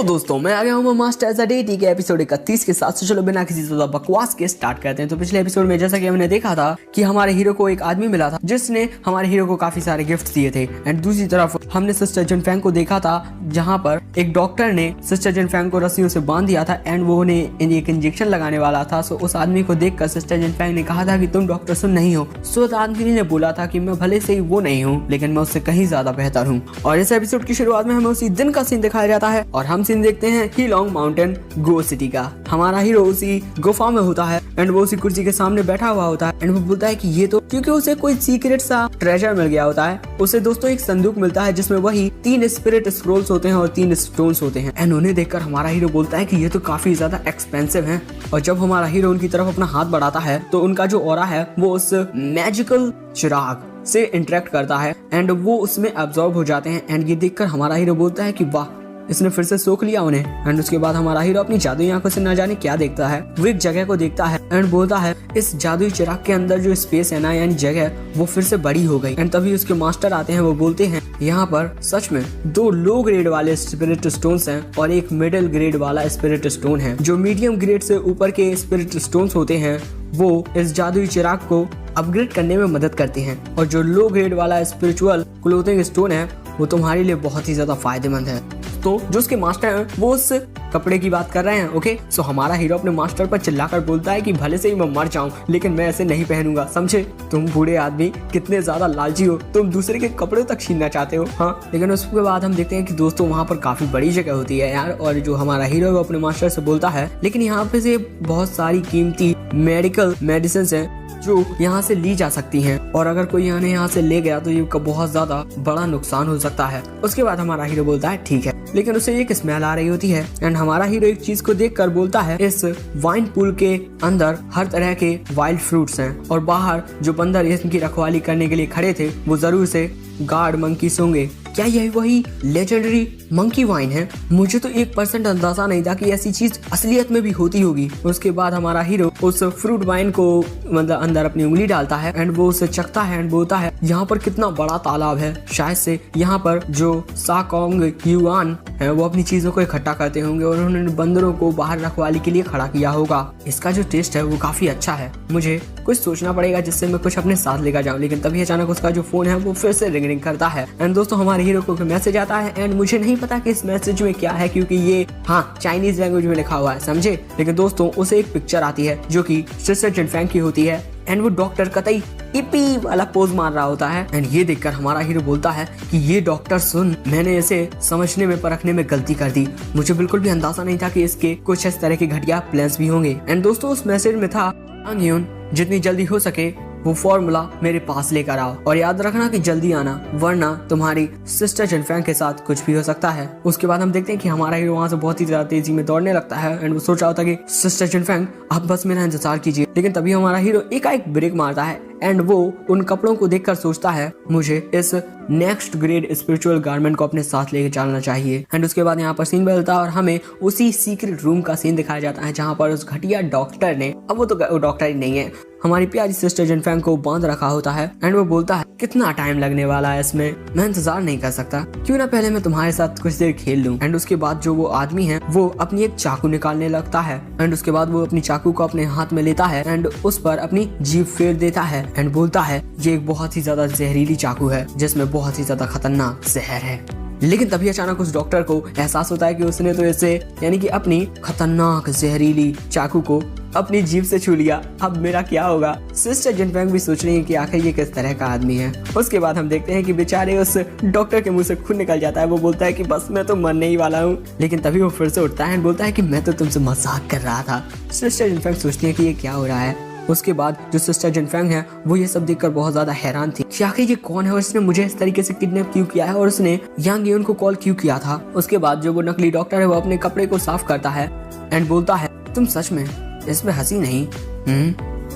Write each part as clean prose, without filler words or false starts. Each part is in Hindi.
तो दोस्तों मैं आ गया हूँ मास्टर एज डे टी के एपिसोड 31 के साथ। चलो बिना किसी ज्यादा बकवास के स्टार्ट करते हैं। तो पिछले एपिसोड में जैसा कि हमने देखा था कि हमारे हीरो को एक आदमी मिला था जिसने हमारे हीरो को काफी सारे गिफ्ट दिए थे। एंड दूसरी तरफ हमने सिस्टर जिन फैंग को देखा था जहाँ पर एक डॉक्टर ने सिस्टर जिन फैंग को रस्सियों से बांध दिया था एंड वो उन्हें एक इंजेक्शन लगाने वाला था। सो उस आदमी को देखकर सिस्टर जिन फैंग ने कहा था कि तुम डॉक्टर सुन नहीं हो। सो उस आदमी ने बोला था कि मैं भले से ही वो नहीं हूँ लेकिन मैं उससे कहीं ज्यादा बेहतर हूँ। और इस एपिसोड की शुरुआत में हमें उसी दिन का सीन दिखाया जाता है और हम सीन देखते हैं हीलॉन्ग माउंटेन गो सिटी का। हमारा हीरो उसी गुफा में होता है एंड वो उसी कुर्सी के सामने बैठा हुआ होता है एंड वो बोलता है कि ये तो क्योंकि उसे कोई सीक्रेट सा ट्रेजर मिल गया होता है। उसे दोस्तों एक संदूक मिलता है जिसमें वही 3 स्पिरिट स्क्रोल्स होते हैं और 3 स्टोन्स होते हैं एंड उन्हें देखकर हमारा हीरो बोलता है कि ये तो काफी ज्यादा एक्सपेंसिव है। और जब हमारा हीरो उनकी तरफ अपना हाथ बढ़ाता है तो उनका जो ऑरा है वो उस मैजिकल चिराग से इंटरेक्ट करता है एंड वो उसमें अब्सॉर्ब हो जाते हैं। एंड ये देखकर हमारा हीरो बोलता है कि वाह, इसने फिर से सोख लिया उन्हें। एंड उसके बाद हमारा हीरो अपनी जादुई आंखों से न जाने क्या देखता है। वो एक जगह को देखता है एंड बोलता है इस जादुई चिराग के अंदर जो स्पेस है ना यानी जगह वो फिर से बड़ी हो गई। एंड तभी उसके मास्टर आते हैं। वो बोलते हैं यहाँ पर सच में 2 लो ग्रेड वाले स्पिरिट स्टोन्स हैं और एक मिडिल ग्रेड वाला स्पिरिट स्टोन है। जो मीडियम ग्रेड से ऊपर के स्पिरिट स्टोन्स होते हैं वो इस जादुई चिराग को अपग्रेड करने में मदद करते हैं और जो लो ग्रेड वाला स्पिरिचुअल क्लोथिंग स्टोन है वो तुम्हारे लिए बहुत ही ज्यादा फायदेमंद है। तो जो उसके मास्टर हैं वो उस कपड़े की बात कर रहे हैं। ओके, सो हमारा हीरो अपने मास्टर पर चिल्लाकर बोलता है कि भले से ही मैं मर जाऊं लेकिन मैं ऐसे नहीं पहनूंगा, समझे? तुम बूढ़े आदमी कितने ज्यादा लालची हो, तुम दूसरे के कपड़े तक छीनना चाहते हो। हाँ, लेकिन उसके बाद हम देखते हैं कि दोस्तों वहाँ पर काफी बड़ी जगह होती है यार। और जो हमारा हीरो है वो अपने मास्टर से बोलता है लेकिन यहाँ पे से बहुत सारी कीमती मेडिकल मेडिसिन है जो यहाँ से ली जा सकती हैं और अगर कोई यहाँ से ले गया तो ये बहुत ज्यादा बड़ा नुकसान हो सकता है। उसके बाद हमारा हीरो बोलता है ठीक है, लेकिन उसे एक स्मेल आ रही होती है एंड हमारा हीरो एक चीज को देखकर बोलता है इस वाइन पूल के अंदर हर तरह के वाइल्ड फ्रूट्स हैं और बाहर जो बंदर इनकी रखवाली करने के लिए खड़े थे वो जरूर से गार्ड मंकीस होंगे। क्या यही वही लेजेंडरी मंकी वाइन है? मुझे तो 1% अंदाजा नहीं था कि ऐसी चीज असलियत में भी होती होगी। उसके बाद हमारा हीरो उस फ्रूट वाइन को मतलब अंदर अपनी उंगली डालता है एंड वो उसे चखता है एंड बोलता है यहाँ पर कितना बड़ा तालाब है, शायद से यहाँ पर जो साकोंग युआन है वो अपनी चीजों को इकट्ठा करते होंगे और उन्होंने बंदरों को बाहर रखवाली के लिए खड़ा किया होगा। इसका जो टेस्ट है वो काफी अच्छा है, मुझे कुछ सोचना पड़ेगा जिससे मैं कुछ अपने साथ लेकर जाऊं। लेकिन तभी अचानक उसका जो फोन है वो फिर से रिंग करता है एंड दोस्तों हमारे हीरो को मैसेज आता है एंड मुझे नहीं पता कि इस मैसेज में क्या है क्योंकि ये चाइनीज लैंग्वेज में लिखा हुआ है, समझे? लेकिन दोस्तों उसे एक पिक्चर आती है जो कि सिस्टर जिन फैंग की होती है एंड वो डॉक्टर कतई इपी वाला पोज मार रहा होता है एंड ये देखकर हमारा हीरो बोलता है कि ये डॉक्टर सुन, मैंने इसे समझने में परखने में गलती कर दी, मुझे बिल्कुल भी अंदाजा नहीं था कि इसके कुछ इस तरह के घटिया प्लान्स भी होंगे। एंड दोस्तों उस मैसेज में था अंग्यून जितनी जल्दी हो सके वो फॉर्मूला मेरे पास लेकर आओ और याद रखना कि जल्दी आना वरना तुम्हारी सिस्टर जिन फैंग के साथ कुछ भी हो सकता है। उसके बाद हम देखते हैं कि हमारा हीरो वहाँ से बहुत ही ज्यादा तेजी में दौड़ने लगता है एंड वो सोच रहा होता है कि सिस्टर जिन फैंग आप बस मेरा इंतजार कीजिए। लेकिन तभी हमारा हीरो एकाएक ब्रेक मारता है एंड वो उन कपड़ों को देखकर सोचता है मुझे इस नेक्स्ट ग्रेड स्पिरिचुअल गारमेंट को अपने साथ लेके चलना चाहिए। एंड उसके बाद यहाँ पर सीन बदलता है और हमें उसी सीक्रेट रूम का सीन दिखाया जाता है जहाँ पर उस घटिया डॉक्टर ने, अब वो तो डॉक्टर ही नहीं है, हमारी प्यारी सिस्टर जिन फैंग को बांध रखा होता है एंड वो बोलता है कितना टाइम लगने वाला है इसमें, मैं इंतजार नहीं कर सकता, क्यों ना पहले मैं तुम्हारे साथ कुछ देर खेल लूं। एंड उसके बाद जो वो आदमी है वो अपनी एक चाकू निकालने लगता है एंड उसके बाद वो अपनी चाकू को अपने हाथ में लेता है एंड उस पर अपनी जीभ फेर देता है एंड बोलता है ये एक बहुत ही ज्यादा जहरीली चाकू है जिसमें बहुत ही ज्यादा खतरनाक जहर है। लेकिन तभी अचानक उस डॉक्टर को एहसास होता है कि उसने तो इसे यानी कि अपनी खतरनाक जहरीली चाकू को अपनी जीभ से छू लिया, अब मेरा क्या होगा? सिस्टर जिन फैंग भी सोच रही है कि आखिर ये किस तरह का आदमी है। उसके बाद हम देखते हैं कि बेचारे उस डॉक्टर के मुंह से खून निकल जाता है। वो बोलता है कि बस मैं तो मरने ही वाला हूँ। लेकिन तभी वो फिर से उठता है और बोलता है कि मैं तो तुमसे मजाक कर रहा था। सिस्टर जिन फैंग सोचती है कि ये क्या हो रहा है। उसके बाद जो सिस्टर जिन फैंग है वो ये सब देखकर बहुत ज्यादा हैरान थी कि आखिर ये कौन है और इसने मुझे इस तरीके से किडनैप क्यों किया है और उसने यांग यून को कॉल क्यों किया था। उसके बाद जो वो नकली डॉक्टर है वो अपने कपड़े को साफ करता है एंड बोलता है तुम सच में इसमें हंसी नहीं?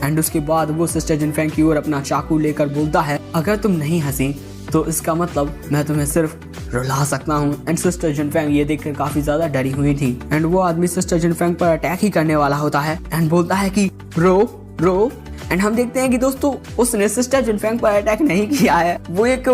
एंड उसके बाद वो सिस्टर जिन फैंग की ओर अपना चाकू लेकर बोलता है अगर तुम नहीं हंसी तो इसका मतलब मैं तुम्हें सिर्फ रुला सकता हूँ। एंड सिस्टर जिन फैंग ये देखकर काफी ज्यादा डरी हुई थी एंड वो आदमी सिस्टर जिन फैंग पर अटैक ही करने वाला होता है एंड बोलता है कि रो एंड हम देखते हैं कि दोस्तों उसने सिस्टर जिन फैंग पर अटैक नहीं किया है, वो एक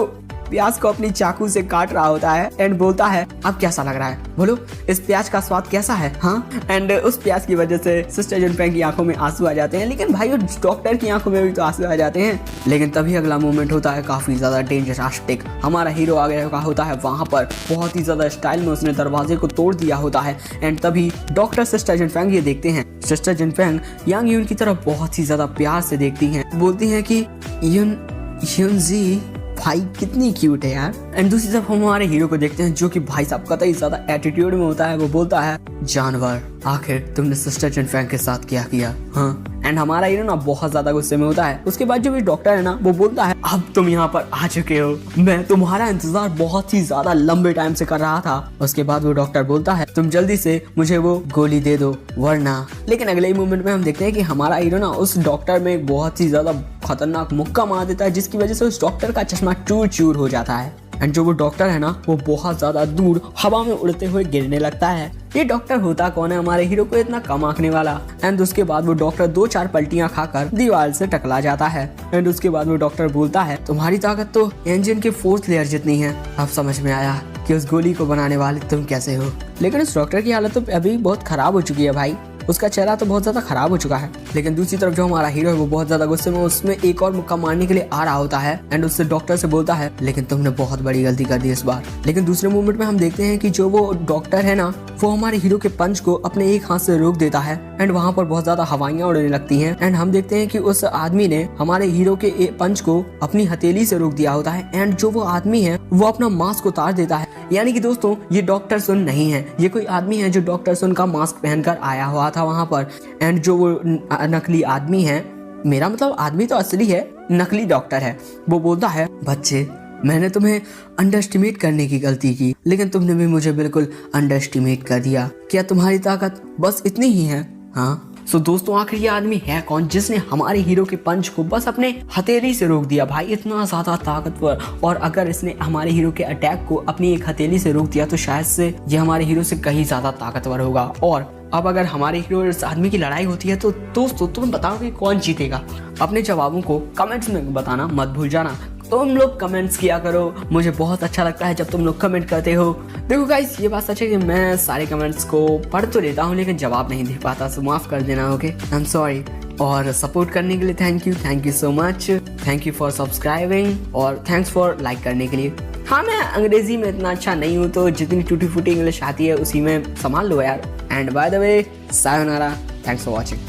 प्याज को अपनी चाकू से काट रहा होता है एंड बोलता है अब कैसा लग रहा है, बोलो इस प्याज का स्वाद कैसा है। हाँ, एंड उस प्याज की वजह से सिस्टर जिनफेंग की आंखों में आंसू आ जाते हैं, लेकिन भाई उस डॉक्टर की आंखों में भी तो आंसू आ जाते हैं। लेकिन तभी अगला मोमेंट होता है काफी ज्यादा डेंजरस्टिक। हमारा हीरो आ गया होता है वहां पर, बहुत ही ज्यादा स्टाइल में उसने दरवाजे को तोड़ दिया होता है एंड तभी डॉक्टर सिस्टर जिनफेंग ये देखते हैं। सिस्टर जिनफेंग यांग यून की तरफ बहुत ही ज्यादा प्यार से देखती हैं, बोलती हैं कि यूनजी भाई कितनी क्यूट है यार। एंड दूसरी तरफ हम हमारे हीरो को देखते हैं जो कि भाई साहब कतई ज्यादा एटीट्यूड में होता है। वो बोलता है जानवर, आखिर तुमने सिस्टर जिनफेंग के साथ क्या किया। हाँ, एंड हमारा हीरो ना बहुत ज्यादा गुस्से में होता है। उसके बाद जो भी डॉक्टर है ना वो बोलता है अब तुम यहाँ पर आ चुके हो, मैं तुम्हारा इंतजार बहुत ही ज्यादा लंबे टाइम से कर रहा था। उसके बाद वो डॉक्टर बोलता है तुम जल्दी से मुझे वो गोली दे दो वरना। लेकिन अगले ही मोमेंट में हम देखते हैं कि हमारा हीरो ना उस डॉक्टर में एक बहुत ही ज्यादा खतरनाक मुक्का मार देता है, जिसकी वजह से उस डॉक्टर का चश्मा चूर चूर हो जाता है एंड जो वो डॉक्टर है ना वो बहुत ज्यादा दूर हवा में उड़ते हुए गिरने लगता है। ये डॉक्टर होता कौन है हमारे हीरो को इतना कम आंकने वाला। एंड उसके बाद वो डॉक्टर 2-4 पलटियां खाकर दीवार से टकला जाता है एंड उसके बाद वो डॉक्टर बोलता है तुम्हारी ताकत तो इंजन के 4th लेयर जितनी है। अब समझ में आया कि उस गोली को बनाने वाले तुम कैसे हो। लेकिन उस डॉक्टर की हालत तो अभी बहुत खराब हो चुकी है भाई, उसका चेहरा तो बहुत ज्यादा खराब हो चुका है। लेकिन दूसरी तरफ जो हमारा हीरो है वो बहुत ज्यादा गुस्से में उसमें एक और मुक्का मारने के लिए आ रहा होता है एंड उससे डॉक्टर से बोलता है लेकिन तुमने बहुत बड़ी गलती कर दी इस बार। लेकिन दूसरे मोमेंट में हम देखते हैं कि जो वो डॉक्टर है ना वो हमारे हीरो के पंच को अपने एक हाथ से रोक देता है एंड वहां पर बहुत ज्यादा हवाइयां उड़ने लगती हैं एंड हम देखते हैं कि उस आदमी ने हमारे हीरो के पंच को अपनी हथेली से रोक दिया होता है एंड जो वो आदमी है वो अपना मास्क उतार देता है। यानी कि दोस्तों ये डॉक्टर सुन नहीं है, ये कोई आदमी है जो डॉक्टर सुन का मास्क पहनकर आया हुआ था वहां पर एंड जो वो नकली आदमी है, मेरा मतलब आदमी तो असली है, नकली डॉक्टर है। वो बोलता है बच्चे मैंने तुम्हें अंडरएस्टिमेट करने की गलती की, लेकिन तुमने भी मुझे बिल्कुल अंडरएस्टिमेट कर दिया। क्या तुम्हारी ताकत बस इतनी ही है। हाँ सो दोस्तों आखिर ये आदमी है कौन जिसने हमारे हीरो के पंच को बस अपने हथेली से रोक दिया। भाई इतना ज्यादा ताकतवर, और अगर इसने हमारे हीरो के अटैक को अपनी एक हथेली से रोक दिया तो शायद से ये हमारे हीरो से कहीं ज्यादा ताकतवर होगा। और अब अगर हमारे हीरो और इस आदमी की लड़ाई होती है तो दोस्तों तुम बताओगे कौन जीतेगा। अपने जवाबों को कमेंट्स में बताना मत भूल जाना। तुम लोग कमेंट्स किया करो, मुझे बहुत अच्छा लगता है जब तुम लोग कमेंट करते हो। देखो गाइस ये बात सच है कि मैं सारे कमेंट्स को पढ़ तो लेता हूँ लेकिन जवाब नहीं दे पाता, सो माफ कर देना। Okay I am sorry. और सपोर्ट करने के लिए thank you so much, thank you for subscribing और थैंक्स फॉर लाइक करने के लिए। हाँ मैं अंग्रेजी में इतना अच्छा नहीं हूँ तो जितनी टूटी फूटी इंग्लिश आती है उसी में संभाल लो यार। And by the way sayonara, thanks for watching.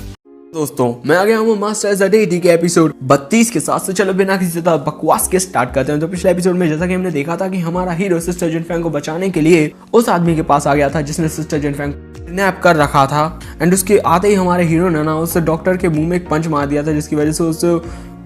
दोस्तों मैं आ गया हूँ मास्टर एज अ डेटी के एपिसोड 32 के साथ। तो चलो बिना किसी ज्यादा बकवास के स्टार्ट करते हैं। तो पिछले एपिसोड में जैसा कि हमने देखा था कि हमारा हीरो सिस्टर जिनफेंग को बचाने के लिए उस आदमी के पास आ गया था जिसने सिस्टर जिनफेंग किडनैप कर रखा था एंड उसके आते ही हमारे हीरो ने ना उस डॉक्टर के मुंह में एक पंच मार दिया था जिसकी वजह से उस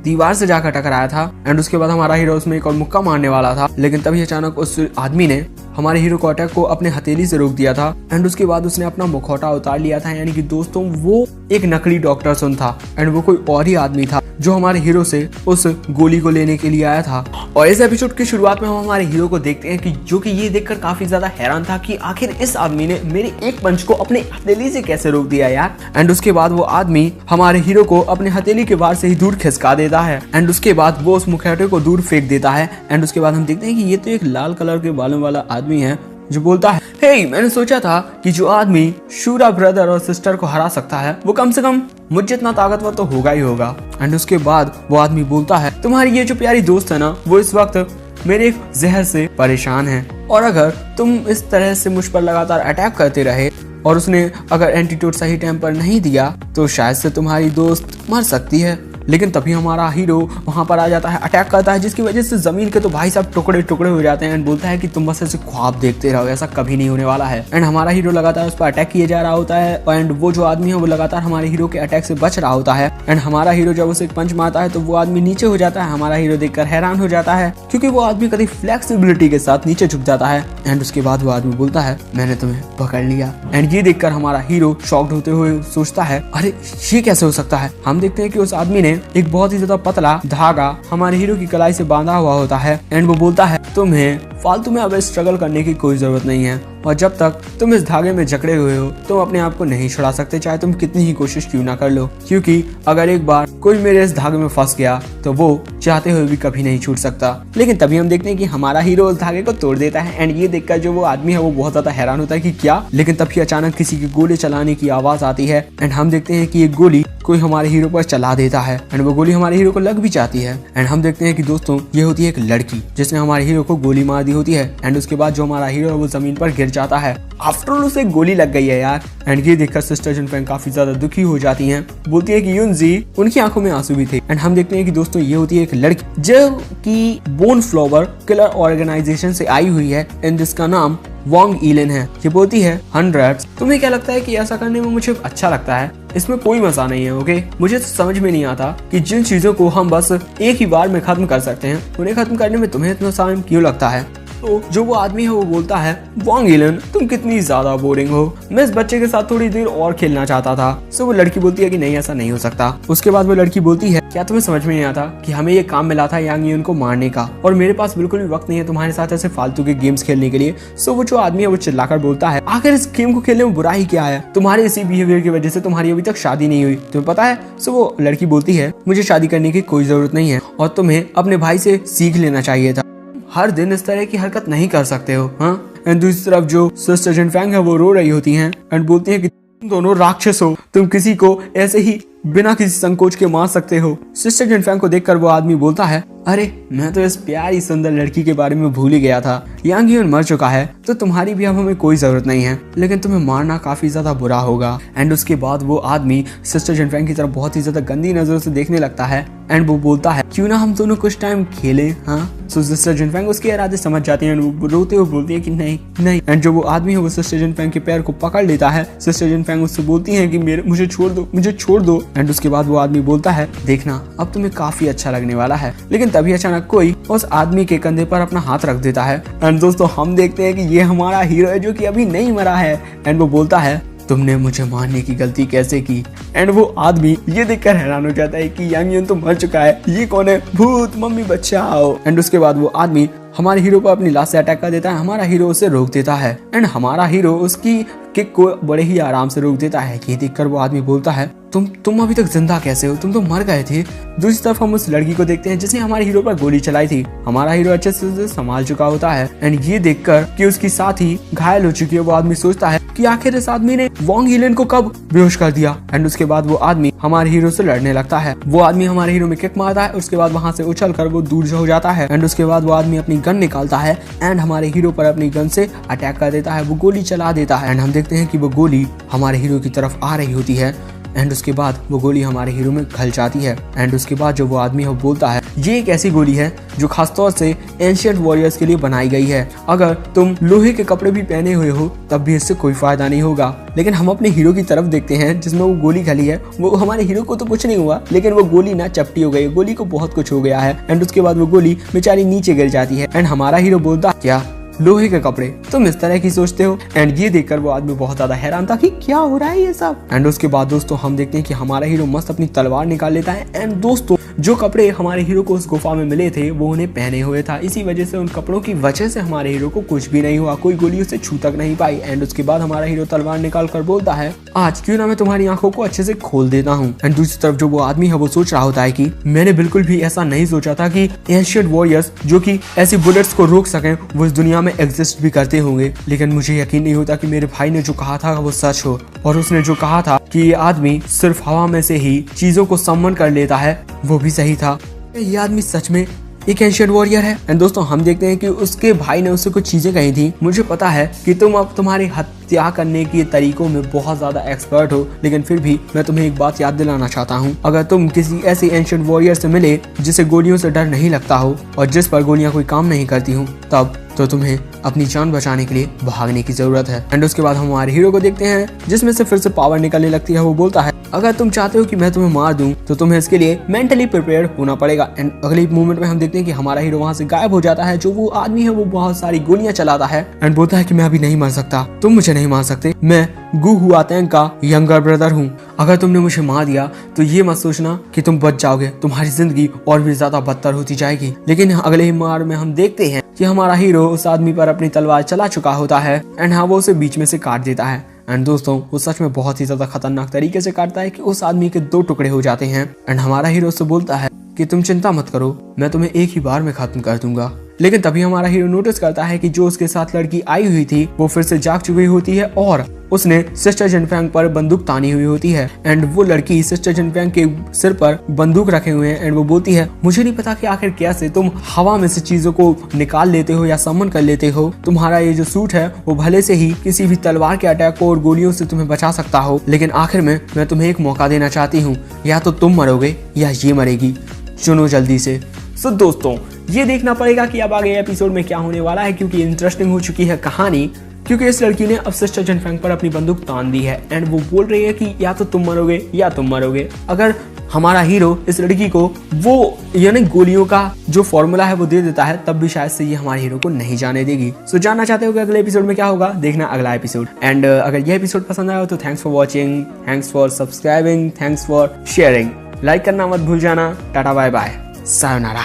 दीवार से जाकर टकराया था एंड उसके बाद हमारा हीरो उसमें एक और मुक्का मारने वाला था। लेकिन तभी अचानक उस आदमी ने हमारे हीरो को अटैक को अपने हथेली से रोक दिया था एंड उसके बाद उसने अपना मुखौटा उतार लिया था। यानी कि दोस्तों वो एक नकली डॉक्टर सुन था एंड वो कोई और ही आदमी था जो हमारे हीरो से उस गोली को लेने के लिए आया था। और इस एपिसोड की शुरुआत में हम हमारे हीरो को देखते हैं कि जो कि ये देखकर काफी ज्यादा हैरान था कि आखिर इस आदमी ने मेरे एक पंच को अपने हथेली से कैसे रोक दिया यार। एंड उसके बाद वो आदमी हमारे हीरो को अपने हथेली के बाहर से ही दूर खिसका देता है एंड उसके बाद वो उस मुखौटे को दूर फेंक देता है एंड उसके बाद हम देखते हैं कि ये तो एक लाल कलर के बालों वाला आदमी है जो बोलता है हे मैंने सोचा था कि जो आदमी शूरा ब्रदर और सिस्टर को हरा सकता है वो कम से कम मुझ जितना ताकतवर तो होगा ही होगा। एंड उसके बाद वो आदमी बोलता है तुम्हारी ये जो प्यारी दोस्त है ना वो इस वक्त मेरे जहर से परेशान है और अगर तुम इस तरह से मुझ पर लगातार अटैक करते रहे और उसने अगर एंटीडोट सही टाइम पर नहीं दिया तो शायद से तुम्हारी दोस्त मर सकती है। लेकिन तभी हमारा हीरो वहां पर आ जाता है, अटैक करता है जिसकी वजह से जमीन के तो भाई साहब टुकड़े टुकड़े हो जाते हैं एंड बोलता है कि तुम बस ऐसे ख्वाब देखते रहो, ऐसा कभी नहीं होने वाला है। एंड हमारा हीरो लगातार उस पर अटैक किए जा रहा होता है एंड वो जो आदमी है वो लगातार हमारे हीरो के अटैक से बच रहा होता है एंड हमारा हीरो जब उसे पंच मारता है तो वो आदमी नीचे हो जाता है। हमारा हीरो देखकर हैरान हो जाता है क्योंकि वो आदमी कभी फ्लेक्सिबिलिटी के साथ नीचे झुक जाता है एंड उसके बाद वो आदमी बोलता है मैंने तुम्हें पकड़ लिया। एंड ये देखकर हमारा हीरो शॉक्ड होते हुए सोचता है अरे ये कैसे हो सकता है। हम देखते हैं कि उस आदमी ने एक बहुत ही ज्यादा पतला धागा हमारे हीरो की कलाई से बांधा हुआ होता है एंड वो बोलता है तुम्हें फालतू में अब स्ट्रगल करने की कोई जरूरत नहीं है, और जब तक तुम इस धागे में जकड़े हुए हो तुम अपने आप को नहीं छुड़ा सकते, चाहे तुम कितनी ही कोशिश क्यों ना कर लो। क्योंकि अगर एक बार कोई मेरे इस धागे में फंस गया तो वो चाहते हुए भी कभी नहीं छूट सकता। लेकिन तभी हम देखते हैं कि हमारा हीरो उस धागे को तोड़ देता है, एंड ये देखकर जो वो आदमी है वो बहुत ज्यादा हैरान होता है कि क्या। लेकिन तभी अचानक किसी की गोली चलाने की आवाज आती है, एंड हम देखते हैं कि ये गोली कोई हमारे हीरो पर चला देता है, एंड वो गोली हमारे हीरो को लग भी जाती है। एंड हम देखते हैं कि दोस्तों ये होती है एक लड़की जिसने हमारे हीरो को गोली मार दी होती है, एंड उसके बाद जो हमारा हीरो है वो जमीन पर गिर जाता है। आफ्टर ऑल उसे गोली लग गई है यार। एंड ये देखकर सिस्टर जुनफेंग काफी ज्यादा दुखी हो जाती हैं, बोलती है कि युनजी, उनकी आंखों में आंसू भी थे। एंड हम देखते हैं कि दोस्तों ये होती है एक लड़की जो कि बोन फ्लावर किलर ऑर्गेनाइजेशन से आई हुई है, एंड जिसका नाम वांग ईलेन है। ये बोलती है 100। तुम्हें क्या लगता है कि ऐसा करने में मुझे अच्छा लगता है? इसमें कोई मजा नहीं है, ओके? मुझे तो समझ में नहीं आता कि जिन चीजों को हम बस एक ही बार में खत्म कर सकते हैं उन्हें खत्म करने में तुम्हें इतना टाइम क्यों लगता है। तो जो वो आदमी है वो बोलता है, वांग ईलेन तुम कितनी ज्यादा बोरिंग हो, मैं इस बच्चे के साथ थोड़ी देर और खेलना चाहता था। सो वो लड़की बोलती है कि नहीं ऐसा नहीं हो सकता। उसके बाद वो लड़की बोलती है, क्या तुम्हें समझ में नहीं आता कि हमें ये काम मिला था यांग यून को मारने का, और मेरे पास बिल्कुल भी वक्त नहीं है तुम्हारे साथ ऐसे फालतू के गेम्स खेलने के लिए। सो वो जो आदमी है वो चिल्लाकर बोलता है, आखिर इस गेम को खेलने में बुरा ही क्या है? तुम्हारे इसी बिहेवियर की वजह से तुम्हारी अभी तक शादी नहीं हुई, तुम्हें पता है? सो वो लड़की बोलती है, मुझे शादी करने की कोई जरूरत नहीं है और तुम्हें अपने भाई से सीख लेना चाहिए था। हर दिन इस तरह की हरकत नहीं कर सकते हो, हाँ? एंड दूसरी तरफ जो सिस्टर जुनफेंग है वो रो रही होती हैं एंड बोलती है कि तुम दोनों राक्षस हो, तुम किसी को ऐसे ही बिना किसी संकोच के मार सकते हो। सिस्टर जुनफेंग को देखकर वो आदमी बोलता है, अरे मैं तो इस प्यारी सुंदर लड़की के बारे में भूल ही गया था। यांग यून मर चुका है तो तुम्हारी भी अब हमें कोई जरूरत नहीं है, लेकिन तुम्हें मारना काफी ज्यादा बुरा होगा। एंड उसके बाद वो आदमी सिस्टर जुनफेंग की तरफ बहुत ही ज्यादा गंदी नजरों से देखने लगता है एंड वो बोलता है, क्यों ना हम दोनों कुछ टाइम खेलें, हाँ? सो सिस्टर जुनफेंग उसके इरादे समझ जाती है, वो रोते हुए बोलती है कि नहीं नहीं। एंड जो वो आदमी है वो सिस्टर जुनफेंग के पैर को पकड़ लेता है। सिस्टर जुनफेंग उससे बोलती है कि मुझे छोड़ दो, मुझे छोड़ दो। एंड उसके बाद वो आदमी बोलता है, देखना अब तुम्हें काफी अच्छा लगने वाला है। लेकिन तभी अचानक कोई उस आदमी के कंधे पर अपना हाथ रख देता है, एंड दोस्तों हम देखते हैं कि ये हमारा हीरो है जो कि अभी नहीं मरा है। एंड वो बोलता है, तुमने मुझे मारने की गलती कैसे की? एंड वो आदमी ये देखकर हैरान हो जाता है कि यांग यून तो मर चुका है, ये कौन है? भूत, मम्मी बचाओ। एंड उसके बाद वो आदमी हमारे हीरो पर अपनी लाश से अटैक कर देता है। हमारा हीरो उसे रोक देता है एंड हमारा हीरो उसकी किक को बड़े ही आराम से रोक देता है। ये देखकर वो आदमी बोलता है, तुम अभी तक जिंदा कैसे हो? तुम तो मर गए थे। दूसरी तरफ हम उस लड़की को देखते हैं जिसने हमारे हीरो पर गोली चलाई थी। हमारा हीरो अच्छे से संभाल चुका होता है एंड ये देखकर कि उसकी साथी घायल हो चुकी है वो आदमी सोचता है कि आखिर इस आदमी ने वांग ईलेन को कब बेहोश कर दिया। एंड उसके बाद वो आदमी हमारे हीरो से लड़ने लगता है। वो आदमी हमारे हीरो में किक मारता है, उसके बाद वहां से उछल कर वो दूर हो जाता है। एंड उसके बाद वो आदमी अपनी गन निकालता है एंड हमारे हीरो पर अपनी गन से अटैक कर देता है। वो गोली चला देता है एंड हम देखते हैं कि वो गोली हमारे हीरो की तरफ आ रही होती है एंड उसके बाद वो गोली हमारे हीरो में घल जाती है। एंड उसके बाद जो वो आदमी है वो बोलता है, ये एक ऐसी गोली है जो खासतौर से एंशिएंट वॉरियर्स के लिए बनाई गई है। अगर तुम लोहे के कपड़े भी पहने हुए हो तब भी इससे कोई फायदा नहीं होगा। लेकिन हम अपने हीरो की तरफ देखते हैं जिसमें वो गोली घली है। वो हमारे हीरो को तो कुछ नहीं हुआ, लेकिन वो गोली ना चपटी हो गई, गोली को बहुत कुछ हो गया है। एंड उसके बाद वो गोली बेचारी नीचे गिर जाती है एंड हमारा हीरो बोलता, क्या लोहे के कपड़े? तुम इस तरह की सोचते हो? एंड ये देखकर वो आदमी बहुत ज्यादा हैरान था कि क्या हो रहा है ये सब। एंड उसके बाद दोस्तों हम देखते हैं कि हमारा हीरो मस्त अपनी तलवार निकाल लेता है एंड दोस्तों जो कपड़े हमारे हीरो को उस गुफा में मिले थे वो उन्हें पहने हुए था। इसी वजह से उन कपड़ों की वजह से हमारे हीरो को कुछ भी नहीं हुआ, कोई गोली उसे छू तक नहीं पाई। एंड उसके बाद हमारा हीरो तलवार निकाल कर बोलता है, आज क्यों ना मैं तुम्हारी आंखों को अच्छे से खोल देता हूँ। एंड दूसरी तरफ जो वो आदमी है वो सोच रहा होता है कि मैंने बिल्कुल भी ऐसा नहीं सोचा था कि एंशिएंट वॉरियर्स जो कि ऐसी बुलेट्स को रोक सकें वो इस दुनिया में एग्जिस्ट भी करते होंगे। लेकिन मुझे यकीन नहीं होता कि मेरे भाई ने जो कहा था वो सच हो, और उसने जो कहा था कि ये आदमी सिर्फ हवा में से ही चीजों को सम्मन कर लेता है वो भी सही था। ये आदमी सच में एक एंशिएंट वॉरियर है। एंड दोस्तों हम देखते हैं कि उसके भाई ने उससे कुछ चीजें कही थी। मुझे पता है कि तुम अब तुम्हारी हत्या करने के तरीकों में बहुत ज्यादा एक्सपर्ट हो, लेकिन फिर भी मैं तुम्हें एक बात याद दिलाना चाहता हूँ। अगर तुम किसी ऐसे एंशिएंट वॉरियर से मिले जिसे गोलियों से डर नहीं लगता हो और जिस पर गोलियां कोई काम नहीं करती हूँ, तब तो तुम्हें अपनी जान बचाने के लिए भागने की जरूरत है। एंड उसके बाद हम हमारे हीरो को देखते हैं जिसमें से फिर से पावर निकलने लगती है। वो बोलता है, अगर तुम चाहते हो कि मैं तुम्हें मार दूं तो तुम्हें इसके लिए मेंटली प्रिपेयर होना पड़ेगा। एंड अगले मूवमेंट में हम देखते हैं कि हमारा हीरो वहां से गायब हो जाता है। जो वो आदमी है वो बहुत सारी गोलियां चलाता है एंड बोलता है कि मैं अभी नहीं मर सकता, तुम मुझे नहीं मार सकते, मैं गु हुआतेंग का यंगर ब्रदर हूँ। अगर तुमने मुझे मार दिया तो ये मत सोचना कि तुम बच जाओगे, तुम्हारी जिंदगी और भी ज्यादा बदतर होती जाएगी। लेकिन अगले ही मार में हम देखते हैं कि हमारा हीरो उस आदमी पर अपनी तलवार चला चुका होता है एंड हाँ वो उसे बीच में से काट देता है। एंड दोस्तों वो सच में बहुत ही ज्यादा खतरनाक तरीके से काटता है कि उस आदमी के 2 टुकड़े हो जाते हैं। एंड हमारा हीरो उससे बोलता है कि तुम चिंता मत करो, मैं तुम्हें एक ही बार में खत्म कर दूंगा। लेकिन तभी हमारा हीरो नोटिस करता है कि जो उसके साथ लड़की आई हुई थी वो फिर से जाग चुकी होती है और उसने सिस्टर जिनफैंग पर बंदूक तानी हुई होती है। एंड वो लड़की सिस्टर जिनफैंग के सिर पर बंदूक रखे हुए है एंड वो बोलती है मुझे नहीं पता कि आखिर कैसे तुम हवा में से चीजों को निकाल लेते हो या समन कर लेते हो। तुम्हारा ये जो सूट है वो भले से ही किसी भी तलवार के अटैक को और गोलियों से तुम्हें बचा सकता हो, लेकिन आखिर में मैं तुम्हें एक मौका देना चाहती हूँ, या तो तुम मरोगे या ये मरेगी, चुनो जल्दी से। सो दोस्तों ये देखना पड़ेगा कि अब आगे एपिसोड में क्या होने वाला है, क्योंकि इंटरेस्टिंग हो चुकी है कहानी। क्योंकि इस लड़की ने अब सिस्टर जिनफैंग पर अपनी बंदूक तान दी है एंड वो बोल रही है कि या तो तुम मरोगे या तुम मरोगे। अगर हमारा हीरो इस लड़की को वो यानी गोलियों का जो फॉर्मूला है वो दे देता है तब भी शायद से ये हमारे हीरो को नहीं जाने देगी। सो जानना चाहते हो कि अगले एपिसोड में क्या होगा, देखना अगला एपिसोड। एंड अगर ये एपिसोड पसंद आया हो तो thanks for watching, thanks for subscribing, thanks for sharing, like करना मत भूल जाना। Tata bye bye, sayonara.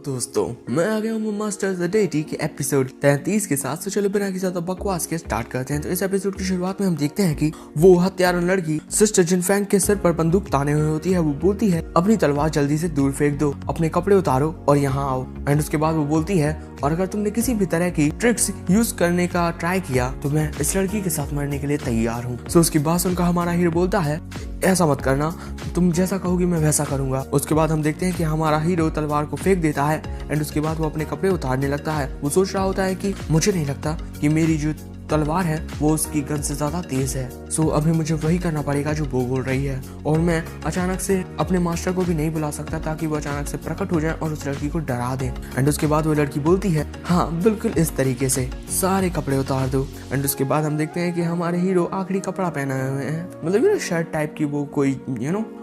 दोस्तों मैं आ गया हूँ मास्टर्स द डेटी के एपिसोड 33 के साथ। तो चलो बिना किसी ज्यादा बकवास के स्टार्ट करते हैं। तो इस एपिसोड की शुरुआत में हम देखते हैं कि वो हत्यारा लड़की सिस्टर जिनफैंग के सिर पर बंदूक ताने हुए होती है। वो बोलती है अपनी तलवार जल्दी से दूर फेंक दो, अपने कपड़े उतारो और यहाँ आओ। एंड उसके बाद वो बोलती है और अगर तुमने किसी भी तरह की ट्रिक्स यूज करने का ट्राई किया तो मैं इस लड़की के साथ मरने के लिए तैयार हूँ। सो उसकी बात सुनकर हमारा हीरो बोलता है ऐसा मत करना, तुम जैसा कहोगी मैं वैसा करूंगा। उसके बाद हम देखते हैं कि हमारा हीरो तलवार को फेंक देता है एंड उसके बाद वो अपने कपड़े उतारने लगता है। वो सोच रहा होता है कि मुझे नहीं लगता कि मेरी जो तलवार है वो उसकी गन से ज्यादा तेज है। सो अभी मुझे वही करना पड़ेगा जो वो बोल रही है और मैं अचानक से अपने मास्टर को भी नहीं बुला सकता ताकि वो अचानक से प्रकट हो जाए और उस लड़की को डरा दे। एंड उसके बाद वो लड़की बोलती है हाँ बिल्कुल इस तरीके से सारे कपड़े उतार दो। एंड उसके बाद हम देखते हैं कि हमारे हीरो आखिरी कपड़ा पहने हुए हैं, मतलब शर्ट टाइप की वो कोई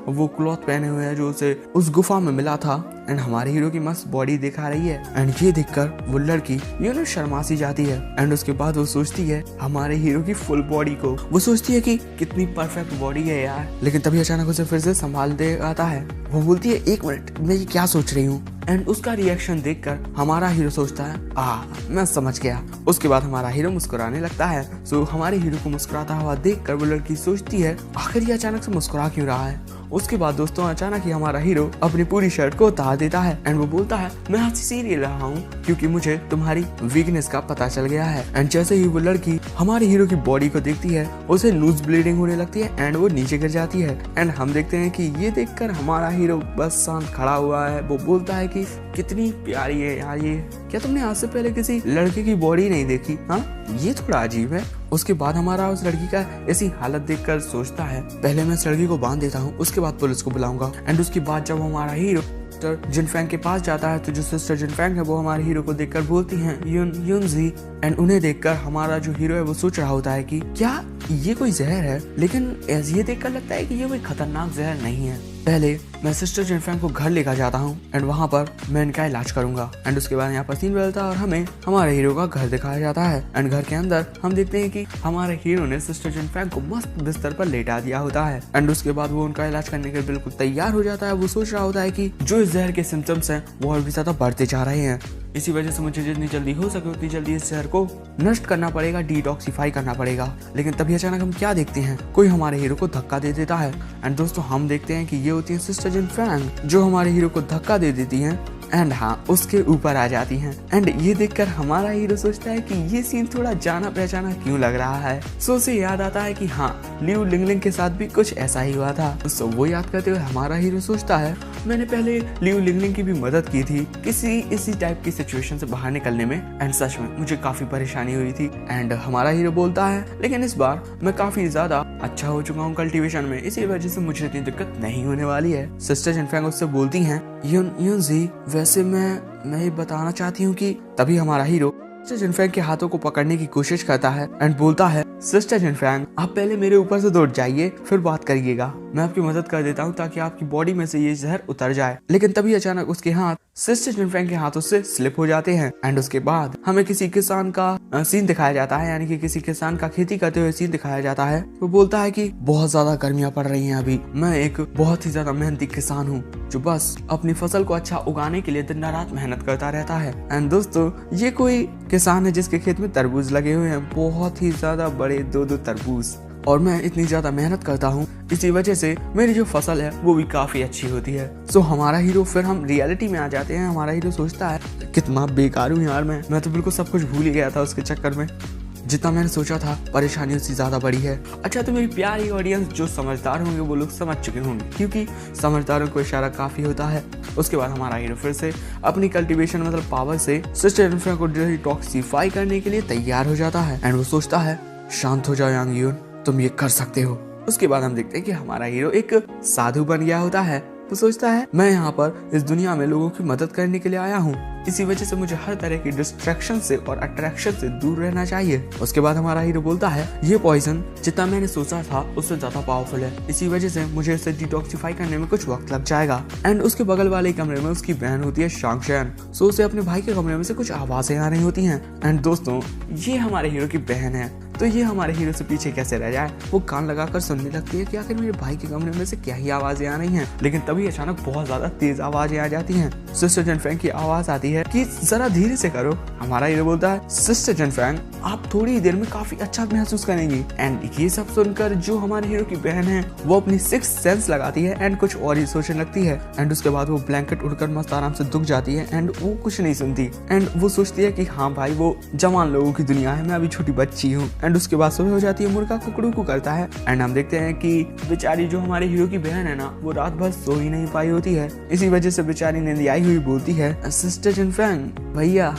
वो क्लॉथ पहने हुए हैं जो उसे उस गुफा में मिला था। एंड हमारे हीरो की मस्त बॉडी दिखा रही है एंड ये देखकर वो लड़की शर्मा सी जाती है। एंड उसके बाद वो सोचती है हमारे हीरो की फुल बॉडी को, वो सोचती है कि कितनी परफेक्ट बॉडी है यार। लेकिन तभी अचानक उसे फिर से संभाल दे आता है। वो बोलती है एक मिनट मैं ये क्या सोच रही हूँ। एंड उसका रिएक्शन देखकर हमारा हीरो सोचता है मैं समझ गया। उसके बाद हमारा हीरो मुस्कुराने लगता है। सो हमारे हीरो को मुस्कुराता हुआ देखकर वो लड़की सोचती है आखिर ये अचानक से मुस्कुरा क्यों रहा है। उसके बाद दोस्तों अचानक ही हमारा हीरो अपनी पूरी शर्ट को उतार देता है एंड वो बोलता है मैं हंसी सीरियल रहा हूँ क्योंकि मुझे तुम्हारी वीकनेस का पता चल गया है। एंड जैसे ही वो लड़की हमारे हीरो की बॉडी को देखती है उसे लूज ब्लीडिंग होने लगती है एंड वो नीचे गिर जाती है। एंड हम देखते हैं कि ये देखकर हमारा हीरो बस शांत खड़ा हुआ है। वो बोलता है कि कितनी प्यारी है यार ये, क्या तुमने आज से पहले किसी लड़के की बॉडी नहीं देखी? हाँ ये थोड़ा अजीब है। उसके बाद हमारा उस लड़की का ऐसी हालत देखकर सोचता है पहले मैं इस लड़की को बांध देता हूँ, उसके बाद पुलिस को बुलाऊंगा। एंड उसके बाद जब हमारा हीरो सिस्टर जिनफैंग के पास जाता है तो जो सिस्टर जिनफैंग है वो हमारे हीरो को देखकर बोलती हैं युनजी। एंड उन्हें देखकर हमारा जो हीरो है वो सोच रहा होता है कि क्या ये कोई जहर है, लेकिन ये देखकर लगता है कि ये कोई खतरनाक जहर नहीं है। पहले मैं सिस्टर जिनफैंग को घर लेकर जाता हूँ एंड वहाँ पर मैं इनका इलाज करूंगा। एंड उसके बाद यहाँ पर सीन बदलता है और हमें हमारे हीरो का घर दिखाया जाता है। एंड घर के अंदर हम देखते हैं कि हमारे हीरो ने सिस्टर जिनफैंग को मस्त बिस्तर पर लेटा दिया होता है। एंड उसके बाद वो उनका इलाज करने के लिए बिल्कुल तैयार हो जाता है। वो सोच रहा होता है कि जो इस जहर के सिम्टम्स हैं वो और भी ज्यादा बढ़ते जा रहे हैं, इसी वजह से मुझे जितनी जल्दी हो सके उतनी जल्दी इस जहर को नष्ट करना पड़ेगा, डिटॉक्सिफाई करना पड़ेगा। लेकिन तभी अचानक हम क्या देखते हैं, कोई हमारे हीरो को धक्का दे देता है। एंड दोस्तों हम देखते हैं कि ये होती है सिस्टर जिनफैंग जो हमारे हीरो को धक्का दे देती हैं एंड हाँ उसके ऊपर आ जाती हैं। एंड ये देखकर हमारा हीरो सोचता है कि ये सीन थोड़ा जाना पहचाना क्यों लग रहा है। सो उसे याद आता है कि हाँ लियू लिंगलिंग के साथ भी कुछ ऐसा ही हुआ था। सो वो याद करते हुए हमारा हीरो सोचता है मैंने पहले लियू लिंगलिंग की भी मदद की थी किसी इसी टाइप की सिचुएशन से बाहर निकलने में एंड सच में मुझे काफी परेशानी हुई थी। एंड हमारा हीरो बोलता है लेकिन इस बार मैं काफी ज्यादा अच्छा हो चुका हूँ कल्टीवेशन में, इसी वजह से मुझे इतनी दिक्कत नहीं होने वाली है। सिस्टर जिनफैंग उससे बोलती हैं युनजी वैसे मैं ये बताना चाहती हूँ कि तभी हमारा हीरो सिस्टर जिनफैंग के हाथों को पकड़ने की कोशिश करता है एंड बोलता है सिस्टर जिनफैंग आप पहले मेरे ऊपर से दौड़ जाइए फिर बात करिएगा, मैं आपकी मदद कर देता हूँ ताकि आपकी बॉडी में से ये जहर उतर जाए। लेकिन तभी अचानक उसके हाथ सिस्टर जिनफैंग के हाथों से स्लिप हो जाते हैं। एंड उसके बाद हमें किसी किसान का सीन दिखाया जाता है, यानी कि किसी किसान का खेती करते हुए सीन दिखाया जाता है। वो बोलता है कि बहुत ज्यादा गर्मियां पड़ रही हैं अभी, मैं एक बहुत ही ज्यादा मेहनती किसान हूँ जो बस अपनी फसल को अच्छा उगाने के लिए दिन रात मेहनत करता रहता है। एंड दोस्तों ये कोई किसान है जिसके खेत में तरबूज लगे हुए हैं, बहुत ही ज्यादा बड़े 2-2 तरबूज, और मैं इतनी ज्यादा मेहनत करता हूँ, इसी वजह से मेरी जो फसल है वो भी काफी अच्छी होती है। सो हमारा हीरो, फिर हम रियलिटी में आ जाते हैं। हमारा हीरो सोचता है कितना बेकार हूँ यार, मैं तो बिल्कुल सब कुछ भूल ही गया था उसके चक्कर में। जितना मैंने सोचा था परेशानी उससे ज्यादा बड़ी है। अच्छा, तो मेरी प्यारी ऑडियंस जो समझदार होंगे वो लोग समझ चुके होंगे, क्योंकि समझदारों को इशारा काफी होता है। उसके बाद हमारा हीरो फिर से अपनी कल्टीवेशन मतलब पावर से सिस्टर जेनिफर को डिटॉक्सिफाई करने के लिए तैयार हो जाता है। एंड वो सोचता है शांत हो जाओ यांग यून, तुम ये कर सकते हो। उसके बाद हम देखते हैं कि हमारा हीरो एक साधु बन गया होता है। वो सोचता है मैं यहाँ पर इस दुनिया में लोगों की मदद करने के लिए आया हूँ, इसी वजह से मुझे हर तरह की डिस्ट्रैक्शन से और अट्रैक्शन से दूर रहना चाहिए। उसके बाद हमारा हीरो बोलता है ये पॉइजन जितना मैंने सोचा था उससे ज्यादा पावरफुल है, इसी वजह से मुझे इसे डिटॉक्सिफाई करने में कुछ वक्त लग जाएगा। एंड उसके बगल वाले कमरे में उसकी बहन होती है शांगशैन। सो उसे अपने भाई के कमरे में से कुछ आवाजें आ रही होती हैं। एंड दोस्तों ये हमारे हीरो की बहन है, तो ये हमारे हीरो से पीछे कैसे रह जाए। वो कान लगाकर सुनने लगती है कि आखिर मेरे भाई के कमरे में से क्या ही आवाजें आ रही हैं। लेकिन तभी अचानक बहुत ज्यादा तेज आवाजें आ जाती हैं। सिस्टर जेनिफर की आवाज आती है कि जरा धीरे से करो। हमारा हीरो बोलता है सिस्टर जेनिफर आप थोड़ी ही देर में काफी अच्छा महसूस करेंगी। एंड ये सब सुनकर जो हमारे हीरो की बहन है वो अपनी सिक्स्थ सेंस लगाती है एंड कुछ और ही सोचने लगती है। एंड उसके बाद वो ब्लैंकेट उड़कर मस्त आराम से दुख जाती है एंड वो कुछ नहीं सुनती। एंड वो सोचती है कि हाँ भाई वो जवान लोगों की दुनिया है, मैं अभी छोटी बच्ची हूँ। एंड उसके बाद सुबह हो जाती है, मुर्गा कुकड़ू को करता है। एंड हम देखते हैं कि बेचारी जो हमारे हीरो की बहन है ना वो रात भर सो ही नहीं पाई होती है। इसी वजह से बेचारी निंदियाई हुई बोलती है सिस्टर जेनिफर भैया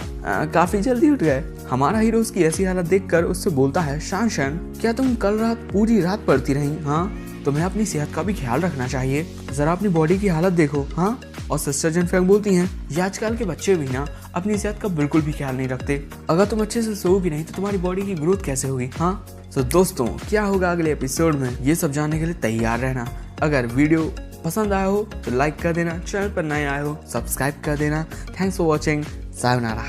काफी जल्दी उठ गए। हमारा हीरो उसकी ऐसी हालत देखकर उससे बोलता है शांशन क्या तुम कल रात पूरी रात पड़ती रही? हाँ, तुम्हें अपनी सेहत का भी ख्याल रखना चाहिए, जरा अपनी बॉडी की हालत देखो। हाँ, और सिस्टर जेनिफर बोलती हैं ये आजकल के बच्चे भी ना अपनी सेहत का बिल्कुल भी ख्याल नहीं रखते, अगर तुम अच्छे से सोओगी नहीं तो तुम्हारी बॉडी की ग्रोथ कैसे होगी। हाँ, तो दोस्तों क्या होगा अगले एपिसोड में ये सब जानने के लिए तैयार रहना। अगर वीडियो पसंद आया हो तो लाइक कर देना, चैनल पर नए आए हो सब्सक्राइब कर देना। Thanks for watching, sayonara.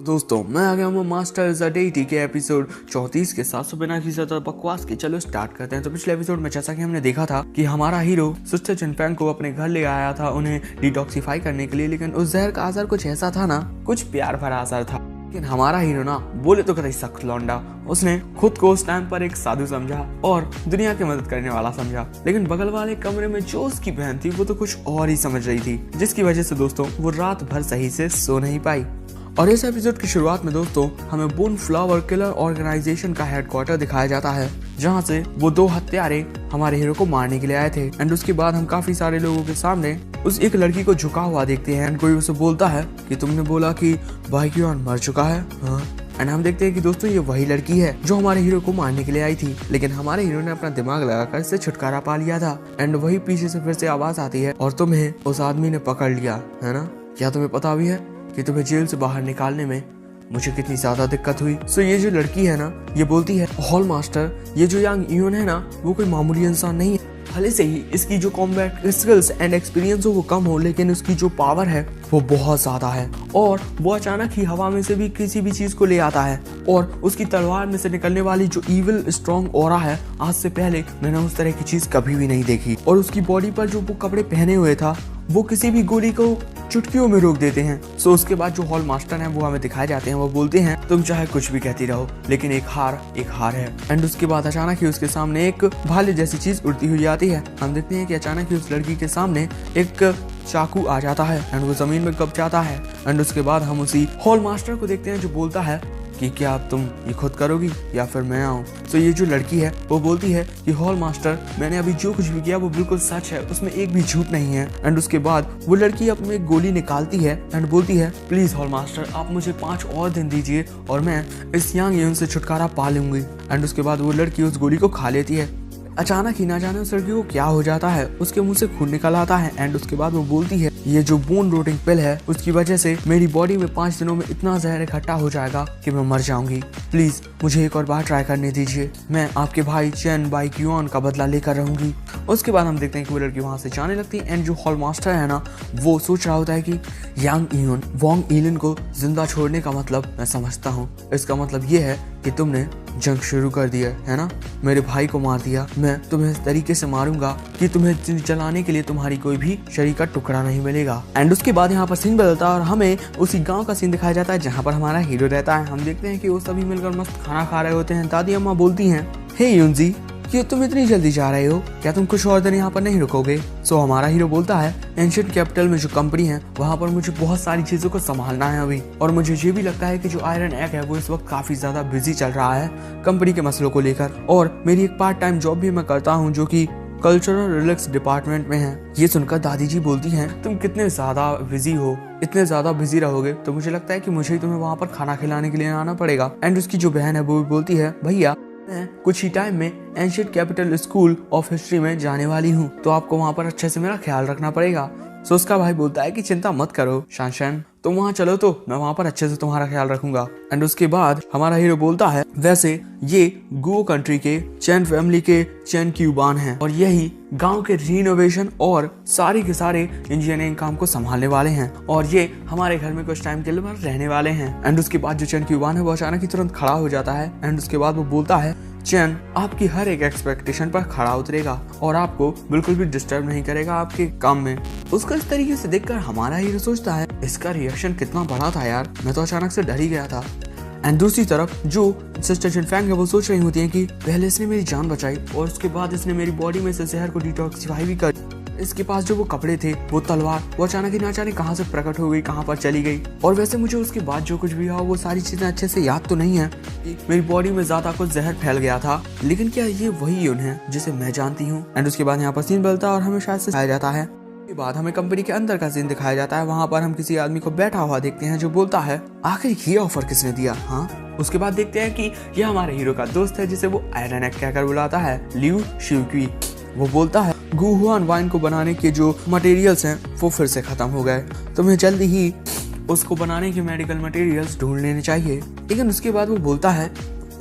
दोस्तों मैं आ गया हूँ मास्टर ज़डेटी के एपिसोड 34 के साथ। बिना किसी ज्यादा बकवास के चलो स्टार्ट करते हैं। तो पिछले एपिसोड में जैसा कि हमने देखा था कि हमारा हीरो सिस्टर जेनिफर को अपने घर ले आया था उन्हें डिटॉक्सिफाई करने के लिए, लेकिन उस जहर का असर कुछ ऐसा था ना, कुछ प्यार भरा असर था। लेकिन हमारा हीरो ना बोले तो कतई सख्त लौंडा, उसने खुद को उस टाइम पर एक साधु समझा और दुनिया की मदद करने वाला समझा। लेकिन बगल वाले कमरे में जो उसकी बहन थी वो तो कुछ और ही समझ रही थी, जिसकी वजह से दोस्तों वो रात भर सही से सो नहीं पाई। और इस एपिसोड की शुरुआत में दोस्तों हमें बोन फ्लावर किलर ऑर्गेनाइजेशन का हेडक्वार्टर दिखाया जाता है, जहां से वो 2 हत्यारे हमारे हीरो को मारने के लिए आए थे। एंड उसके बाद हम काफी सारे लोगों के सामने उस एक लड़की को झुका हुआ देखते हैं। एंड कोई उसे बोलता है कि तुमने बोला कि भाई क्यों मर चुका है। हाँ, एंड हम देखते हैं कि दोस्तों ये वही लड़की है जो हमारे हीरो को मारने के लिए आई थी, लेकिन हमारे हीरो ने अपना दिमाग लगाकर इससे छुटकारा पा लिया था। एंड वही पीछे से फिर से आवाज आती है और तुम्हें उस आदमी ने पकड़ लिया है ना। क्या तुम्हें पता भी है कि तुम्हें जेल से बाहर निकालने में मुझे कितनी ज्यादा दिक्कत हुई। सो ये जो लड़की है ना ये बोलती है हॉल मास्टर ये जो यांग यून है ना वो कोई मामूली इंसान नहीं है, भले से ही इसकी जो कॉम्बैट स्किल्स एंड एक्सपीरियंस हो वो कम हो, लेकिन उसकी जो पावर है वो बहुत ज्यादा है। और वो अचानक ही हवा में से भी किसी भी चीज को ले आता है और उसकी तलवार में से निकलने वाली जो इविल स्ट्रॉन्ग ऑरा है, आज से पहले मैंने उस तरह की चीज कभी भी नहीं देखी। और उसकी बॉडी पर जो वो कपड़े पहने हुए था वो किसी भी गोली को चुटकियों में रोक देते हैं। सो उसके बाद जो हॉल मास्टर हैं वो हमें दिखाए जाते हैं, वो बोलते हैं तुम चाहे कुछ भी कहती रहो लेकिन एक हार है। एंड उसके बाद अचानक ही उसके सामने एक भाले जैसी चीज उड़ती हुई आती है। हम देखते हैं कि अचानक ही उस लड़की के सामने एक चाकू आ जाता है एंड वो जमीन में कब जाता है। एंड उसके बाद हम उसी हॉल मास्टर को देखते हैं जो बोलता है कि क्या अब तुम ये खुद करोगी या फिर मैं आऊँ। तो ये जो लड़की है वो बोलती है कि हॉल मास्टर मैंने अभी जो कुछ भी किया वो बिल्कुल सच है, उसमें एक भी झूठ नहीं है। एंड उसके बाद वो लड़की अपनी एक गोली निकालती है एंड बोलती है प्लीज हॉल मास्टर आप मुझे 5 और दिन दीजिए और मैं इस यांग यून से छुटकारा पा लूंगी। एंड उसके बाद वो लड़की उस गोली को खा लेती है। अचानक ही ना जाने उस लड़की को क्या हो जाता है, उसके मुंह से खून निकल आता है। एंड उसके बाद वो बोलती है ये जो बोन रोटिंग पिल है उसकी वजह से मेरी बॉडी में 5 दिनों में इतना जहर इकट्ठा हो जाएगा कि मैं मर जाऊंगी, प्लीज मुझे एक और बार ट्राई करने दीजिए, मैं आपके भाई चेन बाई क्यून का बदला लेकर रहूंगी। उसके बाद हम देखते हैं कि वो लड़की वहां से जाने लगती है। एंड जो हॉल मास्टर है ना वो सोच रहा होता है कि यांग यून वोंग इलिन को जिंदा छोड़ने का मतलब मैं समझता हूँ, इसका मतलब ये है कि तुमने जंग शुरू कर दिया है ना, मेरे भाई को मार दिया, मैं तुम्हें इस तरीके से मारूंगा कि तुम्हें जलाने के लिए तुम्हारी कोई भी शरीर का टुकड़ा नहीं मिलेगा। एंड उसके बाद यहाँ पर सीन बदलता है और हमें उसी गांव का सीन दिखाया जाता है जहाँ पर हमारा हीरो रहता है। हम देखते हैं कि वो सभी मिलकर मस्त खाना खा रहे होते हैं। दादी अम्मा बोलती हैं, हे यूनजी, कि तुम इतनी जल्दी जा रहे हो, क्या तुम कुछ और दिन यहाँ पर नहीं रुकोगे? सो हमारा हीरो बोलता है, एंशिएंट कैपिटल में जो कंपनी है वहाँ पर मुझे बहुत सारी चीजों को संभालना है अभी, और मुझे ये भी लगता है कि जो आयरन एग है वो इस वक्त काफी ज्यादा बिजी चल रहा है कंपनी के मसलों को लेकर, और मेरी एक पार्ट टाइम जॉब भी मैं करता हूँ जो कि कल्चरल रिलैक्स डिपार्टमेंट में है। ये सुनकर दादी जी बोलती हैं, तुम कितने ज्यादा बिजी हो, इतने ज्यादा बिजी रहोगे तो मुझे लगता है कि मुझे ही तुम्हें वहाँ पर खाना खिलाने के लिए आना पड़ेगा। एंड उसकी जो बहन है वो भी बोलती है, भैया मैं कुछ ही टाइम में ancient capital school of history में जाने वाली हूँ, तो आपको वहाँ पर अच्छे से मेरा ख्याल रखना पड़ेगा। सो उसका भाई बोलता है कि चिंता मत करो शानशान, तुम वहाँ चलो तो मैं वहाँ पर अच्छे से तुम्हारा ख्याल रखूंगा। एंड उसके बाद हमारा हीरो बोलता है, वैसे ये गो कंट्री के चैन फैमिली के चैन क्यूबान हैं और यही गांव के रिनोवेशन और सारे के सारे इंजीनियरिंग काम को संभालने वाले हैं, और ये हमारे घर में कुछ टाइम के लिए रहने वाले हैं। एंड उसके बाद जो चैन क्यूबान है वो अचानक ही तुरंत खड़ा हो जाता है। एंड उसके बाद वो बोलता है, चैन आपकी हर एक एक्सपेक्टेशन पर खड़ा उतरेगा और आपको बिल्कुल भी डिस्टर्ब नहीं करेगा आपके काम में। उसको इस तरीके से देखकर हमारा हीरो सोचता है, इसका रिएक्शन कितना बड़ा था यार, मैं तो अचानक से डर ही गया था। एंड दूसरी तरफ जो सिस्टर जिनफैंग है वो सोच रही होती है कि पहले इसने मेरी जान बचाई और उसके बाद इसने मेरी बॉडी में से जहर को डिटॉक्सिफाई भी कर। इसके पास जो वो कपड़े थे, वो तलवार, वो अचानक ही ना जाने कहाँ से प्रकट हो गई, कहाँ पर चली गई। और वैसे मुझे उसके बाद जो कुछ भी हुआ वो सारी चीजें अच्छे से याद तो नहीं है। मेरी बॉडी में ज्यादा कुछ जहर फैल गया था, लेकिन क्या ये वही यून है जिसे मैं जानती हूँ? एंड उसके बाद यहाँ पर सीन बदलता है और हमें शायद से दिखाया जाता है। के बाद हमें कंपनी के अंदर का सीन दिखाया जाता है। वहाँ पर हम किसी आदमी को बैठा हुआ देखते हैं जो बोलता है, आखिर ये ऑफर किसने दिया? हाँ, उसके बाद देखते हैं कि ये हमारे हीरो का दोस्त है जिसे वो आयरन एग कहकर बुलाता है, लियू शिवक्वी। वो बोलता है, गुहुआन वाइन को बनाने के जो मटेरियल्स हैं वो फिर से खत्म हो गए, तुम्हें जल्दी ही उसको बनाने के मेडिकल मटेरियल्स ढूंढ लेने चाहिए। लेकिन उसके बाद वो बोलता है,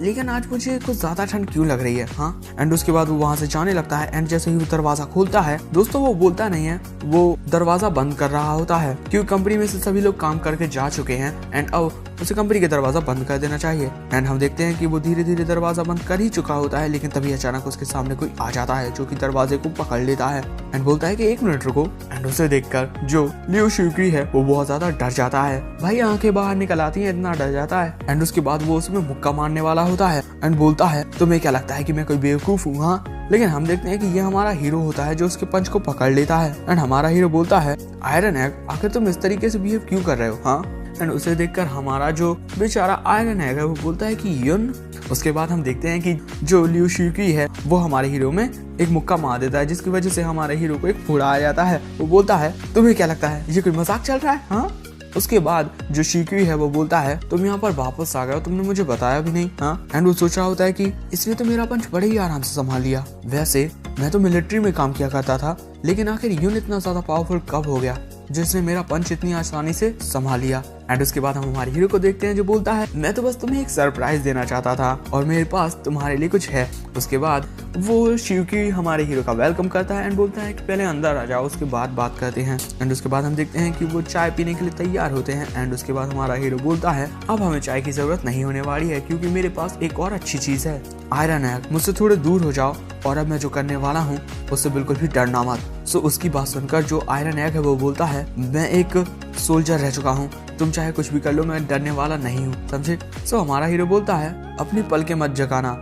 लेकिन आज मुझे कुछ ज्यादा ठंड क्यों लग रही है? हाँ। एंड उसके बाद वो वहां से जाने लगता है। एंड जैसे ही वो दरवाजा खोलता है, दोस्तों वो बोलता नहीं है, वो दरवाजा बंद कर रहा होता है क्योंकि कंपनी में से सभी लोग काम करके जा चुके हैं एंड अब उसे कंपनी का दरवाजा बंद कर देना चाहिए। एंड हम देखते हैं कि वो धीरे धीरे दरवाजा बंद कर ही चुका होता है, लेकिन तभी अचानक उसके सामने कोई आ जाता है जो कि दरवाजे को पकड़ लेता है एंड बोलता है कि 1 मिनट रुको। एंड उसे देखकर जो लियू शिवक्वी है वो बहुत ज्यादा डर जाता है। भाई आंखें बाहर निकल आती हैं, इतना डर जाता है। एंड उसके बाद वो उसमें मुक्का मारने वाला होता है एंड बोलता है, तुम्हें क्या लगता है कि मैं कोई बेवकूफ हूँ? हाँ। लेकिन हम देखते हैं कि ये हमारा हीरो होता है जो उसके पंच को पकड़ लेता है। एंड हमारा हीरो बोलता है, आयरन एग आखिर तुम इस तरीके से बिहेव क्यों कर रहे हो? हाँ। एंड उसे देखकर हमारा जो बेचारा आयरन एग है वो बोलता है कि यून। उसके बाद हम देखते हैं कि जो लियू शिवक्वी है वो हमारे हीरो में एक मुक्का मार देता है, जिसकी वजह से हमारे हीरो को एक फोड़ा आ जाता है। वो बोलता है, तुम्हें क्या लगता है ये कोई मजाक चल रहा है? हाँ। उसके बाद जो शिवक्वी है वो बोलता है, तुम यहाँ पर वापस आ गए हो, तुमने मुझे बताया भी नहीं। हाँ। एंड वो सोच रहा होता है कि इसने तो मेरा पंच बड़े ही आराम से संभाल लिया। वैसे मैं तो मिलिट्री में काम किया करता था, लेकिन आखिर यून इतना ज्यादा पावरफुल कब हो गया जिसने मेरा पंच इतनी आसानी से संभाल लिया? एंड उसके बाद हम हमारे हीरो को देखते हैं जो बोलता है, मैं तो बस तुम्हें एक सरप्राइज देना चाहता था और मेरे पास तुम्हारे लिए कुछ है। उसके बाद वो शिवक्वी हमारे हीरो का वेलकम करता है एंड बोलता है कि पहले अंदर आ जाओ, उसके बाद बात करते हैं। एंड उसके बाद हम देखते हैं कि वो चाय पीने के लिए तैयार होते हैं। एंड उसके बाद हमारा हीरो बोलता है, अब हमें चाय की जरूरत नहीं होने वाली है क्योंकि मेरे पास एक और अच्छी चीज है, आयरन एग। मुझसे थोड़े दूर हो जाओ और अब मैं जो करने वाला हूँ उससे बिल्कुल भी डरना मत। सो उसकी बात सुनकर जो आयरन एग है वो बोलता है, मैं एक सोल्जर रह चुका हूँ, तुम चाहे कुछ भी कर लो, मैं डरने वाला नहीं हूँ, समझे? सो हमारा हीरो बोलता है, अपनी पलकें मत जगाना,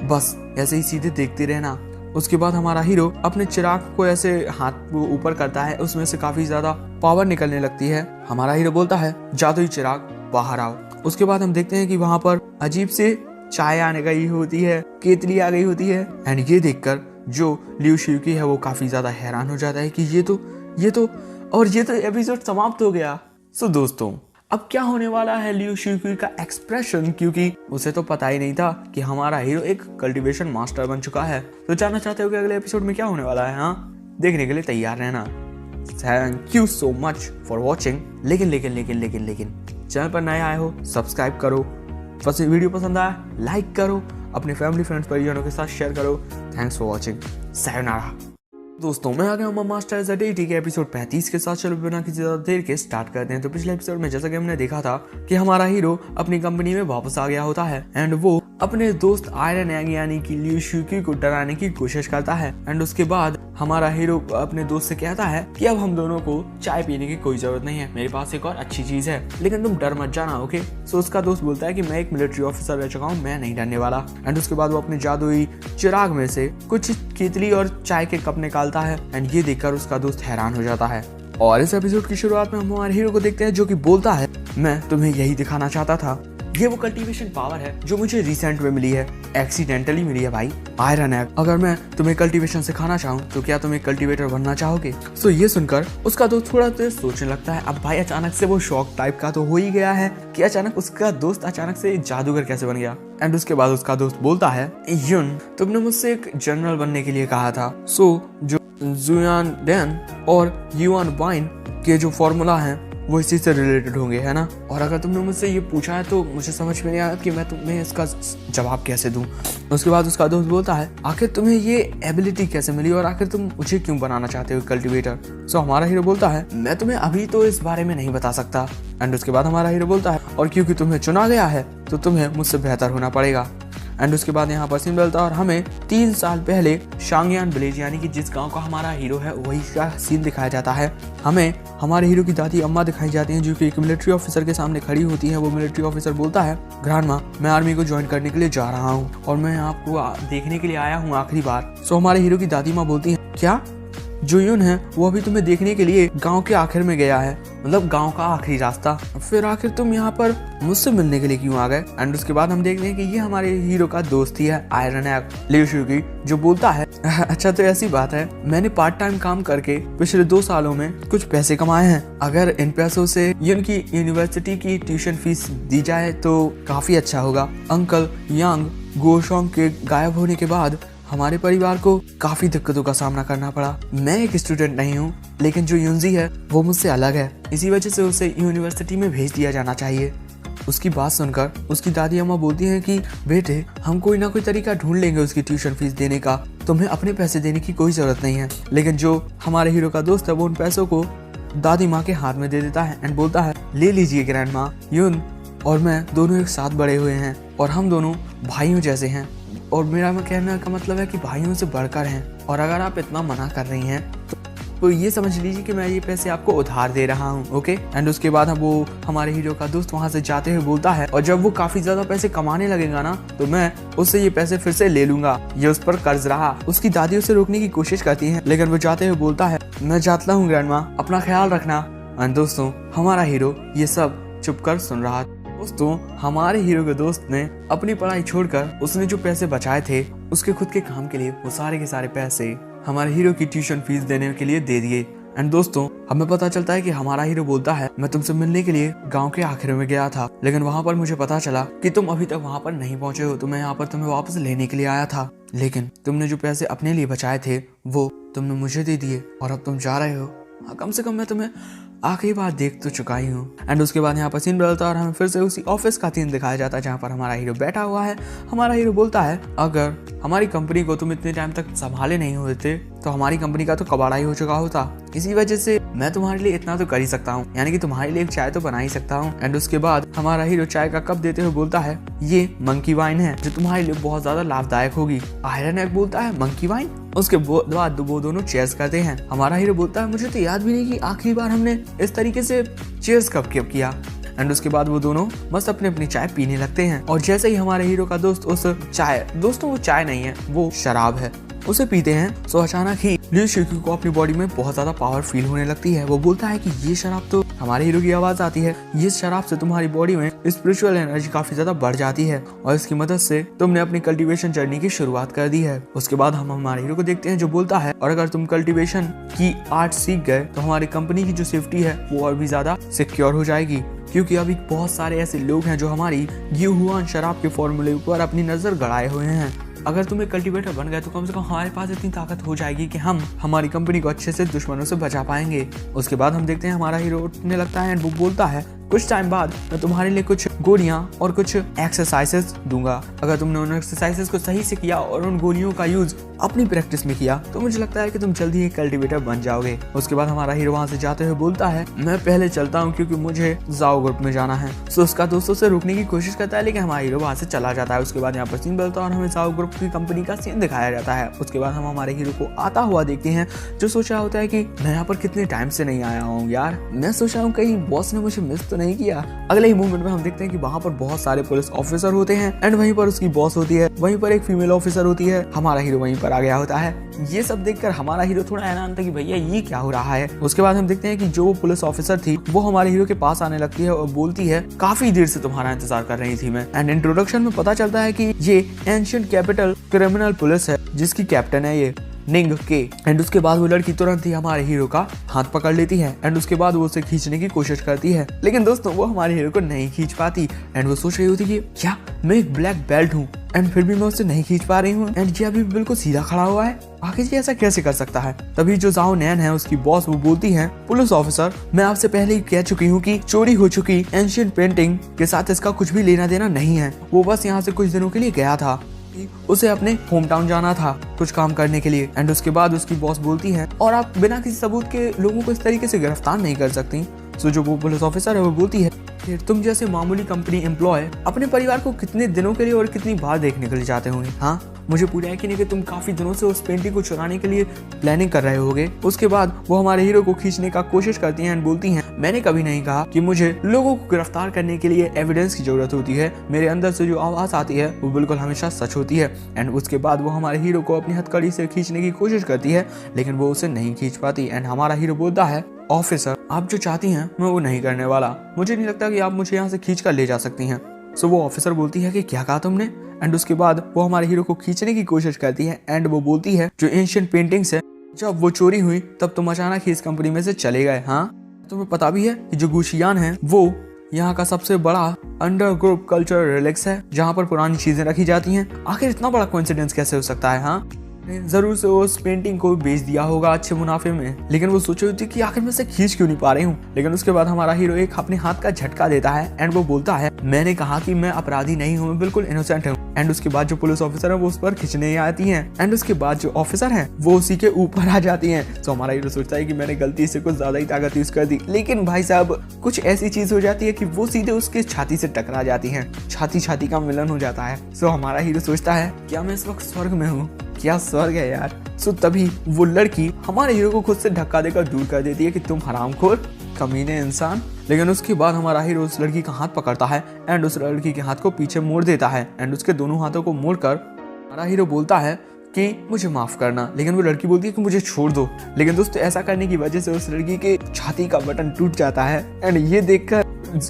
बस ऐसे ही सीधे देखते रहना। उसके बाद हमारा हीरो अपने चिराग को ऐसे हाथ ऊपर करता है, उसमें से काफी ज्यादा पावर निकलने लगती है। हमारा हीरो बोलता है, जादुई चिराग बाहर आओ। उसके बाद हम देखते हैं कि वहां पर अजीब से चाय आने गई होती है, केतली आ गई होती है। एंड ये देखकर जो लियू शिवक्वी है वो काफी ज्यादा हैरान हो जाता है कि ये तो एपिसोड समाप्त हो गया। सो दोस्तों, अब क्या होने वाला है लियू शिवक्वी का एक्सप्रेशन, क्योंकि उसे तो पता ही नहीं था कि हमारा हीरो एक कल्टीवेशन मास्टर बन चुका है। तो जानना चाहते हो कि अगले एपिसोड में क्या होने वाला है? हाँ, देखने के लिए तैयार रहना। Thank you so much for watching. लेकिन चैनल पर नए आए हो सब्सक्राइब करो, वीडियो पसंद आया लाइक करो, अपने फैमिली फ्रेंड्स परिजनों के साथ शेयर करो। Thanks for watching. सायोनारा। दोस्तों मैं आ गया हूँ मास्टर एज अ डेटी के एपिसोड 35 के साथ। चलो बिना किसी ज्यादा देर के स्टार्ट करते हैं। तो पिछले एपिसोड में जैसा कि हमने देखा था कि हमारा हीरो अपनी कंपनी में वापस आ गया होता है एंड वो अपने दोस्त आयरन यांग यानी कि लियू शुकी को डराने की कोशिश करता है एंड उसके बाद हमारा हीरो अपने दोस्त से कहता है कि अब हम दोनों को चाय पीने की कोई जरूरत नहीं है, मेरे पास एक और अच्छी चीज है, लेकिन तुम डर मत जाना, ओके। सो उसका दोस्त बोलता है कि मैं एक मिलिट्री ऑफिसर रह चुका हूँ, मैं नहीं डरने वाला। एंड उसके बाद वो अपने जादुई चिराग में से कुछ केतली और चाय के कप निकालता है एंड ये देखकर उसका दोस्त हैरान हो जाता है। और इस एपिसोड की शुरुआत में हम हमारे हीरो को देखते हैं जो कि बोलता है मैं तुम्हें यही दिखाना चाहता था, ये वो कल्टीवेशन पावर है जो मुझे रिसेंट में मिली है, एक्सीडेंटली मिली है भाई। आयरन है, अगर मैं तुम्हें कल्टीवेशन सिखाना चाहूँ तो क्या तुम एक कल्टीवेटर बनना चाहोगे? सो ये सुनकर उसका दोस्त थोड़ा देर सोचने लगता है। अब भाई अचानक से वो शॉक टाइप का तो हो ही गया है कि अचानक उसका दोस्त अचानक से जादूगर कैसे बन गया। एंड उसके बाद उसका दोस्त बोलता है युन तुमने मुझसे एक जनरल बनने के लिए कहा था, सो जो जुयान डेन और युआन वाइन के जो फॉर्मूला है वो इसी से रिलेटेड होंगे, है ना। और अगर तुमने मुझसे ये पूछा है तो मुझे समझ में नहीं आया कि मैं तुम्हें इसका जवाब कैसे दूं। उसके बाद उसका दोस्त बोलता है आखिर तुम्हें ये एबिलिटी कैसे मिली और आखिर तुम मुझे क्यों बनाना चाहते हो कल्टीवेटर? सो हमारा हीरो बोलता है मैं तुम्हें अभी तो इस बारे में नहीं बता सकता। एंड उसके बाद हमारा हीरो बोलता है और क्योंकि तुम्हें चुना गया है तो तुम्हें मुझसे बेहतर होना पड़ेगा। एंड उसके बाद यहाँ पर सीन बदलता है और हमें 3 साल पहले शांगयान विलेज यानी कि जिस गांव का हमारा हीरो है वही का सीन दिखाया जाता है। हमें हमारे हीरो की दादी अम्मा दिखाई जाती हैं जो कि एक मिलिट्री ऑफिसर के सामने खड़ी होती है। वो मिलिट्री ऑफिसर बोलता है ग्रैंडमा मैं आर्मी को ज्वाइन करने के लिए जा रहा हूँ और मैं आपको देखने के लिए आया हूँ आखिरी बार। सो हमारे हीरो की दादी माँ बोलती है क्या जो युन है वो अभी तुम्हें देखने के लिए गांव के आखिर में गया है, मतलब गांव का आखिरी रास्ता, फिर आखिर तुम यहाँ पर मुझसे मिलने के लिए क्यों आ गए? एंड उसके बाद हम देखते हैं कि ये हमारे हीरो का दोस्त ही है आयरन यांग लियू शुकी जो बोलता है अच्छा तो ऐसी बात है मैंने पार्ट टाइम काम करके पिछले 2 सालों में कुछ पैसे कमाए हैं, अगर इन पैसों से युन की यूनिवर्सिटी की ट्यूशन फीस दी जाए तो काफी अच्छा होगा। अंकल यांग गोशोंग के गायब होने के बाद हमारे परिवार को काफी दिक्कतों का सामना करना पड़ा। मैं एक स्टूडेंट नहीं हूँ लेकिन जो युनजी है वो मुझसे अलग है, इसी वजह से उसे यूनिवर्सिटी में भेज दिया जाना चाहिए। उसकी बात सुनकर उसकी दादी अम्मा बोलती हैं कि बेटे हम कोई ना कोई तरीका ढूंढ लेंगे उसकी ट्यूशन फीस देने का, तुम्हें अपने पैसे देने की कोई जरूरत नहीं है। लेकिन जो हमारे हीरो का दोस्त है वो उन पैसों को दादी माँ के हाथ में दे देता है एंड बोलता है ले लीजिए ग्रैंड माँ, युन और मैं दोनों एक साथ बड़े हुए हैं और हम दोनों भाइयों जैसे हैं और मेरा कहने का मतलब है कि भाइयों से बढ़कर हैं, और अगर आप इतना मना कर रही हैं तो ये समझ लीजिए कि मैं ये पैसे आपको उधार दे रहा हूँ, ओके। एंड उसके बाद हम वो हमारे हीरो का दोस्त वहाँ से जाते हुए बोलता है और जब वो काफी ज्यादा पैसे कमाने लगेगा ना तो मैं उससे ये पैसे फिर से ले लूंगा, ये उस पर कर्ज रहा। उसकी दादी उसे रोकने की कोशिश करती है लेकिन वो जाते हुए बोलता है मैं जाता हूँ ग्रैंडमा, अपना ख्याल रखना। एंड दोस्तों हमारा हीरो ये सब चुप कर सुन रहा। दोस्तों हमारे हीरो के दोस्त ने अपनी पढ़ाई छोड़कर उसने जो पैसे बचाए थे उसके खुद के काम के लिए वो सारे के सारे पैसे हमारे हीरो की ट्यूशन फीस देने के लिए दे दिए। एंड दोस्तों हमें पता चलता है कि हमारा हीरो बोलता है मैं तुमसे मिलने के लिए गांव के आखिर में गया था लेकिन वहां पर मुझे पता चला कि तुम अभी तक वहां पर नहीं पहुंचे हो, तो मैं यहाँ पर तुम्हें वापस लेने के लिए आया था, लेकिन तुमने जो पैसे अपने लिए बचाए थे वो तुमने मुझे दे दिए और अब तुम जा रहे हो। कम से कम मैं तुम्हें आखिरी बार देख तो चुका ही हूँ। एंड उसके बाद यहाँ पर सीन बदलता है और हमें फिर से उसी ऑफिस का सीन दिखाया जाता है जहाँ पर हमारा हीरो बैठा हुआ है। हमारा हीरो बोलता है अगर हमारी कंपनी को तुम इतने टाइम तक संभाले नहीं होते तो हमारी कंपनी का तो कबाड़ा ही हो चुका होता, इसी वजह से मैं तुम्हारे लिए इतना तो कर ही सकता हूँ, यानी कि तुम्हारे लिए एक चाय तो बना ही सकता हूँ। एंड उसके बाद हमारा हीरो चाय का कप देते हुए बोलता है ये मंकी वाइन है जो तुम्हारे लिए बहुत ज्यादा लाभदायक होगी। आयरन यांग बोलता है मंकी वाइन? उसके बाद वो दोनों चेयर्स करते हैं। हमारा हीरो बोलता है मुझे तो याद भी नहीं कि आखिरी बार हमने इस तरीके से चेयर्स कब किया। एंड उसके बाद वो दोनों बस अपनी अपनी चाय पीने लगते हैं और जैसे ही हमारे हीरो का दोस्त उस चाय, दोस्तों वो चाय नहीं है वो शराब है, उसे पीते हैं तो अचानक ही लियू शुकी को अपनी बॉडी में बहुत ज्यादा पावर फील होने लगती है। वो बोलता है कि ये शराब, तो हमारे हीरो की आवाज आती है ये शराब से तुम्हारी बॉडी में स्पिरिचुअल एनर्जी काफी ज्यादा बढ़ जाती है और इसकी मदद से तुमने अपनी कल्टीवेशन जर्नी की शुरुआत कर दी है। उसके बाद हम हमारे हीरो को देखते हैं जो बोलता है और अगर तुम कल्टीवेशन की आर्ट सीख गए तो हमारी कंपनी की जो सेफ्टी है वो और भी ज्यादा सिक्योर हो जाएगी, क्योंकि अभी बहुत सारे ऐसे लोग हैं जो हमारी युआन शराब के फॉर्मूले पर अपनी नजर गड़ाए हुए हैं। अगर तुम एक कल्टीवेटर बन गए तो कम से कम हमारे पास इतनी ताकत हो जाएगी कि हम हमारी कंपनी को अच्छे से दुश्मनों से बचा पाएंगे। उसके बाद हम देखते हैं हमारा हीरो उठने लगता है एंड वो बोलता है कुछ टाइम बाद मैं तुम्हारे लिए कुछ गोलियां और कुछ एक्सरसाइजेस दूंगा। अगर तुमने उन एक्सरसाइजेस को सही से किया और उन गोलियों का यूज अपनी प्रैक्टिस में किया तो मुझे लगता है कि तुम जल्दी ही कल्टीवेटर बन जाओगे। उसके बाद हमारा हीरो वहां से जाते हुए बोलता है मैं पहले चलता हूँ क्योंकि मुझे जाओ ग्रुप में जाना है। सो उसका दोस्तों से रुकने की कोशिश करता है लेकिन हमारा हीरो वहां से चला जाता है। उसके बाद यहाँ पर सीन बदलता है और हमें जाओ ग्रुप की कंपनी का सीन दिखाया जाता है। उसके बाद हम हमारे हीरो को आता हुआ देखते हैं जो सोच रहा होता है कि मैं यहाँ पर कितने टाइम से नहीं आया हूँ यार, मैं सोच रहा हूँ कहीं बॉस ने मुझे मिस तो नहीं किया। अगले ही मूवमेंट में हम देखते हैं कि वहाँ पर बहुत सारे पुलिस ऑफिसर होते हैं एंड वहीं पर उसकी बॉस होती है, वहीं पर एक फीमेल ऑफिसर होती है। हमारा हीरो वहीं पर आ गया होता है। ये सब देखकर हमारा हीरो थोड़ा हैरान था कि भैया ये क्या हो रहा है। उसके बाद हम देखते हैं कि जो पुलिस ऑफिसर थी वो हमारे हीरो के पास आने लगती है और बोलती है काफी देर से तुम्हारा इंतजार कर रही थी मैं। एंड इंट्रोडक्शन में पता चलता है कि ये एंशिएंट कैपिटल क्रिमिनल पुलिस है जिसकी कैप्टन है ये निंग के। एंड उसके बाद वो लड़की तुरंत ही हमारे हीरो का हाथ पकड़ लेती है एंड उसके बाद वो उसे खींचने की कोशिश करती है लेकिन दोस्तों वो हमारे हीरो को नहीं खींच पाती। एंड वो सोच रही होती कि क्या मैं एक ब्लैक बेल्ट हूँ एंड फिर भी मैं उसे नहीं खींच पा रही हूँ एंड ये अभी बिल्कुल सीधा खड़ा हुआ है, आखिर ये ऐसा कैसे कर सकता है। तभी जो जाओ नैन है उसकी बॉस वो बोलती है पुलिस ऑफिसर मैं आपसे पहले ही कह चुकी हूँ कि चोरी हो चुकी एंशिएंट पेंटिंग के साथ इसका कुछ भी लेना देना नहीं है। वो बस यहाँ से कुछ दिनों के लिए गया था, उसे अपने होम टाउन जाना था कुछ काम करने के लिए। एंड उसके बाद उसकी बॉस बोलती है और आप बिना किसी सबूत के लोगों को इस तरीके से गिरफ्तार नहीं कर सकती। सो जो वो पुलिस ऑफिसर है वो बोलती है फिर तुम जैसे मामूली कंपनी एम्प्लॉय अपने परिवार को कितने दिनों के लिए और कितनी बार देखने के लिए जाते होंगे। हाँ मुझे पूरा यकीन है कि तुम काफी दिनों से उस पेंटिंग को चुराने के लिए प्लानिंग कर रहे होगे। उसके बाद वो हमारे हीरो को खींचने का कोशिश करती हैं एंड बोलती हैं मैंने कभी नहीं कहा कि मुझे लोगों को गिरफ्तार करने के लिए एविडेंस की जरूरत होती है, मेरे अंदर से जो आवाज आती है वो बिल्कुल हमेशा सच होती है। एंड उसके बाद वो हमारे हीरो को अपनी हथकड़ी से खींचने की कोशिश करती है लेकिन वो उसे नहीं खींच पाती। एंड हमारा हीरो बोलता है ऑफिसर आप जो चाहती हैं मैं वो नहीं करने वाला, मुझे नहीं लगता कि आप मुझे यहाँ से खींच कर ले जा सकती हैं। सो वो ऑफिसर बोलती है कि क्या कहा तुमने। एंड उसके बाद वो हमारे हीरो को खींचने की कोशिश करती है एंड वो बोलती है जो एंशिएंट पेंटिंग्स है जब वो चोरी हुई तब तुम अचानक ही इस कंपनी में से चले गए। हाँ तुम्हें पता भी है कि जो गुशियान है वो यहाँ का सबसे बड़ा अंडर ग्रुप कल्चर रिलेक्स है जहाँ पर पुरानी चीजें रखी जाती हैं। आखिर इतना बड़ा कोइंसिडेंस कैसे हो सकता है। हाँ जरूर से उस पेंटिंग को बेच दिया होगा अच्छे मुनाफे में, लेकिन वो सोची होती कि आखिर मैं से खींच क्यों नहीं पा रही हूँ। लेकिन उसके बाद हमारा हीरो एक अपने हाथ का झटका देता है एंड वो बोलता है मैंने कहा कि मैं अपराधी नहीं हूँ, मैं बिल्कुल इनोसेंट हूँ। एंड उसके बाद जो पुलिस ऑफिसर है वो उस पर खींचने आती हैं एंड उसके बाद जो ऑफिसर है वो उसी के ऊपर आ जाती हैं। तो हमारा हीरो सोचता है कि मैंने गलती से कुछ ज्यादा ही ताकत यूज कर दी, लेकिन भाई साहब कुछ ऐसी चीज हो जाती है कि वो सीधे उसके छाती से टकरा जाती है, छाती छाती का मिलन हो जाता है। सो हमारा हीरो सोचता है क्या मैं इस वक्त स्वर्ग में हूँ, क्या स्वर्ग है यार। सो तभी वो लड़की हमारे हीरो को खुद से धक्का देकर दूर कर देती है कि तुम हरामखोर कमीने इंसान। लेकिन उसके बाद हमारा हीरो उस लड़की का हाथ पकड़ता है एंड उस लड़की के हाथ को पीछे मोड़ देता है एंड उसके दोनों हाथों को मोड़कर हमारा हीरो बोलता है कि मुझे माफ करना, लेकिन वो लड़की बोलती है कि मुझे छोड़ दो। लेकिन दोस्तों ऐसा करने की वजह से उस लड़की के छाती का बटन टूट जाता है एंड ये देखकर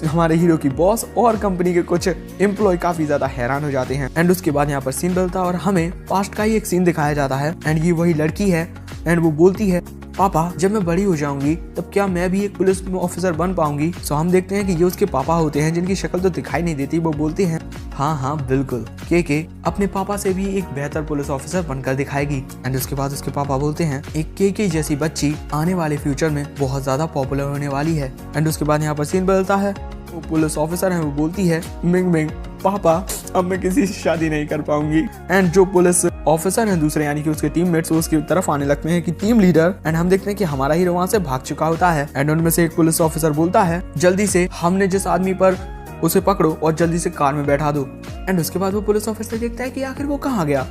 हमारे हीरो की बॉस और कंपनी के कुछ एम्प्लॉय काफी ज्यादा हैरान हो जाते हैं। एंड उसके बाद यहाँ पर सीन बदलता है और हमें पास्ट का ही एक सीन दिखाया जाता है एंड ये वही लड़की है एंड वो बोलती है पापा जब मैं बड़ी हो जाऊंगी तब क्या मैं भी एक पुलिस ऑफिसर बन पाऊंगी। सो हम देखते हैं कि ये उसके पापा होते हैं जिनकी शक्ल तो दिखाई नहीं देती। वो बोलते हैं हाँ बिल्कुल के अपने पापा से भी एक बेहतर पुलिस ऑफिसर बनकर दिखाएगी। एंड उसके बाद उसके पापा बोलते हैं एक के जैसी बच्ची आने वाले फ्यूचर में बहुत ज्यादा पॉपुलर होने वाली है। एंड उसके बाद यहाँ पर सीन बदलता है, वो पुलिस ऑफिसर है वो बोलती है मिंग पापा अब मैं किसी से शादी नहीं कर पाऊंगी। एंड जो पुलिस ऑफिसर हैं दूसरे यानी कि उसके टीममेट्स उसकी तरफ आने लगते हैं कि टीम लीडर। एंड हम देखते हैं कि हमारा हीरो वहां से भाग चुका होता है एंड उनमें से एक पुलिस ऑफिसर बोलता है जल्दी से हमने जिस आदमी पर उसे पकड़ो और जल्दी से कार में बैठा दो। एंड उसके बाद वो पुलिस ऑफिसर देखता है कि आखिर वो कहाँ गया।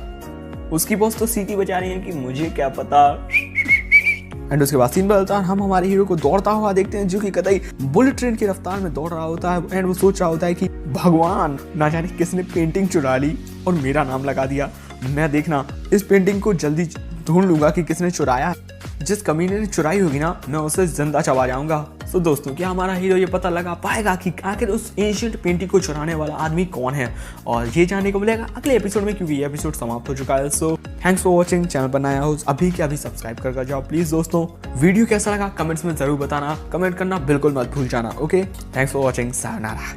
उसकी बॉस तो सीटी बजा रही है कि मुझे क्या पता। एंड उसके बाद सीन बदलता है, हम हमारे हीरो को दौड़ता हुआ देखते हैं जो कि कतई बुलेट ट्रेन की रफ्तार में दौड़ रहा होता है। एंड वो सोच रहा होता है कि भगवान ना जाने किसने पेंटिंग चुरा ली और मेरा नाम लगा दिया। मैं देखना इस पेंटिंग को जल्दी ढूंढ लूंगा कि किसने चुराया। जिस कमीने ने चुराई होगी ना मैं उसे जिंदा चबा जाऊंगा। तो दोस्तों क्या हमारा हीरो ये पता लगा पाएगा कि आखिर उस एंशिएंट पेंटिंग को चुराने वाला आदमी कौन है, और ये जानने को मिलेगा अगले एपिसोड में क्योंकि ये एपिसोड समाप्त हो चुका है। So thanks for watching. Channel पर नया हो अभी के अभी सब्सक्राइब कर जाओ प्लीज। दोस्तों वीडियो कैसा लगा कमेंट्स में जरूर बताना, कमेंट करना बिल्कुल मत भूल जाना। Okay thanks for watching, sayonara.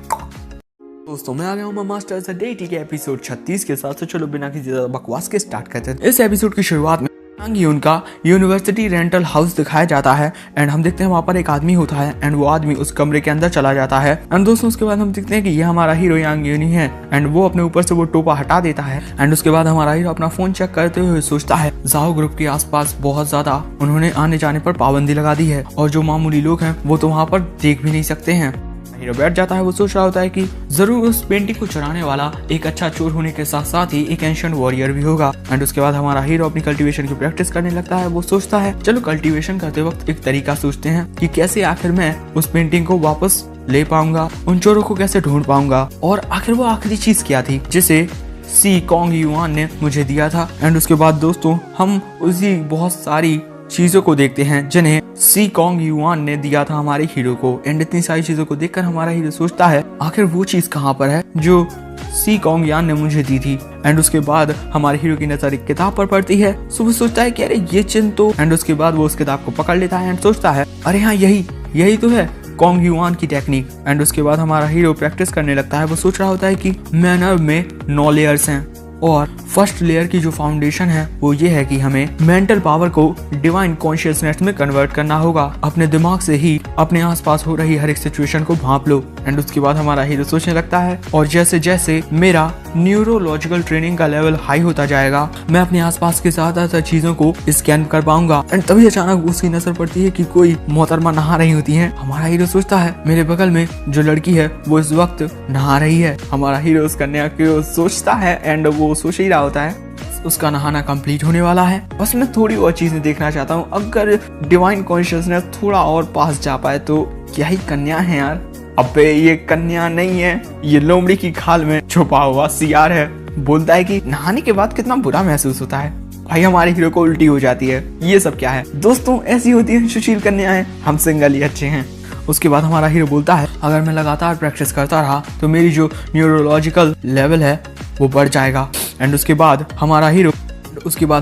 दोस्तों मैं आ गया हूँ मास्टर्स डेटी के एपिसोड 36 के साथ। तो चलो बिना किसी बकवास के स्टार्ट करते हैं। इस एपिसोड की शुरुआत में उनका यूनिवर्सिटी रेंटल हाउस दिखाया जाता है एंड हम देखते हैं वहाँ पर एक आदमी होता है एंड वो आदमी उस कमरे के अंदर चला जाता है एंड दोस्तों उसके बाद हम देखते हैं कि ये हमारा हीरो यांग यूनी है एंड वो अपने ऊपर से वो टोपा हटा देता है एंड उसके बाद हमारा हीरो अपना फोन चेक करते हुए सोचता है जाओ ग्रुप के आसपास बहुत ज्यादा उन्होंने आने जाने पर पाबंदी लगा दी है और जो मामूली लोग हैं वो तो वहाँ पर देख भी नहीं सकते हैं। हीरो बैठ जाता है, वो सोच रहा होता है कि जरूर उस पेंटिंग को चुराने वाला एक अच्छा चोर होने के साथ साथ ही एक एंशिएंट वॉरियर भी होगा एंड उसके बाद हमारा हीरो अपनी कल्टीवेशन की प्रैक्टिस करने लगता है। वो सोचता है चलो कल्टीवेशन करते वक्त एक तरीका सोचते हैं कि कैसे आखिर मैं उस पेंटिंग को वापस ले पाऊंगा, उन चोरों को कैसे ढूंढ पाऊंगा और आखिर वो आखिरी चीज क्या थी जिसे सी कॉन्ग युआन ने मुझे दिया था। एंड उसके बाद दोस्तों हम उसी बहुत सारी चीजों को देखते हैं जिन्हें सी कॉन्ग युआन ने दिया था हमारे हीरो को एंड इतनी सारी चीजों को देखकर हमारा हीरो सोचता है आखिर वो चीज कहाँ पर है जो सी कॉन्ग युआन ने मुझे दी थी। एंड उसके बाद हमारे हीरो की नजर एक किताब पर पड़ती है, सो वो सोचता है कि अरे ये चिन्ह तो, एंड उसके बाद वो उस किताब को पकड़ लेता है एंड सोचता है अरे हाँ यही तो है कॉन्ग युआन की टेक्निक। एंड उसके बाद हमारा हीरो प्रैक्टिस करने लगता है। वो सोच रहा होता है कि मैनर में 9 लेयर्स हैं और फर्स्ट लेयर की जो फाउंडेशन है वो ये है कि हमें मेंटल पावर को डिवाइन कॉन्शियसनेस में कन्वर्ट करना होगा। अपने दिमाग से ही अपने आसपास हो रही हर एक सिचुएशन को भांप लो। एंड उसके बाद हमारा हीरो सोचने लगता है और जैसे जैसे मेरा न्यूरोलॉजिकल ट्रेनिंग का लेवल हाई होता जाएगा मैं अपने आसपास के ज्यादातर चीजों को स्कैन कर पाऊंगा। एंड तभी अचानक उसकी नजर पड़ती है कि कोई मोहतरमा नहा रही होती है। हमारा हीरो सोचता है मेरे बगल में जो लड़की है वो इस वक्त नहा रही है। हमारा हीरो उस कन्या को सोचता है एंड वो सोच ही रहा होता है उसका नहाना कंप्लीट होने वाला है। बस मैं थोड़ी और चीजें देखना चाहता हूँ, अगर डिवाइन कॉन्शियसनेस थोड़ा और पास जा पाए तो क्या ही कन्या है यार। अबे ये कन्या नहीं है, ये लोमड़ी की खाल में छुपा हुआ सियार है। बोलता है कि नहाने के बाद कितना बुरा महसूस होता है। भाई हमारे हीरो को उल्टी हो जाती है। ये सब क्या है दोस्तों, ऐसी होती है सुशील कन्याएं, हम सिंगल ही अच्छे हैं। उसके बाद हमारा हीरो बोलता है अगर मैं लगातार प्रैक्टिस करता रहा तो मेरी जो न्यूरोलॉजिकल लेवल है वो बढ़ जाएगा। एंड उसके बाद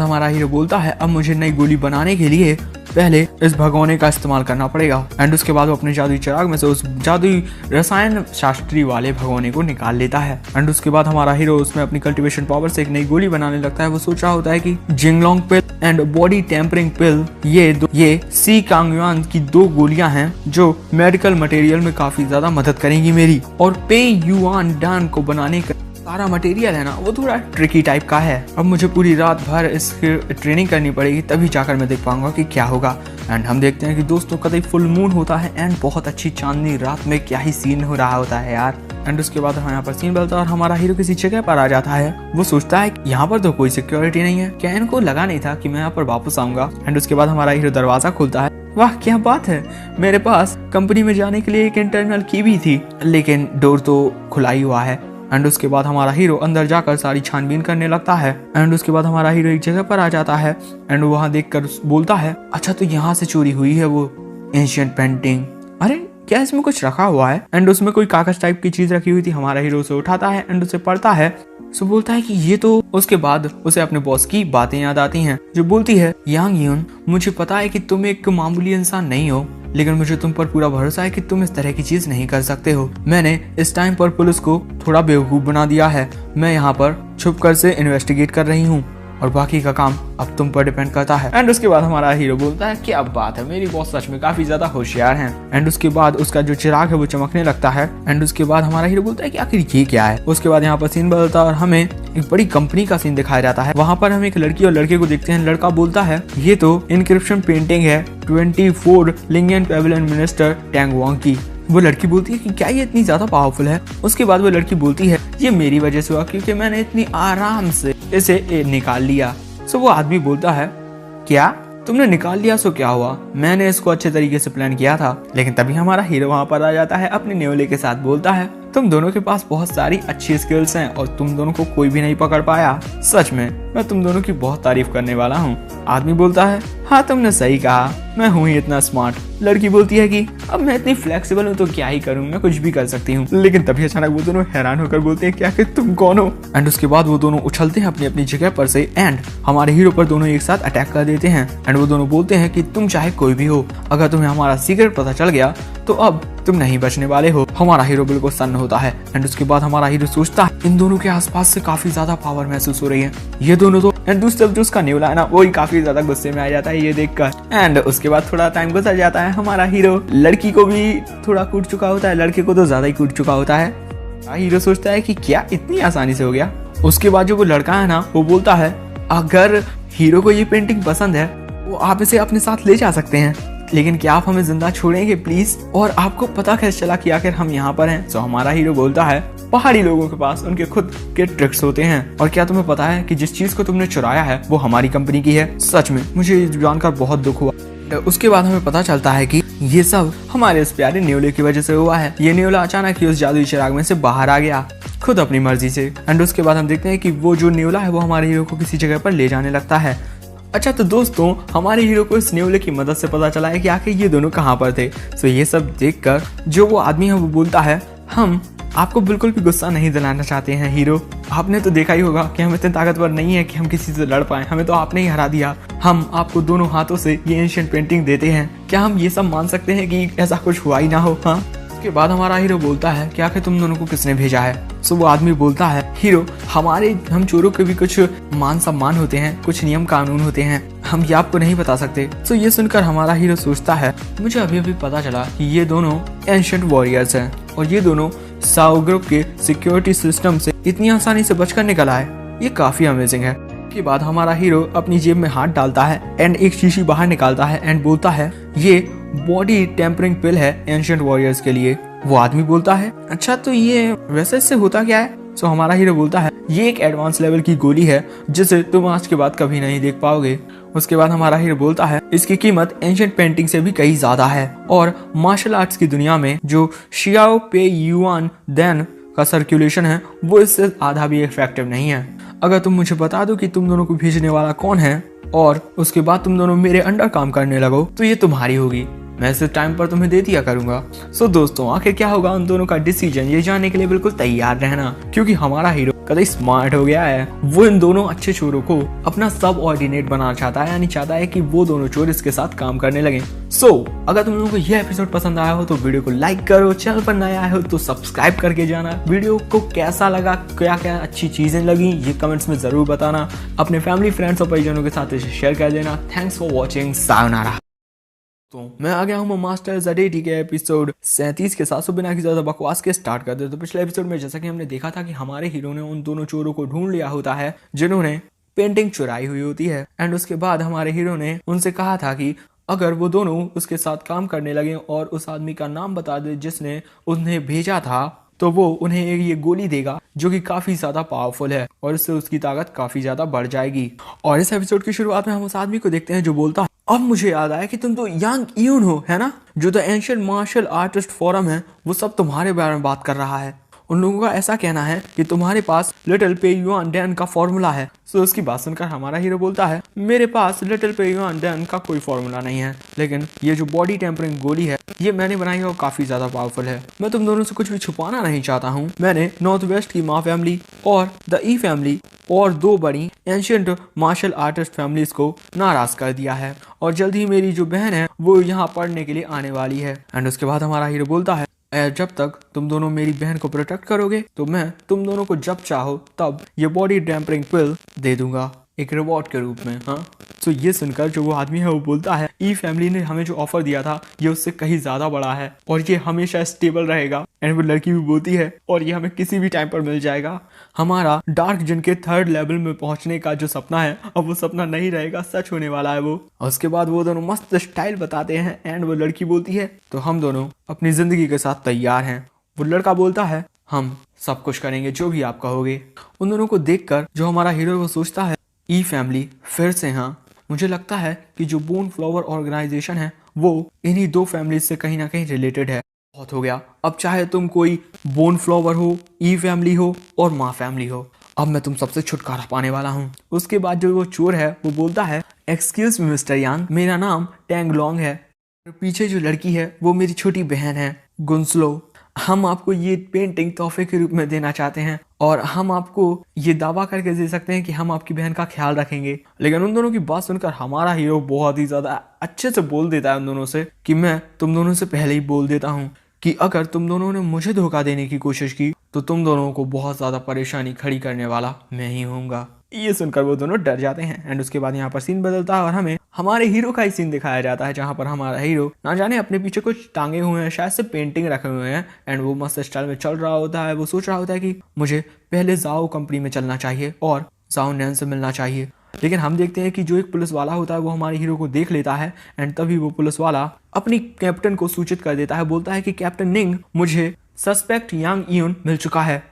हमारा हीरो बोलता है अब मुझे नई गोली बनाने के लिए पहले इस भगोने का इस्तेमाल करना पड़ेगा। एंड उसके बाद वो अपने जादुई चिराग में से उस जादुई रसायन शास्त्री वाले भगोने को निकाल लेता है। एंड उसके बाद हमारा हीरो उसमें अपनी कल्टीवेशन पावर से एक नई गोली बनाने लगता है। वो सोच रहा होता है कि जिंगलोंग पिल एंड बॉडी टेम्परिंग पिल ये सी कॉन्ग युआन की 2 गोलियां हैं जो मेडिकल मटेरियल में काफी ज्यादा मदद करेंगी मेरी। और पे युआन डान को बनाने का सारा मटेरियल है ना वो थोड़ा ट्रिकी टाइप का है। अब मुझे पूरी रात भर इसकी ट्रेनिंग करनी पड़ेगी तभी जाकर मैं देख पाऊंगा कि क्या होगा। एंड हम देखते हैं कि दोस्तों कतई फुल मून होता है एंड बहुत अच्छी चांदनी रात में क्या ही सीन हो रहा होता है यार। एंड उसके बाद यहाँ पर सीन बदलता है और हमारा हीरो किसी जगह पर आ जाता है। वो सोचता है यहाँ पर तो कोई सिक्योरिटी नहीं है, क्या इनको लगा नहीं था कि मैं यहाँ पर वापस आऊंगा। एंड उसके बाद हमारा हीरो दरवाजा खोलता है। वाह क्या बात है, मेरे पास कंपनी में जाने के लिए एक इंटरनल की भी थी लेकिन डोर तो खुला ही हुआ है। एंड उसके बाद हमारा हीरो अंदर जाकर सारी छानबीन करने लगता है। एंड उसके बाद हमारा हीरो एक जगह पर आ जाता है एंड वहां देखकर बोलता है अच्छा तो यहाँ से चोरी हुई है वो एंशिएंट पेंटिंग। अरे क्या इसमें कुछ रखा हुआ है? एंड उसमें कोई कागज टाइप की चीज रखी हुई थी। हमारा हीरो उसे उठाता है एंड उसे पढ़ता है। सो बोलता है कि ये तो, उसके बाद उसे अपने बॉस की बातें याद आती हैं जो बोलती है यांग यून मुझे पता है कि तुम एक मामूली इंसान नहीं हो लेकिन मुझे तुम पर पूरा भरोसा है कि तुम इस तरह की चीज नहीं कर सकते हो। मैंने इस टाइम पर पुलिस को थोड़ा बेवकूफ बना दिया है। मैं यहाँ पर छुप कर से इन्वेस्टिगेट कर रही हूँ और बाकी का काम अब तुम पर डिपेंड करता है। एंड उसके बाद हमारा हीरो बोलता है क्या बात है, मेरी बॉस सच में काफी ज्यादा होशियार हैं। एंड उसके बाद उसका जो चिराग है वो चमकने लगता है। एंड उसके बाद हमारा हीरो बोलता है कि आखिर ये क्या है। उसके बाद यहाँ पर सीन बदलता है और हमें एक बड़ी कंपनी का सीन दिखाया जाता है। वहाँ पर हम एक लड़की और लड़के को देखते हैं। लड़का बोलता है ये तो इनक्रिप्शन पेंटिंग है 24 लिंगेन पेविलियन मिनिस्टर टैंग वांग की। वो लड़की बोलती है कि क्या ये इतनी ज्यादा पावरफुल है। उसके बाद वो लड़की बोलती है ये मेरी वजह से हुआ क्योंकि मैंने इतनी आराम से इसे निकाल लिया। सो वो आदमी बोलता है क्या तुमने निकाल लिया, सो क्या हुआ, मैंने इसको अच्छे तरीके से प्लान किया था। लेकिन तभी हमारा हीरो वहां पर आ जाता है अपने न्योले के साथ। बोलता है तुम दोनों के पास बहुत सारी अच्छी स्किल्स हैं और तुम दोनों को कोई भी नहीं पकड़ पाया। सच में मैं तुम दोनों की बहुत तारीफ करने वाला हूँ। आदमी बोलता है हाँ तुमने सही कहा, मैं हूँ ही इतना स्मार्ट। लड़की बोलती है कि अब मैं इतनी फ्लेक्सिबल हूँ तो क्या ही करूँ, मैं कुछ भी कर सकती हूँ। लेकिन तभी अचानक वो दोनों हैरान होकर बोलते हैं क्या कि तुम कौन हो। एंड उसके बाद वो दोनों उछलते हैं अपनी अपनी जगह पर से एंड हमारे हीरो पर दोनों एक साथ अटैक कर देते हैं। एंड वो दोनों बोलते हैं कि तुम चाहे कोई भी हो, अगर तुम्हें हमारा सीक्रेट पता चल गया तो अब तुम नहीं बचने वाले हो। हमारा हीरो बिल्कुल सन्न होता है। एंड उसके बाद हमारा हीरो सोचता है इन दोनों के आसपास से काफी ज्यादा पावर महसूस हो रही है। ये दोनों तो एंड दूसरी तरफ जो उसका न्योला है ना, वो ही काफी ज्यादा गुस्से में आ जाता है ये देखकर। एंड उसके बाद थोड़ा टाइम गुजर जाता है, हमारा हीरो लड़की को भी थोड़ा कूट चुका होता है, लड़के को तो ज्यादा ही कूट चुका होता है। हीरो सोचता है कि क्या इतनी आसानी से हो गया। उसके बाद जो वो लड़का है ना, वो बोलता है अगर हीरो को ये पेंटिंग पसंद है वो आप इसे अपने साथ ले जा सकते हैं, लेकिन क्या आप हमें जिंदा छोड़ेंगे प्लीज। और आपको पता कैसे चला कि आखिर हम यहाँ पर हैं? तो हमारा हीरो बोलता है पहाड़ी लोगों के पास उनके खुद के ट्रिक्स होते हैं, और क्या तुम्हें पता है कि जिस चीज को तुमने चुराया है वो हमारी कंपनी की है। सच में मुझे जानकर बहुत दुख हुआ। उसके बाद हमें पता चलता है कि ये सब हमारे इस प्यारे न्योले की वजह से हुआ है। ये न्योला अचानक ही उस जादुई चिराग में से बाहर आ गया खुद अपनी मर्जी से। एंड उसके बाद हम देखते हैं कि वो जो न्योला है वो हमारे हीरो को किसी जगह पर ले जाने लगता है। अच्छा तो दोस्तों, हमारे हीरो को इस न्योले की मदद से पता चला है कि आखिर ये दोनों कहाँ पर थे। तो ये सब देखकर जो वो आदमी है वो बोलता है हम आपको बिल्कुल भी गुस्सा नहीं दिलाना चाहते हैं हीरो। आपने तो देखा ही होगा कि हम इतने ताकतवर नहीं है कि हम किसी से लड़ पाए, हमें तो आपने ही हरा दिया। हम आपको दोनों हाथों से ये एंशिएंट पेंटिंग देते हैं, क्या हम ये सब मान सकते हैं कि ऐसा कुछ हुआ ही ना हो? हाँ। उसके बाद हमारा हीरो बोलता है कि आखिर तुम दोनों को किसने भेजा है? सो वो आदमी बोलता है हीरो हम चोरों के भी कुछ मान सम्मान होते हैं, कुछ नियम कानून होते हैं, हम ये आपको नहीं बता सकते। सो ये सुनकर हमारा हीरो सोचता है मुझे अभी अभी पता चला कि ये दोनों एंशिएंट वॉरियर्स हैं और ये दोनों साओ ग्रुप के सिक्योरिटी सिस्टम से इतनी आसानी से बचकर निकल आए। ये काफी अमेजिंग है। के बाद हमारा हीरो अपनी जेब में हाथ डालता है एंड एक शीशी बाहर निकालता है एंड बोलता है ये बॉडी टेम्परिंग पिल है एंशिएंट वॉरियर्स के लिए। वो आदमी बोलता है अच्छा तो ये वैसे इससे होता क्या है? सो हमारा हीरो बोलता है ये एक एडवांस लेवल की गोली है जिसे तुम आज के बाद कभी नहीं देख पाओगे। उसके बाद हमारा हीरो बोलता है इसकी कीमत एंशिएंट पेंटिंग से भी कई ज्यादा है और मार्शल आर्ट्स की दुनिया में जो शियाओ पे युआन देन का सर्कुलेशन है वो इससे आधा भी इफेक्टिव नहीं है। अगर तुम मुझे बता दो कि तुम दोनों को भेजने वाला कौन है और उसके बाद तुम दोनों मेरे अंडर काम करने लगो तो ये तुम्हारी होगी, मैं इस टाइम पर तुम्हें दे दिया करूंगा। सो दोस्तों, आखिर क्या होगा उन दोनों का डिसीजन ये जानने के लिए बिल्कुल तैयार रहना, क्योंकि हमारा हीरो कभी स्मार्ट हो गया है। वो इन दोनों अच्छे चोरों को अपना सब ऑर्डिनेट बनाना चाहता है, यानी चाहता है कि वो दोनों चोर इसके साथ काम करने लगे। सो अगर तुम लोगों को यह एपिसोड पसंद आया हो तो वीडियो को लाइक करो, चैनल पर नया आए हो तो सब्सक्राइब करके जाना। वीडियो को कैसा लगा, क्या क्या अच्छी चीजें लगी ये कमेंट्स में जरूर बताना। अपने फैमिली फ्रेंड्स और परिजनों के साथ इसे शेयर कर देना। Thanks for watching, sayonara. तो मैं आ गया हूँ मास्टर ज़डेटी के एपिसोड 37 के साथ। बिना किसी ज़्यादा बकवास के स्टार्ट कर दे। तो पिछले एपिसोड में जैसा कि हमने देखा था कि हमारे हीरो ने उन दोनों चोरों को ढूंढ लिया होता है जिन्होंने पेंटिंग चुराई हुई होती है। एंड उसके बाद हमारे हीरो ने उनसे कहा था कि अगर वो दोनों उसके साथ काम करने लगे और उस आदमी का नाम बता दे जिसने उन्हें भेजा था तो वो उन्हें ये गोली देगा जो कि काफी ज्यादा पावरफुल है और इससे उसकी ताकत काफी ज्यादा बढ़ जाएगी। और इस एपिसोड की शुरुआत में हम उस आदमी को देखते हैं जो बोलता है अब मुझे याद आया कि तुम तो यांग यून हो, है ना, जो the ancient martial artist forum है वो सब तुम्हारे बारे में बात कर रहा है। उन लोगों का ऐसा कहना है कि तुम्हारे पास लिटिल पे युआन डैन का फॉर्मूला है। सो उसकी बात सुनकर हमारा हीरो बोलता है मेरे पास लिटिल पे युआन डैन का कोई फॉर्मूला नहीं है, लेकिन ये जो बॉडी टेम्परिंग गोली है ये मैंने बनाई है और काफी ज्यादा पावरफुल है। मैं तुम दोनों से कुछ भी छुपाना नहीं चाहता हूँ। मैंने नॉर्थ वेस्ट की मा फैमिली और द ई फैमिली और दो बड़ी एंशिएंट मार्शल आर्टिस्ट फैमिलीज को नाराज कर दिया है और जल्द ही मेरी जो बहन है वो यहाँ पढ़ने के लिए आने वाली है। एंड उसके बाद हमारा हीरो बोलता है जब तक तुम दोनों मेरी बहन को प्रोटेक्ट करोगे तो मैं तुम दोनों को जब चाहो तब ये बॉडी टेम्परिंग पिल दे दूंगा एक रिवॉर्ड के रूप में। हाँ, तो ये सुनकर जो वो आदमी है वो बोलता है ई फैमिली ने हमें जो ऑफर दिया था ये उससे कहीं ज्यादा बड़ा है और ये हमेशा स्टेबल रहेगा। एंड वो लड़की भी बोलती है और ये हमें किसी भी टाइम पर मिल जाएगा। हमारा डार्क जिन के 3rd लेवल में पहुंचने का जो सपना है अब वो सपना नहीं रहेगा, सच होने वाला है वो। और उसके बाद वो दोनों मस्त स्टाइल बताते हैं एंड वो लड़की बोलती है तो हम दोनों अपनी जिंदगी के साथ तैयार हैं। वो लड़का बोलता है हम सब कुछ करेंगे जो भी आप कहोगे। उन दोनों को देखकर जो हमारा हीरो वो सोचता है ई फैमिली फिर से, हाँ मुझे लगता है कि जो बोन फ्लावर ऑर्गेनाइजेशन है वो इन्हीं दो फैमिली से कहीं ना कहीं रिलेटेड है। बहुत हो गया, अब चाहे तुम कोई बोन फ्लावर हो, ई फैमिली हो और माँ फैमिली हो, अब मैं तुम सबसे छुटकारा पाने वाला हूँ। उसके बाद जो वो चोर है वो बोलता है एक्सक्यूज मी मिस्टर यांग, मेरा नाम टैंग लॉन्ग है, पीछे जो लड़की है वो मेरी छोटी बहन है गुंसलो। हम आपको ये पेंटिंग तोहफे के रूप में देना चाहते हैं और हम आपको ये दावा करके दे सकते हैं कि हम आपकी बहन का ख्याल रखेंगे। लेकिन उन दोनों की बात सुनकर हमारा हीरो बहुत ही ज्यादा अच्छे से बोल देता है उन दोनों से कि मैं तुम दोनों से पहले ही बोल देता हूँ कि अगर तुम दोनों ने मुझे धोखा देने की कोशिश की तो तुम दोनों को बहुत ज्यादा परेशानी खड़ी करने वाला मैं ही होऊंगा। ये सुनकर वो दोनों डर जाते हैं। एंड उसके बाद यहाँ पर सीन बदलता है और हमें हमारे हीरो का ही सीन दिखाया जाता है, जहाँ पर हमारा हीरो ना जाने अपने पीछे कुछ टांगे हुए हैं, शायद से पेंटिंग रखे हुए हैं। एंड वो मस्त स्टाइल में चल रहा होता है। वो सोच रहा होता है कि मुझे पहले जाओ कंपनी में चलना चाहिए और जाओ नैन से मिलना चाहिए। लेकिन हम देखते हैं कि जो एक पुलिस वाला होता है वो हमारे हीरो को देख लेता है। एंड तभी वो पुलिस वाला अपनी कैप्टन को सूचित कर देता है, बोलता है कि कैप्टन निंग, मुझे सस्पेक्ट यांग यून मिल चुका है,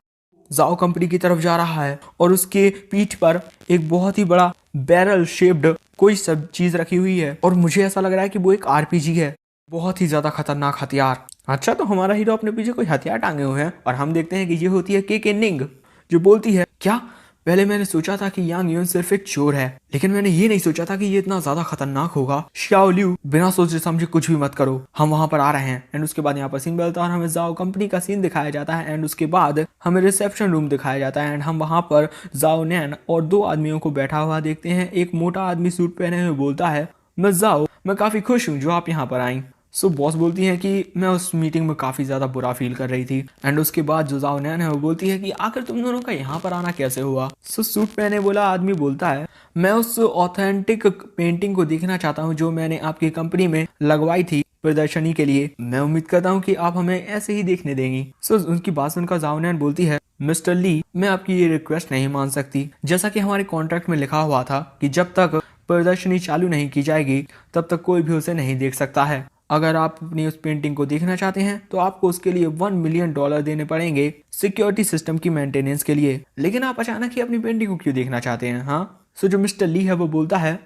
जाओ कंपनी की तरफ जा रहा है और उसके पीठ पर एक बहुत ही बड़ा बैरल शेप्ड कोई सब चीज रखी हुई है और मुझे ऐसा लग रहा है कि वो एक आरपीजी है, बहुत ही ज्यादा खतरनाक हथियार। अच्छा, तो हमारा हीरो अपने पीछे कोई हथियार टांगे हुए हैं और हम देखते हैं कि ये होती है के निंग, जो बोलती है, क्या पहले मैंने सोचा था कि यांग यून सिर्फ एक चोर है, लेकिन मैंने ये नहीं सोचा था कि ये इतना ज्यादा खतरनाक होगा। शाओ लियू, बिना सोचे समझे कुछ भी मत करो, हम वहां पर आ रहे हैं। एंड उसके बाद यहाँ पर सीन बदलता है और हमें जाओ कंपनी का सीन दिखाया जाता है। एंड उसके बाद हमें रिसेप्शन रूम दिखाया जाता है। एंड हम वहां पर जाओ नैन और दो आदमियों को बैठा हुआ देखते हैं। एक मोटा आदमी सूट पहने हुए बोलता है, मैं जाओ, मैं काफी खुश हूँ जो आप यहाँ पर आई। सो बॉस बोलती है कि मैं उस मीटिंग में काफी ज्यादा बुरा फील कर रही थी। एंड उसके बाद जो जाओ नैन है वो बोलती है कि आखिर तुम दोनों का यहाँ पर आना कैसे हुआ। सो सूट पहने बोला आदमी बोलता है, मैं उस ऑथेंटिक पेंटिंग को देखना चाहता हूँ जो मैंने आपकी कंपनी में लगवाई थी प्रदर्शनी के लिए। मैं उम्मीद करता हूँ कि आप हमें ऐसे ही देखने देंगी। सो उनकी बात सुनकर जाओ नैन बोलती है, मिस्टर ली, मैं आपकी ये रिक्वेस्ट नहीं मान सकती। जैसा कि हमारे कॉन्ट्रैक्ट में लिखा हुआ था कि जब तक प्रदर्शनी चालू नहीं की जाएगी तब तक कोई भी उसे नहीं देख सकता है। अगर आप अपनी उस पेंटिंग को देखना चाहते हैं तो आपको उसके लिए $1 मिलियन देने पड़ेंगे सिक्योरिटी सिस्टम की मेंटेनेंस के लिए। लेकिन आप अचानक ही अपनी पेंटिंग को क्यों देखना चाहते हैं? हाँ। सो जो मिस्टर ली है वो बोलता है,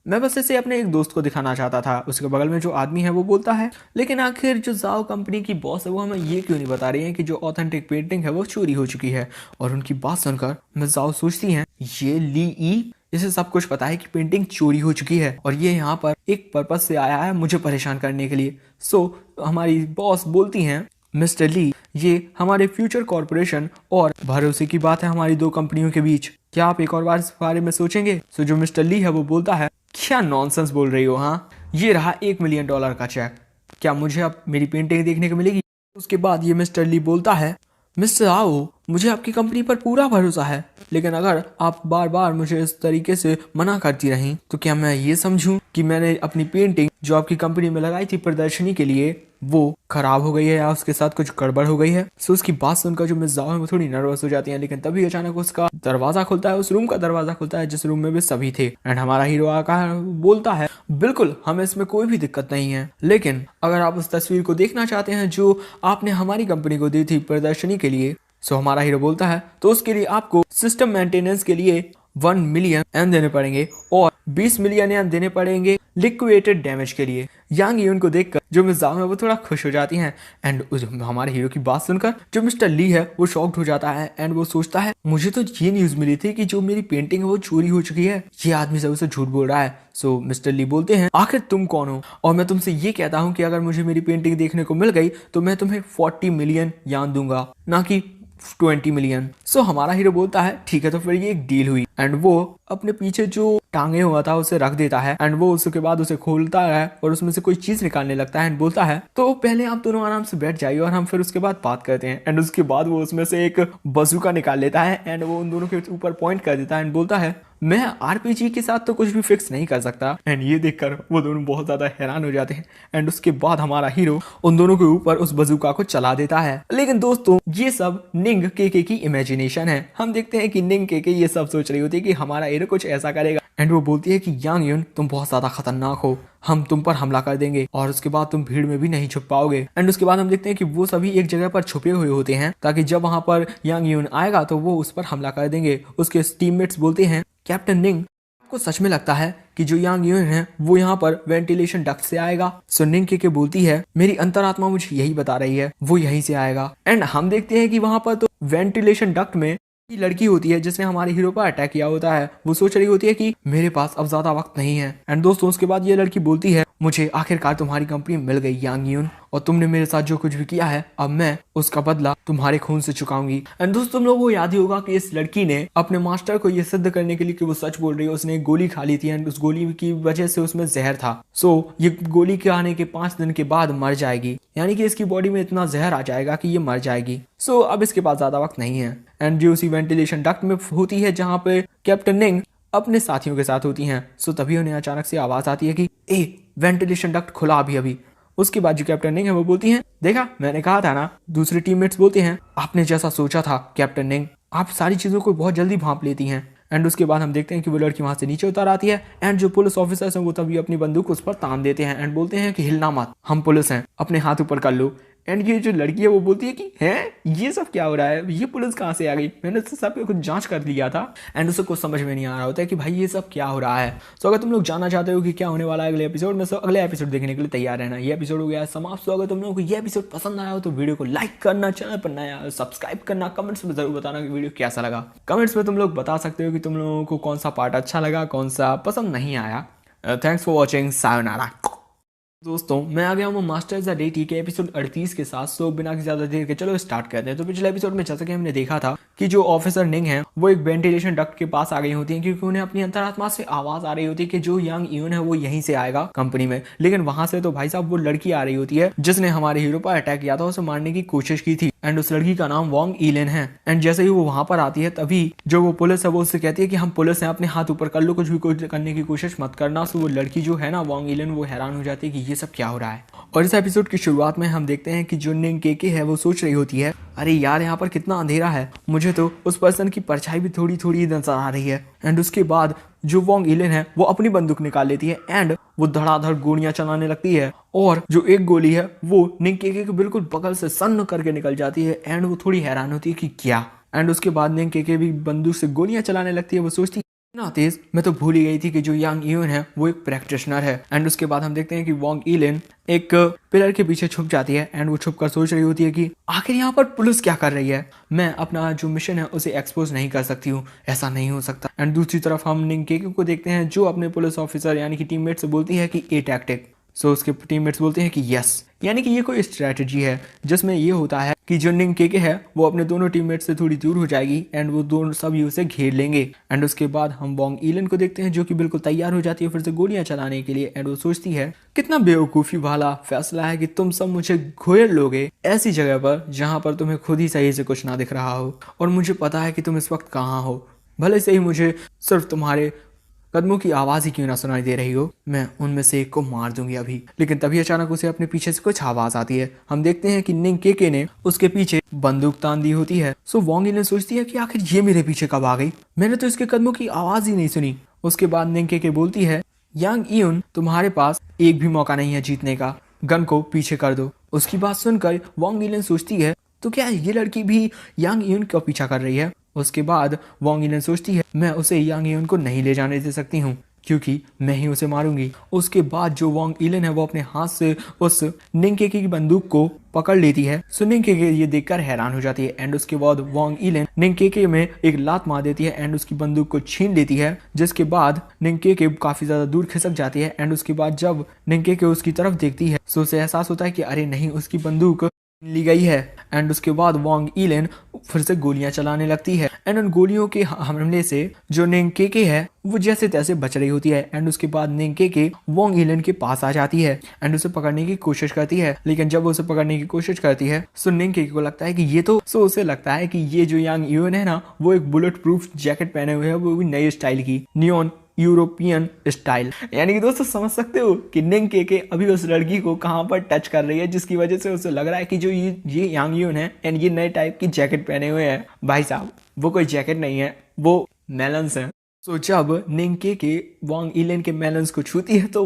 मैं बस इसे अपने एक दोस्त को दिखाना चाहता था। उसके बगल में जो आदमी है वो बोलता है, लेकिन आखिर जो जाओ कंपनी की बॉस है वो हमें ये क्यों नहीं बता रही है कि जो ऑथेंटिक पेंटिंग है वो चोरी हो चुकी है। और उनकी बात सुनकर मिस जाओ सोचती हैं, ये ली ई, इसे सब कुछ पता है कि पेंटिंग चोरी हो चुकी है और ये यहाँ पर एक पर्पस से आया है, मुझे परेशान करने के लिए। सो हमारी बॉस बोलती हैं, मिस्टर ली, ये हमारे फ्यूचर कॉर्पोरेशन और भरोसे की बात है हमारी दो कंपनियों के बीच, क्या आप एक और बार इस बारे में सोचेंगे? सो जो मिस्टर ली है वो बोलता है, क्या नॉनसेंस बोल रही हो? हाँ, ये रहा $1 मिलियन का चेक, क्या मुझे अब मेरी पेंटिंग देखने को मिलेगी? उसके बाद ये मिस्टर ली बोलता है, मिस्टर आओ, मुझे आपकी कंपनी पर पूरा भरोसा है, लेकिन अगर आप बार बार मुझे इस तरीके से मना करती रहीं तो क्या मैं ये समझूं कि मैंने अपनी पेंटिंग जो आपकी कंपनी में लगाई थी प्रदर्शनी के लिए वो खराब हो गई है या उसके साथ कुछ गड़बड़ हो गई है? सो उसकी बात सुनकर जो मिस जाओ है वो थोड़ी नर्वस हो जाती है। लेकिन तभी अचानक उसका दरवाजा खुलता है, उस रूम का दरवाजा खुलता है जिस रूम में भी सभी थे। एंड हमारा हीरो आकर बोलता है, बिल्कुल, हमें इसमें कोई भी दिक्कत नहीं है, लेकिन अगर आप उस तस्वीर को देखना चाहते हैं जो आपने हमारी कंपनी को दी थी प्रदर्शनी के लिए, सो हमारा हीरो बोलता है, तो उसके लिए आपको सिस्टम मेंटेनेंस के लिए $1 मिलियन देने पड़ेंगे और $20 मिलियन देने पड़ेंगे लिक्विडेटेड डैमेज के लिए। यांग यून को देखकर जो मिस जाओ है वो थोड़ा खुश हो जाती हैं। एंड हमारे हीरो की बात सुनकर जो मिस्टर ली है वो शॉक्ड हो जाता है। एंड वो सोचता है, मुझे तो ये न्यूज मिली थी कि जो मेरी पेंटिंग है वो चोरी हो चुकी है, ये आदमी सब उसे झूठ बोल रहा है। सो मिस्टर ली बोलते हैं, आखिर तुम कौन हो? और मैं तुमसे ये कहता हूँ कि अगर मुझे मेरी पेंटिंग देखने को मिल गई तो मैं तुम्हें $40 मिलियन यान दूंगा, ना कि $20 मिलियन। सो हमारा हीरो बोलता है, ठीक है, तो फिर ये एक डील हुई। एंड वो अपने पीछे जो टांगे हुआ था उसे रख देता है। एंड वो उसके बाद उसे खोलता है और उसमें से कोई चीज निकालने लगता है एंड बोलता है, तो पहले आप दोनों आराम से बैठ जाइए और हम फिर उसके बाद बात करते हैं। एंड उसके बाद वो उसमें से एक बजूका निकाल लेता है एंड वो उन दोनों के ऊपर पॉइंट कर देता है एंड बोलता है, मैं आरपीजी के साथ तो कुछ भी फिक्स नहीं कर सकता। एंड ये देखकर वो दोनों बहुत ज्यादा हैरान हो जाते हैं। एंड उसके बाद हमारा हीरो उन दोनों के ऊपर उस बजूका को चला देता है। लेकिन दोस्तों, ये सब निंग केके की इमेजिनेशन है। हम देखते हैं कि निंग केके ये सब सोच रही होती है कि हमारा हीरो कुछ ऐसा करेगा। एंड वो बोलती है कि यांग यून, तुम बहुत ज्यादा खतरनाक हो, हम तुम पर हमला कर देंगे और उसके बाद तुम भीड़ में भी नहीं छुप पाओगे। एंड उसके बाद हम देखते हैं कि वो सभी एक जगह पर छुपे हुए होते हैं ताकि जब वहां पर यांग यून आएगा तो वो उस पर हमला कर देंगे। उसके टीममेट्स बोलते हैं, कैप्टन निंग, आपको सच में लगता है कि जो यांग यून है वो यहाँ पर वेंटिलेशन डक्ट से आएगा? सो निंग के बोलती है, मेरी अंतरात्मा मुझे यही बता रही है, वो यहीं से आएगा। एंड हम देखते हैं कि वहां पर तो वेंटिलेशन डक्ट में लड़की होती है जिसने हमारे हीरो पर अटैक किया होता है। वो सोच रही होती है कि मेरे पास अब ज्यादा वक्त नहीं है। एंड दोस्तों, उसके बाद ये लड़की बोलती है, मुझे आखिरकार तुम्हारी कंपनी मिल गई यांग यून, और तुमने मेरे साथ जो कुछ भी किया है अब मैं उसका बदला तुम्हारे खून से चुकाऊंगी। एंड दोस्तों, तुम लोगों को याद ही होगा कि इस लड़की ने अपने मास्टर को ये सिद्ध करने के लिए कि वो सच बोल रही है, उसने एक गोली खा ली थी एंड उस गोली की वजह से उसमें जहर था। सो ये गोली के आने के 5 दिन के बाद मर जाएगी। यानी कि इसकी बॉडी में इतना जहर आ जाएगा कि ये मर जाएगी। सो अब इसके पास ज्यादा वक्त नहीं है एंड जो उसी वेंटिलेशन डक्ट में होती है जहाँ पे कैप्टन निंग अपने साथियों के साथ होती हैं। सो तभी उन्हें अचानक से आवाज आती है कि वेंटिलेशन डक्ट खुला अभी। उसके बाद जो कैप्टन निंग है वो बोलती हैं, देखा मैंने कहा था ना। दूसरे टीममेट्स बोलते हैं, आपने जैसा सोचा था कैप्टन निंग, आप सारी चीजों को बहुत जल्दी भांप लेती हैं। एंड उसके बाद हम देखते हैं कि वो लड़की वहां से नीचे उतर आती है एंड जो पुलिस ऑफिसर्स हैं वो तभी अपनी बंदूक उस पर तान देते हैं एंड बोलते हैं कि हिलना मत, हम पुलिस हैं, अपने हाथ ऊपर कर लो। एंड ये जो लड़की है वो बोलती है कि हैं ये सब क्या हो रहा है, ये पुलिस कहाँ से आ गई, मैंने तो सब कुछ जांच कर लिया था। एंड उसे कुछ समझ में नहीं आ रहा होता है कि भाई ये सब क्या हो रहा है। तो अगर तुम लोग जानना चाहते हो कि क्या होने वाला है अगले एपिसोड में, तो अगले एपिसोड देखने के लिए तैयार रहना। ये एपिसोड हो गया है समाप्त। तो अगर तुम लोगों को ये एपिसोड पसंद आया हो तो वीडियो को लाइक करना, चैनल पर नया सब्सक्राइब करना, कमेंट्स में जरूर बताना कि वीडियो कैसा लगा। कमेंट्स में तुम लोग बता सकते हो कि तुम लोगों को कौन सा पार्ट अच्छा लगा, कौन सा पसंद नहीं आया। Thanks for watching, sayonara. दोस्तों मैं आ गया हूँ मास्टर्स डे टी के एपिसोड 38 के साथ। सो बिना किसी ज्यादा देर के चलो स्टार्ट करते हैं। तो पिछले एपिसोड में जैसा कि हमने देखा था कि जो ऑफिसर निंग है वो एक वेंटिलेशन डक्ट के पास आ गई होती है क्योंकि उन्हें अपनी अंतरात्मा से आवाज आ रही होती है कि जो यंग ईवन है वो यहीं से आएगा कंपनी में। लेकिन वहां से तो भाई साहब वो लड़की आ रही होती है जिसने हमारे हीरो पर अटैक किया था, उसे मारने की कोशिश की थी एंड उस लड़की का नाम वोंग इलेन है। एंड जैसे ही वो वहां पर आती है तभी जो वो पुलिस है वो उससे कहती है कि हम पुलिस हैं, अपने हाथ ऊपर कर लो, कुछ भी करने की कोशिश मत करना। सो वो लड़की जो है ना वोंग इलेन वो हैरान हो जाती है कि ये सब क्या हो रहा है। और इस एपिसोड की शुरुआत में हम देखते हैं कि जो निंग केके है वो सोच रही होती है, अरे यार यहाँ पर कितना अंधेरा है, मुझे तो उस पर्सन की परछाई भी थोड़ी थोड़ी नजर आ रही है। एंड उसके बाद जो वोंग इलेन है वो अपनी बंदूक निकाल लेती है एंड वो धड़ाधड़ गोलियां चलाने लगती है और जो एक गोली है वो निंग केके के बिल्कुल बगल से सन्न करके निकल जाती है एंड वो थोड़ी हैरान होती है कि क्या। एंड उसके बाद निंग केके भी बंदूक से गोलियां चलाने लगती है। वो सोचती ना तेज, मैं तो भूल ही गई थी कि जो यंग ईवन है वो एक प्रैक्टिशनर है। एंड उसके बाद हम देखते हैं कि वोंग इलेन एक पिलर के पीछे छुप जाती है एंड वो छुप कर सोच रही होती है कि आखिर यहाँ पर पुलिस क्या कर रही है, मैं अपना जो मिशन है उसे एक्सपोज नहीं कर सकती हूँ, ऐसा नहीं हो सकता। एंड दूसरी तरफ हम निंग केके को देखते हैं जो अपने पुलिस ऑफिसर यानी कि टीममेट से बोलती है कि ए टैक्टिक। सो उसके टीममेट्स बोलते हैं कि यस, यानी कि ये कोई स्ट्रेटजी है जिसमें ये होता है कि जो निंग केके है वो अपने दोनों टीममेट से थोड़ी दूर हो जाएगी एंड वो दोनों सभी उसे घेर लेंगे। एंड उसके बाद हम वोंग इलेन को देखते हैं जो कि बिल्कुल तैयार हो जाती है फिर से गोलियां चलाने के लिए। एंड वो सोचती है कितना बेवकूफ़ी वाला फैसला है कि तुम सब मुझे घेर लोगे ऐसी जगह पर जहाँ पर तुम्हें खुद ही सही से कुछ ना दिख रहा हो और मुझे पता है कि तुम इस वक्त कहाँ हो, भले से ही मुझे सिर्फ तुम्हारे कदमों की आवाज ही क्यों ना सुनाई दे रही हो, मैं उनमें से एक को मार दूंगी अभी। लेकिन तभी अचानक उसे अपने पीछे से कुछ आवाज आती है। हम देखते हैं कि निंग केके ने उसके पीछे बंदूक तान दी होती है। सो वोंग इलेन सोचती है कि आखिर ये मेरे पीछे कब आ गई, मैंने तो इसके कदमों की आवाज ही नहीं सुनी। उसके बाद निंग केके बोलती है, यंग ईवन तुम्हारे पास एक भी मौका नहीं है जीतने का, गन को पीछे कर दो। उसकी बात सुनकर वोंग इलेन सोचती है तो क्या ये लड़की भी यंग ईवन का पीछा कर रही है। उसके बाद वोंग इलेन सोचती है मैं उसे यंग ईवन को नहीं ले जाने दे सकती हूँ क्योंकि मैं ही उसे मारूंगी। उसके बाद जो वोंग इलेन है वो अपने हाथ से उस निंग केके की बंदूक को पकड़ लेती है। सो निंग केके ये देखकर हैरान हो जाती है एंड उसके बाद वोंग इलेन निंग केके में एक लात मार देती है एंड उसकी बंदूक को छीन लेती है, जिसके बाद निंग केके काफी ज्यादा दूर खिसक जाती है। एंड उसके बाद जब निंग केके उसकी तरफ देखती है तो उसे एहसास होता है कि अरे नहीं, उसकी बंदूक ली गई है। एंड उसके बाद वोंग इलेन फिर से गोलियां चलाने लगती है एंड उन गोलियों के हमले से जो निंग केके है वो जैसे तैसे बच रही होती है। एंड उसके बाद निंग केके वोंग इलेन के पास आ जाती है एंड उसे पकड़ने की कोशिश करती है। लेकिन जब वो उसे पकड़ने की कोशिश करती है सो निंग केके को लगता है कि ये तो उसे लगता है कि ये जो यंग ईवन है ना वो एक बुलेट प्रूफ जैकेट पहने हुए है, वो भी नई स्टाइल की, नियॉन यूरोपियन स्टाइल। यानी कि दोस्तों समझ सकते हो कि निंग केके अभी उस लड़की को कहां पर टच कर रही है जिसकी वजह से उसे लग रहा है कि जो ये यंग यून है एंड ये नए टाइप की जैकेट पहने हुए हैं। भाई साहब वो कोई जैकेट नहीं है, वो मेलन्स है। तो जब निंग केके वोंग इलेन के मेलन्स को छूती है तो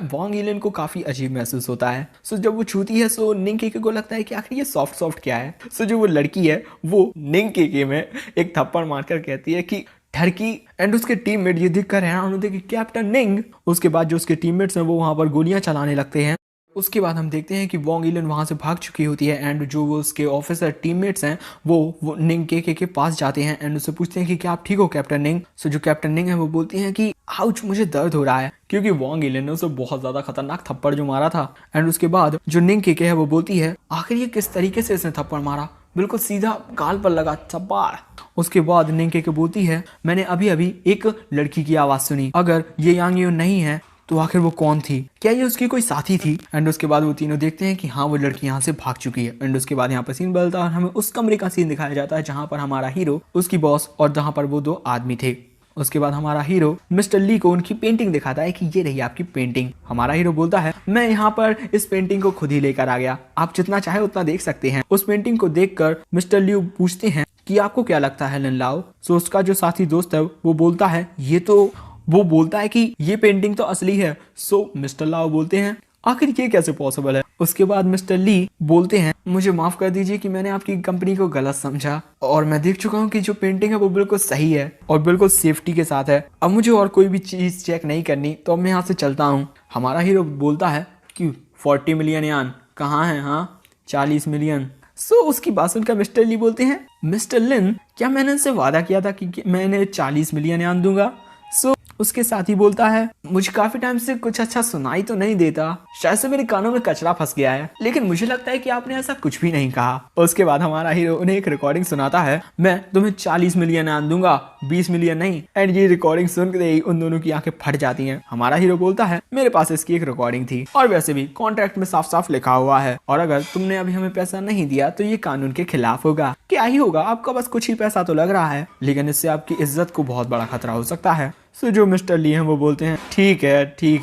वोंग इलेन को काफी अजीब महसूस होता है। सो जब वो छूती है सो निंग केके को लगता है कि आखिर ये सॉफ्ट सॉफ्ट क्या है। सो जो वो लड़की है वो निंग केके में एक थप्पड़ मारकर कहती है कि ठरकी। एंड उसके टीममेट ये देखकर हैरान होते हैं कि कैप्टन निंग। उसके बाद जो उसके टीममेट्स हैं वो वहां पर गोलियां चलाने लगते हैं। उसके बाद हम देखते हैं कि वोंग इलेन वहां से भाग चुकी होती है एंड जो वो उसके ऑफिसर टीममेट्स हैं वो निंग केके के पास जाते हैं एंड उससे पूछते हैं कि क्या आप ठीक हो कैप्टन निंग। सो जो कैप्टन निंग है वो बोलती हैं कि आउच, मुझे दर्द हो रहा है, क्योंकि वोंग इलेन ने उसे बहुत ज्यादा खतरनाक थप्पड़ जो मारा था। एंड उसके बाद जो निंग केके है वो बोलती है आखिर ये किस तरीके से इसने थप्पड़ मारा, बिल्कुल सीधा गाल पर लगा थप्पड़। उसके बाद निंग केके बोलती है मैंने अभी अभी एक लड़की की आवाज सुनी, अगर ये यांग यून नहीं है तो आखिर वो कौन थी, क्या ये उसकी कोई साथी थी? एंड उसके बाद वो तीनों देखते हैं कि हाँ वो लड़की यहाँ से भाग चुकी है। एंड उसके बाद यहाँ पर सीन बदलता है और हमें उस कमरे का सीन दिखाया जाता है जहाँ पर हमारा हीरो, उसकी बॉस और जहाँ पर वो 2 आदमी थे। उसके बाद हमारा हीरो मिस्टर ली को उनकी पेंटिंग दिखाता है कि ये रही आपकी पेंटिंग। हमारा हीरो बोलता है मैं यहाँ पर इस पेंटिंग को खुद ही लेकर आ गया, आप जितना चाहे उतना देख सकते हैं। उस पेंटिंग को देखकर मिस्टर ली पूछते हैं कि आपको क्या लगता है लिन लाओ? सो उसका जो साथी दोस्त है वो बोलता है वो बोलता है कि ये पेंटिंग तो असली है। सो मिस्टर लाओ बोलते हैं आखिर ये कैसे पॉसिबल है? उसके बाद मिस्टर ली बोलते हैं मुझे माफ कर दीजिए कि मैंने आपकी कंपनी को गलत समझा और मैं देख चुका हूँ कि जो पेंटिंग है वो बिल्कुल सही है और बिल्कुल सेफ्टी के साथ है। अब मुझे और कोई भी चीज चेक नहीं करनी, तो अब मैं यहाँ से चलता हूँ। हमारा हीरो बोलता है कि 40 मिलियन यान कहाँ है? हाँ 40 मिलियन। सो उसकी बात सुनकर मिस्टर ली बोलते हैं मिस्टर लिन क्या मैंने उनसे वादा किया था कि मैंने 40 मिलियन यान दूंगा? सो उसके साथ ही बोलता है मुझे काफी टाइम से कुछ अच्छा सुनाई तो नहीं देता, शायद से मेरे कानों में कचरा फंस गया है, लेकिन मुझे लगता है कि आपने ऐसा कुछ भी नहीं कहा। उसके बाद हमारा हीरो उन्हें एक रिकॉर्डिंग सुनाता है, मैं तुम्हें 40 मिलियन यान दूंगा, 20 मिलियन नहीं। एंड ये रिकॉर्डिंग सुनकर ही उन दोनों की आंखें फट जाती हैं। हमारा हीरो बोलता है मेरे पास इसकी एक रिकॉर्डिंग थी और वैसे भी कॉन्ट्रैक्ट में साफ साफ लिखा हुआ है और अगर तुमने अभी हमें पैसा नहीं दिया तो ये कानून के खिलाफ होगा। क्या ही होगा, आपका बस कुछ ही पैसा तो लग रहा है, लेकिन इससे आपकी इज्जत को बहुत बड़ा खतरा हो सकता है। सो जो मिस्टर ली हैं वो बोलते हैं ठीक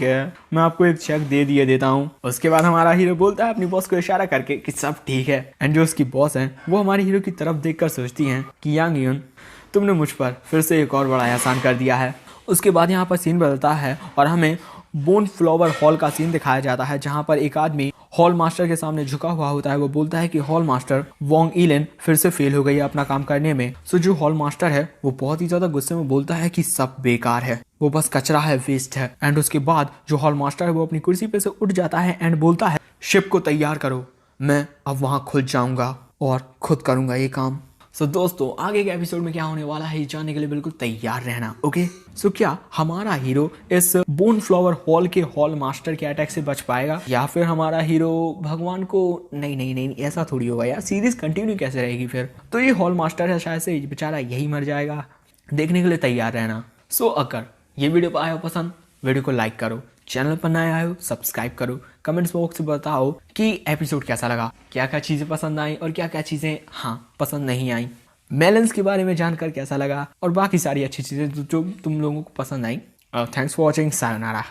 है मैं आपको एक चेक दे दिए देता हूँ। उसके बाद हमारा हीरो बोलता है अपनी बॉस को इशारा करके कि सब ठीक है। एंड जो उसकी बॉस है वो हमारे हीरो की तरफ देखकर सोचती हैं कि यांग यून तुमने मुझ पर फिर से एक और बड़ा एहसान कर दिया है। उसके बाद यहाँ पर सीन बदलता है और हमें बोन फ्लावर हॉल का सीन दिखाया जाता है जहाँ पर एक आदमी हॉल मास्टर के सामने झुका हुआ होता है। वो बोलता है कि हॉल मास्टर वोंग इलेन फिर से फेल हो गई है अपना काम करने में। सो जो हॉल मास्टर है वो बहुत ही ज्यादा गुस्से में बोलता है कि सब बेकार है, वो बस कचरा है, वेस्ट है। एंड उसके बाद जो हॉल मास्टर है वो अपनी कुर्सी पे से उठ जाता है एंड बोलता है शिप को तैयार करो, मैं अब वहां खुद जाऊंगा और खुद करूंगा ये काम। सो दोस्तों आगे के एपिसोड में क्या होने वाला है जानने के लिए बिल्कुल तैयार रहना। ओके सो क्या हमारा हीरो इस बोन फ्लावर हॉल के हॉल मास्टर के अटैक से बच पाएगा या फिर हमारा हीरो भगवान को नहीं ऐसा थोड़ी होगा यार, सीरीज कंटिन्यू कैसे रहेगी फिर? तो ये हॉल मास्टर है, शायद से बेचारा यही मर जाएगा। देखने के लिए तैयार रहना। सो अगर ये वीडियो आया हो पसंद, वीडियो को लाइक करो, चैनल पर नए आए हो सब्सक्राइब करो, कमेंट्स बॉक्स में बताओ कि एपिसोड कैसा लगा, क्या क्या चीज़ें पसंद आई और क्या क्या चीज़ें पसंद नहीं आई, मेलन्स के बारे में जानकर कैसा लगा और बाकी सारी अच्छी चीज़ें जो तुम लोगों को पसंद आई। थैंक्स फॉर वॉचिंग, सायोनारा।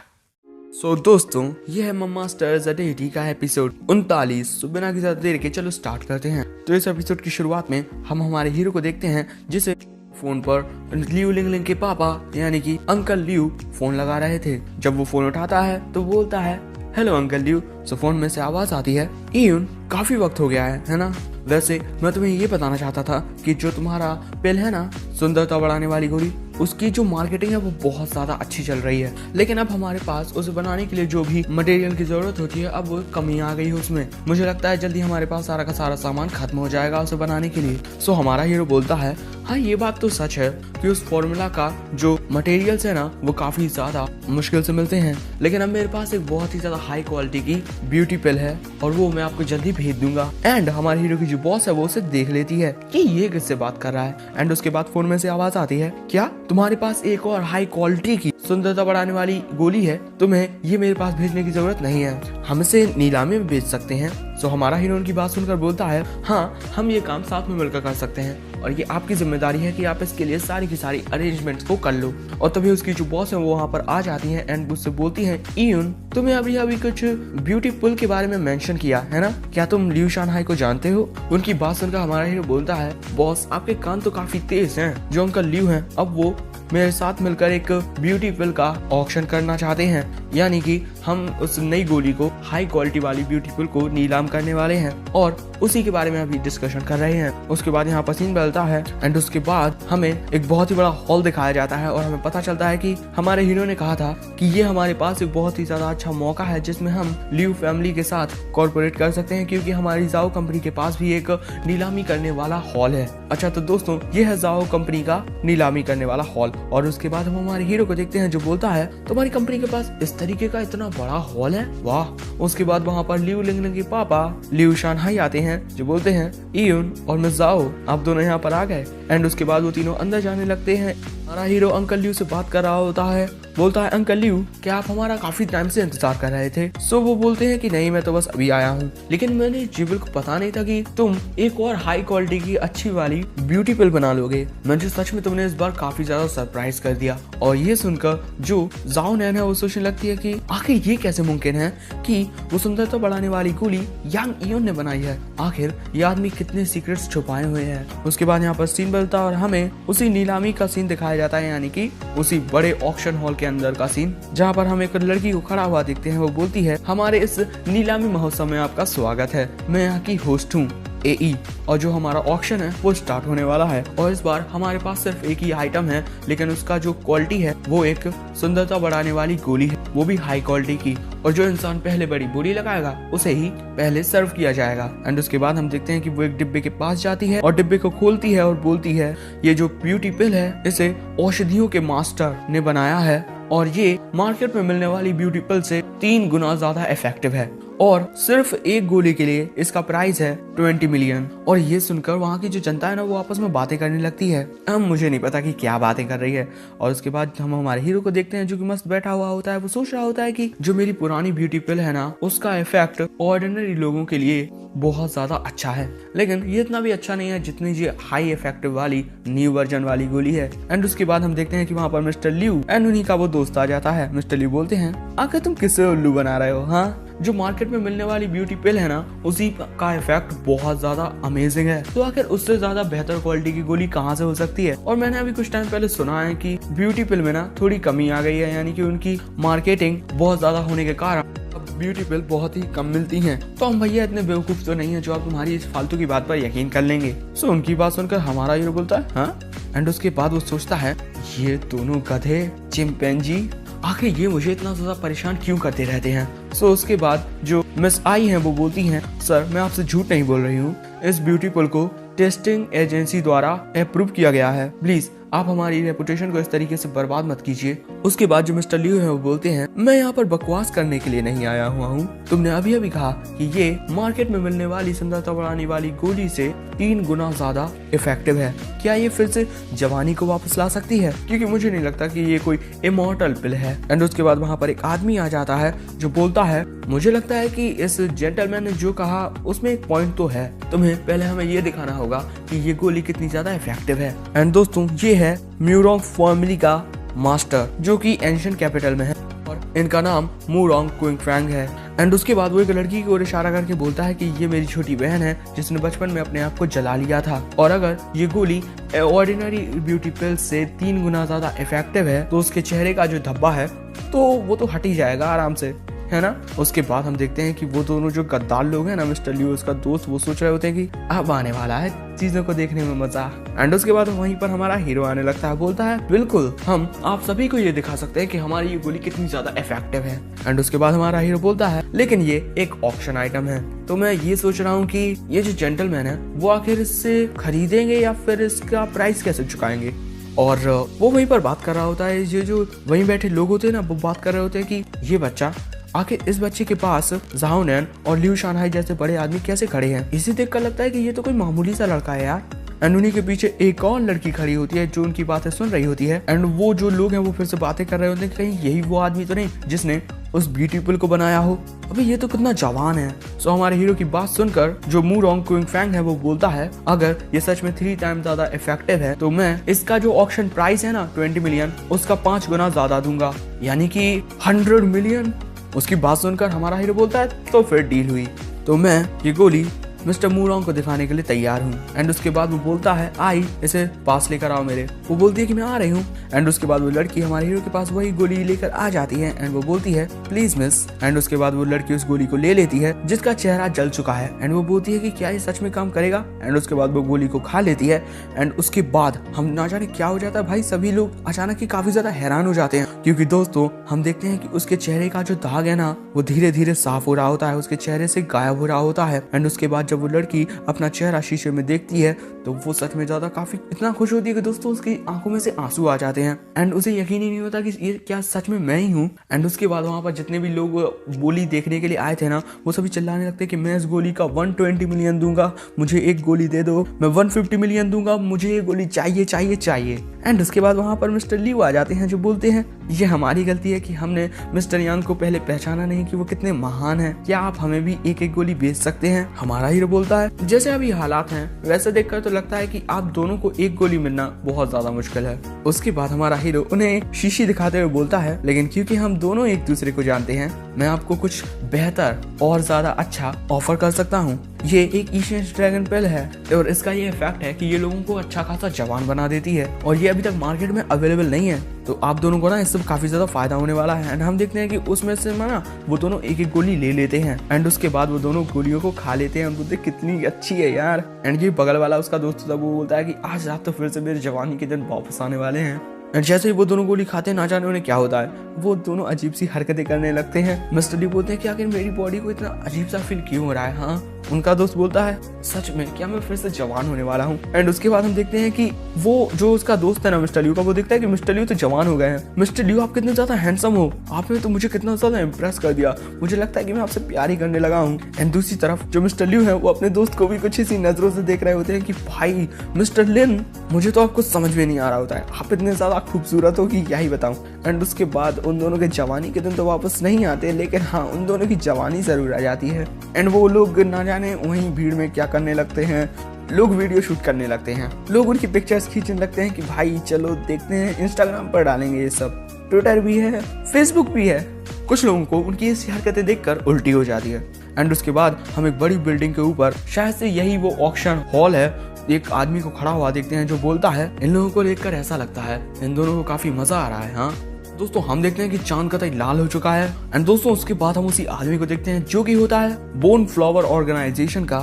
सो दोस्तों ये है मम्मा स्टार्स अ डेटी का एपिसोड 39। तो बिना किसी देर के चलो स्टार्ट करते हैं। तो इस एपिसोड की शुरुआत में हम हमारे हीरो को देखते हैं जिसे फोन पर लियू लिंगलिंग के पापा यानी कि अंकल लियू फोन लगा रहे थे। जब वो फोन उठाता है तो बोलता है हेलो अंकल लियू। सो फोन में से आवाज आती है ईयून काफी वक्त हो गया है ना? वैसे मैं तुम्हें ये बताना चाहता था कि जो तुम्हारा पिल है ना, सुंदरता बढ़ाने वाली गोली, उसकी जो मार्केटिंग है वो बहुत ज्यादा अच्छी चल रही है, लेकिन अब हमारे पास उसे बनाने के लिए जो भी मटेरियल की जरूरत होती है अब वो कमी आ गई है उसमें। मुझे लगता है जल्दी हमारे पास सारा का सारा सामान खत्म हो जाएगा उसे बनाने के लिए। सो हमारा हीरो बोलता है हाँ ये बात तो सच है कि उस फॉर्मूला का जो मटेरियल्स है ना वो काफी ज्यादा मुश्किल से मिलते हैं, लेकिन अब मेरे पास एक बहुत ही ज्यादा हाई क्वालिटी की ब्यूटी पिल है और वो मैं आपको जल्दी भेज दूंगा। एंड हमारे हीरो की जो बॉस है वो उसे देख लेती है कि ये किससे बात कर रहा है। एंड उसके बाद फोन में से आवाज आती है क्या तुम्हारे पास एक और हाई क्वालिटी की सुंदरता बढ़ाने वाली गोली है? तुम्हें ये मेरे पास भेजने की जरूरत नहीं है, हम इसे नीलामी में बेच सकते हैं। सो हमारा हीरो उनकी बात सुनकर बोलता है हाँ हम ये काम साथ में मिलकर कर सकते हैं और ये आपकी जिम्मेदारी है कि आप इसके लिए सारी की सारी अरेंजमेंट्स को कर लो। और तभी उसकी जो बॉस है वो वहाँ पर आ जाती है एंड उससे बोलती है ईयून तुम्हें अभी कुछ ब्यूटीफुल के बारे में मेंशन किया है ना, क्या तुम लियू शानहाई को जानते हो? उनकी बात सुनकर हमारा हीरो बोलता है बॉस आपके कान तो काफी तेज हैं। जो अंकल लियू हैं अब वो मेरे साथ मिलकर एक ब्यूटी पिल का ऑक्शन करना चाहते हैं, यानी कि हम उस नई गोली को हाई क्वालिटी वाली ब्यूटी पिल को नीलाम करने वाले हैं और उसी के बारे में अभी डिस्कशन कर रहे हैं। उसके बाद यहाँ पर सीन बदलता है एंड उसके बाद हमें एक बहुत ही बड़ा हॉल दिखाया जाता है और हमें पता चलता है कि हमारे हीरो ने कहा था कि ये हमारे पास एक बहुत ही ज्यादा अच्छा मौका है जिसमें हम लियू फैमिली के साथ कॉर्पोरेट कर सकते हैं, क्योंकि हमारी जाओ कंपनी के पास भी एक नीलामी करने वाला हॉल है। अच्छा तो दोस्तों ये है जाओ कंपनी का नीलामी करने वाला हॉल। और उसके बाद हम हमारे हीरो को देखते हैं जो बोलता है तुम्हारी कंपनी के पास इस तरीके का इतना बड़ा हॉल है, वाह। उसके बाद वहाँ पर लिू लिंगलिंग के पापा लिू शानहाई आते हैं जो बोलते हैं इयुन और मिस जाओ आप दोनों यहाँ पर आ गए। एंड उसके बाद वो तीनों अंदर जाने लगते हैं। हमारा हीरो अंकल लिू से बात कर रहा होता है, बोलता है अंकल लिू क्या आप हमारा काफी टाइम से इंतजार कर रहे थे? सो वो बोलते हैं कि नहीं मैं तो बस अभी आया हूँ, लेकिन मैंने जिबल को पता नहीं था कि तुम एक और हाई क्वालिटी की अच्छी वाली ब्यूटी पिल बना लोगे। मुझे सच में तुमने इस बार काफी ज्यादा सरप्राइज कर दिया। और ये सुनकर जो जाओ नैन है वो सोचने लगती है कि आखिर ये कैसे मुमकिन है कि वो सुंदरता बढ़ाने वाली गोली यांग इयोन ने बनाई है, आखिर ये आदमी कितने सीक्रेट्स छुपाए हुए हैं। उसके बाद यहाँ पर सीन बदलता और हमें उसी नीलामी का सीन दिखाया जाता है, यानी कि उसी बड़े ऑक्शन हॉल के अंदर का सीन जहाँ पर हम एक लड़की को खड़ा हुआ देखते हैं। वो बोलती है हमारे इस नीलामी महोत्सव में आपका स्वागत है, मैं यहाँ की होस्ट हूँ AE और जो हमारा ऑक्शन है वो स्टार्ट होने वाला है। और इस बार हमारे पास सिर्फ एक ही आइटम है, लेकिन उसका जो क्वालिटी है वो एक सुंदरता बढ़ाने वाली गोली है, वो भी हाई क्वालिटी की। और जो इंसान पहले बड़ी बोली लगाएगा उसे ही पहले सर्व किया जाएगा। एंड उसके बाद हम देखते हैं कि वो एक डिब्बे के पास जाती है और डिब्बे को खोलती है और बोलती है ये जो ब्यूटी पिल है इसे औषधियों के मास्टर ने बनाया है और ये मार्केट में मिलने वाली ब्यूटी पिल से 3 गुना ज्यादा इफेक्टिव है और सिर्फ एक गोली के लिए इसका प्राइस है 20 मिलियन। और ये सुनकर वहाँ की जो जनता है ना वो आपस में बातें करने लगती है। अब मुझे नहीं पता कि क्या बातें कर रही है। और उसके बाद हम हमारे हीरो को देखते हैं जो कि मस्त बैठा हुआ होता है। वो सोच रहा होता है कि जो मेरी पुरानी ब्यूटी पिल है ना उसका इफेक्ट ऑर्डिनरी लोगों के लिए बहुत ज्यादा अच्छा है, लेकिन ये इतना भी अच्छा नहीं है जितनी ये हाई इफेक्टिव वाली न्यू वर्जन वाली गोली है। एंड उसके बाद हम देखते हैं कि वहाँ पर मिस्टर लिू एंड उन्हीं का वो दोस्त आ जाता है। मिस्टर लिू बोलते हैं आखिर तुम किससे उल्लू बना रहे हो? हाँ, जो मार्केट में मिलने वाली ब्यूटी पिल है ना उसी का इफेक्ट बहुत ज्यादा अमेजिंग है, तो आखिर उससे ज्यादा बेहतर क्वालिटी की गोली कहाँ से हो सकती है? और मैंने अभी कुछ टाइम पहले सुना है कि ब्यूटी पिल में ना थोड़ी कमी आ गई है, यानी कि उनकी मार्केटिंग बहुत ज्यादा होने के कारण अब ब्यूटी पिल बहुत ही कम मिलती हैं। तो हम भैया इतने बेवकूफ तो नहीं है जो आप तुम्हारी इस फालतू की बात पर यकीन कर लेंगे। सो उनकी बात सुनकर हमारा हीरो बोलता है हाँ। एंड उसके बाद वो सोचता है ये दोनों गधे चिंपैंजी आखिर ये मुझे इतना ज्यादा परेशान क्यों करते रहते हैं। सो उसके बाद जो मिस आई हैं वो बोलती हैं सर मैं आपसे झूठ नहीं बोल रही हूँ, इस ब्यूटी पिल को टेस्टिंग एजेंसी द्वारा अप्रूव किया गया है, प्लीज आप हमारी रेपुटेशन को इस तरीके से बर्बाद मत कीजिए। उसके बाद जो मिस्टर लियो है वो बोलते हैं मैं यहाँ पर बकवास करने के लिए नहीं आया हुआ हूँ, तुमने अभी अभी कहा कि ये मार्केट में मिलने वाली सुंदरता बढ़ाने वाली गोली से 3 गुना ज्यादा इफेक्टिव है, क्या ये फिर से जवानी को वापस ला सकती है? क्योंकि मुझे नहीं लगता कि ये कोई इमॉर्टल पिल है। एंड उसके बाद वहाँ पर एक आदमी आ जाता है जो बोलता है मुझे लगता है कि इस जेंटलमैन ने जो कहा उसमें एक पॉइंट तो है, तुम्हें पहले हमें ये दिखाना होगा कि ये गोली कितनी ज्यादा इफेक्टिव है। एंड दोस्तों ये है म्यूरोंग फैमिली का मास्टर जो कि एंशिएंट कैपिटल में है और इनका नाम मूरोंग क्विंगफैंग है। एंड उसके बाद वो एक लड़की की ओर इशारा करके बोलता है कि ये मेरी छोटी बहन है जिसने बचपन में अपने आप को जला लिया था और अगर ये गोली ऑर्डिनरी ब्यूटी पिल से 3 गुना ज्यादा इफेक्टिव है तो उसके चेहरे का जो धब्बा है तो वो तो हट ही जाएगा आराम से, है ना। उसके बाद हम देखते हैं कि वो दोनों जो गद्दार लोग हैं ना मिस्टर लियो उसका दोस्त, वो सोच रहे होते हैं कि अब आने वाला है चीजों को देखने में मजा। एंड उसके बाद वहीं पर हमारा हीरो आने लगता है, बोलता है बिल्कुल हम आप सभी को ये दिखा सकते हैं कि हमारी ये गोली कितनी ज्यादा इफेक्टिव है। एंड उसके बाद हमारा हीरो बोलता है लेकिन ये एक ऑक्शन आइटम है, तो मैं ये सोच रहा हूँ कि ये जो जेंटलमैन है वो आखिर इससे खरीदेंगे या फिर इसका प्राइस कैसे चुकाएंगे। और वो वहीं पर बात कर रहा होता है, ये जो वहीं बैठे लोग होते हैं ना वो बात कर रहे होते हैं कि ये बच्चा आखिर इस बच्चे के पास जाओ नैन और लिू शानहाई जैसे बड़े आदमी कैसे खड़े हैं। इसे देखकर लगता है कि ये तो कोई मामूली सा लड़का है यार। एंड उन्हीं के पीछे एक और लड़की खड़ी होती है जो उनकी बातें सुन रही होती है। एंड वो जो लोग हैं वो फिर से बातें कर रहे होते हैं कि कहीं यही वो आदमी तो नहीं जिसने उस ब्यूटी पिल को बनाया हो, अबे ये तो कितना जवान है। सो हमारे हीरो की बात सुनकर जो मूरोंग क्विंगफैंग है वो बोलता है अगर ये सच में 3 टाइम ज्यादा इफेक्टिव है तो मैं इसका जो ऑक्शन प्राइस है ना 20 मिलियन उसका 5 गुना ज्यादा दूंगा, यानी कि 100 मिलियन। उसकी बात सुनकर हमारा हीरो बोलता है तो फिर डील हुई, तो मैं ये गोली मिस्टर मूरोंग को दिखाने के लिए तैयार हूँ। एंड उसके बाद वो बोलता है आई इसे पास लेकर आओ मेरे। वो बोलती है कि मैं आ रही हूँ। एंड उसके बाद वो लड़की हमारे हीरो के पास वही गोली लेकर आ जाती है एंड वो बोलती है प्लीज मिस। एंड उसके बाद वो लड़की उस गोली को ले लेती है जिसका चेहरा जल चुका है एंड वो बोलती है कि क्या ये सच में काम करेगा। एंड उसके बाद वो गोली को खा लेती है। एंड उसके बाद हम ना जाने क्या हो जाता है भाई, सभी लोग अचानक ही काफी ज्यादा हैरान हो जाते हैं क्योंकि दोस्तों हम देखते हैं कि उसके चेहरे का जो दाग है ना वो धीरे धीरे साफ हो रहा होता है, उसके चेहरे से गायब हो रहा होता है। एंड उसके बाद जब वो लड़की अपना चेहरा शीशे में देखती है तो वो सच में ज्यादा काफी इतना खुश होती है कि दोस्तों उसकी आंखों में से आंसू आ जाते हैं एंड उसे यकीन ही नहीं होता कि ये क्या सच में मैं ही हूँ। एंड उसके बाद वहाँ पर जितने भी लोग गोली देखने के लिए आए थे ना, वो सभी चिल्लाने लगते कि मैं इस गोली का 120 मिलियन दूंगा, मुझे एक गोली दे दो, मैं 150 मिलियन दूंगा, मुझे ये गोली चाहिए चाहिए चाहिए। एंड उसके बाद वहाँ पर मिस्टर लियू आ जाते हैं जो बोलते हैं ये हमारी गलती है कि हमने मिस्टर यांग को पहले पहचाना नहीं कि वो कितने महान हैं, क्या आप हमें भी एक एक गोली बेच सकते हैं। हमारा हीरो बोलता है जैसे अभी हालात हैं वैसे देखकर तो लगता है कि आप दोनों को एक गोली मिलना बहुत ज्यादा मुश्किल है। उसके बाद हमारा हीरो उन्हें शीशी दिखाते हुए बोलता है लेकिन क्योंकि हम दोनों एक दूसरे को जानते हैं मैं आपको कुछ बेहतर और ज्यादा अच्छा ऑफर कर सकता हूँ। ये एक एशियन ड्रैगन पिल है और इसका ये इफेक्ट है कि ये लोगों को अच्छा खासा जवान बना देती है और ये अभी तक मार्केट में अवेलेबल नहीं है, तो आप दोनों को ना इससे काफी ज्यादा फायदा होने वाला है। एंड हम देखते हैं कि उसमें से ना वो दोनों एक एक गोली ले लेते हैं एंड उसके बाद वो दोनों गोलियों को खा लेते हैं। हम बोलते कितनी अच्छी है यार। एंड ये बगल वाला उसका दोस्त था वो बोलता है कि आज रात तो फिर से मेरी जवानी के दिन वापस आने वाले हैं। एंड जैसे ही वो दोनों गोली खाते हैं ना जाने उन्हें क्या होता है, वो दोनों अजीब सी हरकतें करने लगते हैं। मिस्टर ली बोलते हैं कि आखिर मेरी बॉडी को इतना अजीब सा फील क्यों हो रहा है। हाँ, उनका दोस्त बोलता है सच में क्या मैं फिर से जवान होने वाला हूँ। एंड उसके बाद हम देखते हैं कि वो जो उसका दोस्त है ना मिस्टर लियू का, वो देखता है कि मिस्टर लियू तो जवान हो गए हैं। मिस्टर लियू आप कितने ज्यादा हैंडसम हो, आपने तो मुझे कितना ज्यादा इम्प्रेस कर दिया, मुझे लगता है कि मैं आपसे प्यार ही करने लगा हूँ। एंड दूसरी तरफ जो मिस्टर लियू है वो अपने दोस्त को भी कुछ इसी नजरों से देख रहे होते हैं कि भाई मिस्टर लिन मुझे तो आप कुछ समझ में नहीं आ रहा होता है, आप इतने ज्यादा खूबसूरत हो कि क्या ही बताऊं। एंड उसके बाद उन दोनों के जवानी के दिन तो वापस नहीं आते लेकिन हाँ उन दोनों की जवानी जरूर आ जाती है। एंड वो लोग ना जाने वहीं भीड़ में क्या करने लगते हैं, लोग वीडियो शूट करने लगते हैं, लोग उनकी पिक्चर्स खींचने लगते हैं कि भाई चलो देखते हैं इंस्टाग्राम पर डालेंगे, ये सब ट्विटर भी है फेसबुक भी है। कुछ लोगों को उनकी ऐसी हरकतें देखकर उल्टी हो जाती है। एंड उसके बाद हम एक बड़ी बिल्डिंग के ऊपर, शायद से यही वो ऑक्शन हॉल है, एक आदमी को खड़ा हुआ देखते हैं जो बोलता है इन लोगों को देखकर ऐसा लगता है इन दोनों को काफी मजा आ रहा है। हाँ दोस्तों, हम देखते हैं कि चांद कतई लाल हो चुका है। एंड दोस्तों उसके बाद हम उसी आदमी को देखते हैं जो कि होता है बोन फ्लावर ऑर्गेनाइजेशन का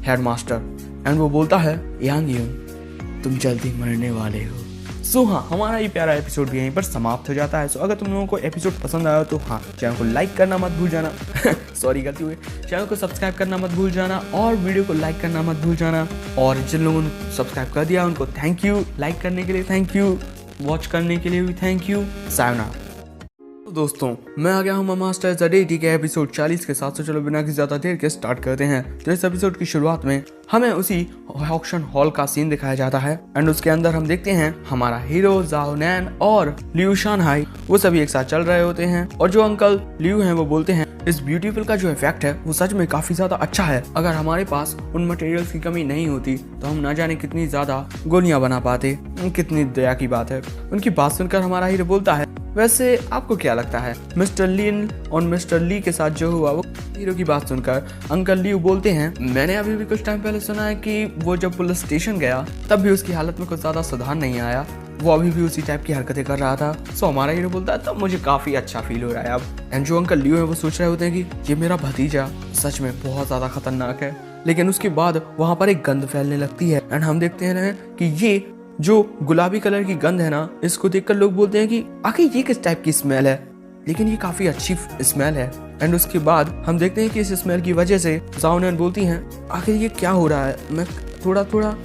हेडमास्टर। एंड वो बोलता है यांग यून तुम जल्दी मरने वाले हो। सो हाँ, हमारा ये प्यारा एपिसोड भी यहीं पर समाप्त हो जाता है। सो अगर तुम लोगों को एपिसोड पसंद आया तो हाँ चैनल को लाइक करना मत भूल जाना सॉरी गलती हुई, चैनल को सब्सक्राइब करना मत भूल जाना और वीडियो को लाइक करना मत भूल जाना। और जिन लोगों ने सब्सक्राइब कर दिया उनको थैंक यू, लाइक करने के लिए थैंक यू, वॉच करने के लिए भी थैंक यू। सायोनारा। दोस्तों मैं आ गया हूँ मास्टर ज़डेटी के एपिसोड 40 के साथ। तो चलो बिना किसी ज्यादा देर के स्टार्ट करते हैं। तो इस एपिसोड की शुरुआत में हमें उसी ऑक्शन हॉल का सीन दिखाया जाता है एंड उसके अंदर हम देखते हैं हमारा हीरो जाओ नैन और लियू शानहाई वो सभी एक साथ चल रहे होते हैं। और जो अंकल लियू हैं वो बोलते हैं इस ब्यूटीफुल का जो इफेक्ट है वो सच में काफी ज्यादा अच्छा है, अगर हमारे पास उन मटेरियल्स की कमी नहीं होती तो हम ना जाने कितनी ज्यादा गोलियां बना पाते। कितनी दया की बात है। उनकी बात सुनकर हमारा हीरो बोलता है वैसे आपको क्या लगता है मिस्टर लिन और मिस्टर ली के साथ जो हुआ वो। हीरो की बात सुनकर अंकल लियू बोलते हैं मैंने अभी भी कुछ टाइम पहले सुना है कि वो जब पुलिस स्टेशन गया तब भी उसकी हालत में कुछ ज्यादा सुधार नहीं आया, वो अभी भी उसी टाइप की हरकतें कर रहा था। सो हमारा हीरो बोलता है तब मुझे काफी अच्छा फील हो रहा है अब। एंड जो अंकल लियू है वो सोच रहे होते हैं कि ये मेरा भतीजा सच में बहुत ज्यादा खतरनाक है। लेकिन उसके बाद वहां पर एक गंध फैलने लगती है एंड हम देखते हैं कि ये जो गुलाबी कलर की गंध है ना, इसको देखकर लोग बोलते हैं कि आखिर ये किस टाइप की स्मेल है, लेकिन ये काफी अच्छी स्मेल है। एंड उसके बाद हम देखते हैं कि इस स्मेल की वजह से जाओ नैन बोलती हैं आखिर ये क्या हो रहा है, मैं थोड़ा थोड़ा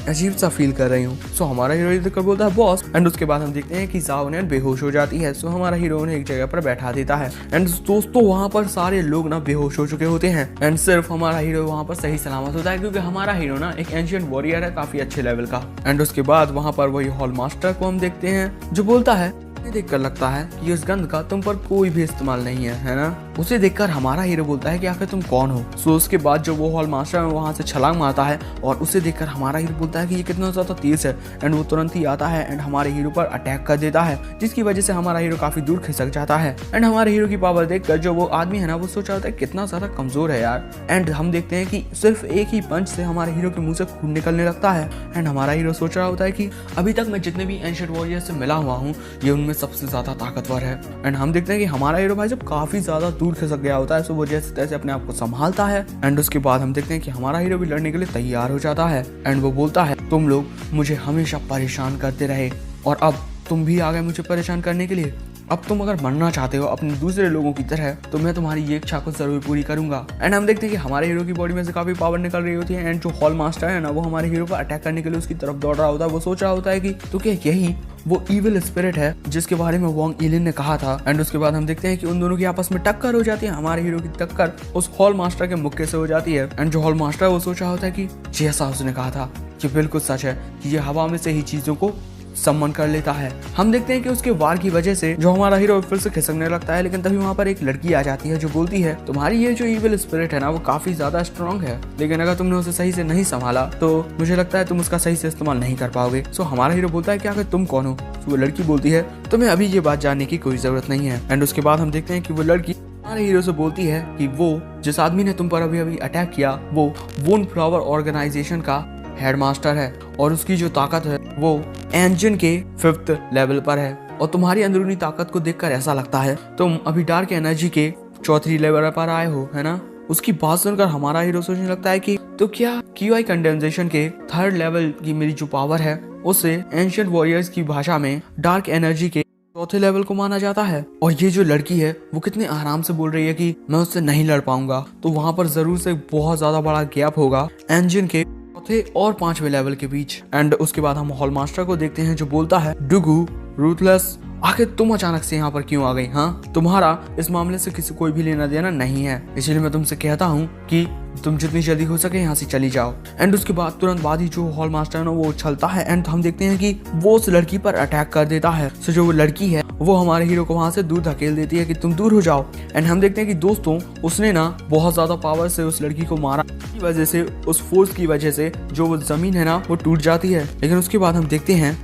अजीब सा फील कर रही हूँ। सो हमारा हीरो देखकर बोलता है बॉस। एंड उसके बाद हम देखते हैं कि जाओ नैन बेहोश हो जाती है। सो हमारा हीरो उन्हें एक जगह पर बैठा देता है एंड दोस्तों वहाँ पर सारे लोग ना बेहोश हो चुके होते हैं एंड सिर्फ हमारा हीरो वहाँ पर सही सलामत होता है क्योंकि हमारा हीरो ना एक एंशिएंट वॉरियर है काफी अच्छे लेवल का। एंड उसके बाद वहाँ पर वही हॉल मास्टर को हम देखते हैं जो बोलता है देखकर लगता है कि इस गंध का तुम पर कोई भी इस्तेमाल नहीं है ना। उसे देखकर हमारा हीरो बोलता है कि आखिर तुम कौन हो। सो उसके बाद जो वो हॉल मास्टर है वहां से छलांग मारता है और उसे देखकर हमारा हीरो बोलता है कि ये कितना ज्यादा तेज है एंड वो तुरंत ही आता है एंड हमारे हीरो पर अटैक कर देता है जिसकी वजह से हमारा हीरो काफी दूर खिसक जाता है। एंड हमारे हीरो की पावर देखकर जो वो आदमी है ना वो सोच रहा होता है कितना ज्यादा कमजोर है यार। एंड हम देखते हैं कि सिर्फ एक ही पंच से हमारे हीरो के मुंह से खून निकलने लगता है एंड हमारा हीरो सोच रहा होता है कि अभी तक मैं जितने भी एंशिएंट वॉरियर से मिला हुआ हूँ ये उनमें सबसे ज्यादा ताकतवर है। एंड हम देखते हैं कि हमारा हीरो भाई जब काफी ज्यादा दूर खिसक गया होता है तो वो जैसे तैसे अपने आप को संभालता है। एंड उसके बाद हम देखते हैं कि हमारा हीरो भी लड़ने के लिए तैयार हो जाता है एंड वो बोलता है तुम लोग मुझे हमेशा परेशान करते रहे और अब तुम भी आ गए मुझे परेशान करने के लिए, अब तुम अगर मरना चाहते हो अपने दूसरे लोगों की तरह तो मैं तुम्हारी ये इच्छा को जरूर पूरी करूंगा। एंड हम देखते हैं कि हमारे हीरो की बॉडी में से काफी पावर निकल रही होती है एंड जो हॉल मास्टर है ना वो हमारे हीरो को अटैक करने के लिए उसकी तरफ दौड़ रहा होता है। वो सोच रहा होता है कि तो क्या यही वो इविल स्पिरिट है जिसके बारे में वोंग इलिन ने कहा था। एंड उसके बाद हम देखते हैं कि उन दोनों की आपस में टक्कर हो जाती है। हमारे हीरो की टक्कर उस हॉल मास्टर के मुक्के से हो जाती है एंड जो हॉल मास्टर है वो सोच रहा होता है कि जैसा उसने कहा था कि बिल्कुल सच है कि ये हवा में से ही चीजों को सम्मान कर लेता है। हम देखते हैं कि उसके वार की वजह से जो हमारा हीरो फिर से खिसकने लगता है, लेकिन तभी वहाँ पर एक लड़की आ जाती है जो बोलती है तुम्हारी ये जो इविल स्पिरिट है ना वो काफी ज्यादा स्ट्रांग है, लेकिन अगर तुमने उसे सही से नहीं संभाला तो मुझे लगता है तुम उसका सही से इस्तेमाल नहीं कर पाओगे। सो हमारा हीरो बोलता है कि आखिर तुम कौन हो? वो लड़की बोलती है तुम्हें अभी ये बात जानने की कोई जरूरत नहीं है। एंड उसके बाद हम देखते हैं कि वो लड़की हमारे हीरो से बोलती है कि वो जिस आदमी ने तुम पर अभी अभी अटैक किया वो वोन फ्लावर ऑर्गेनाइजेशन का हेडमास्टर है और उसकी जो ताकत है वो इंजन के 5th लेवल पर है और तुम्हारी अंदरूनी ताकत को देखकर ऐसा लगता है तुम अभी डार्क एनर्जी के 4th लेवल पर आए हो, है ना? उसकी बात सुनकर हमारा हीरो सोचने लगता है कि तो क्या QI कंडेंसेशन के 3rd लेवल की मेरी जो पावर है उसे एंशिएंट वॉरियर्स की भाषा में डार्क एनर्जी के 4th लेवल को माना जाता है। और ये जो लड़की है वो कितने आराम से बोल रही है कि मैं उससे नहीं लड़ पाऊंगा, तो वहां पर जरूर से बहुत ज्यादा बड़ा गैप होगा इंजन के 4th और 5वें लेवल के बीच। एंड उसके बाद हम हॉल मास्टर को देखते हैं जो बोलता है डुगू रूथलेस आखिर तुम अचानक से यहाँ पर क्यों आ गई? हाँ, तुम्हारा इस मामले से किसी कोई भी लेना देना नहीं है, इसलिए मैं तुमसे कहता हूँ कि तुम जितनी जल्दी हो सके यहाँ से चली जाओ। एंड उसके बाद तुरंत बाद ही जो हॉल मास्टर है ना वो उछलता है एंड हम देखते हैं कि वो उस लड़की पर अटैक कर देता है। सो जो वो लड़की है वो हमारे हीरो को वहां से दूर धकेल देती है कि तुम दूर हो जाओ। एंड हम देखते हैं कि दोस्तों उसने ना बहुत ज्यादा पावर से उस लड़की को मारा, की वजह से उस फोर्स की वजह से जो वो जमीन है ना वो टूट जाती है। लेकिन उसके बाद हम देखते हैं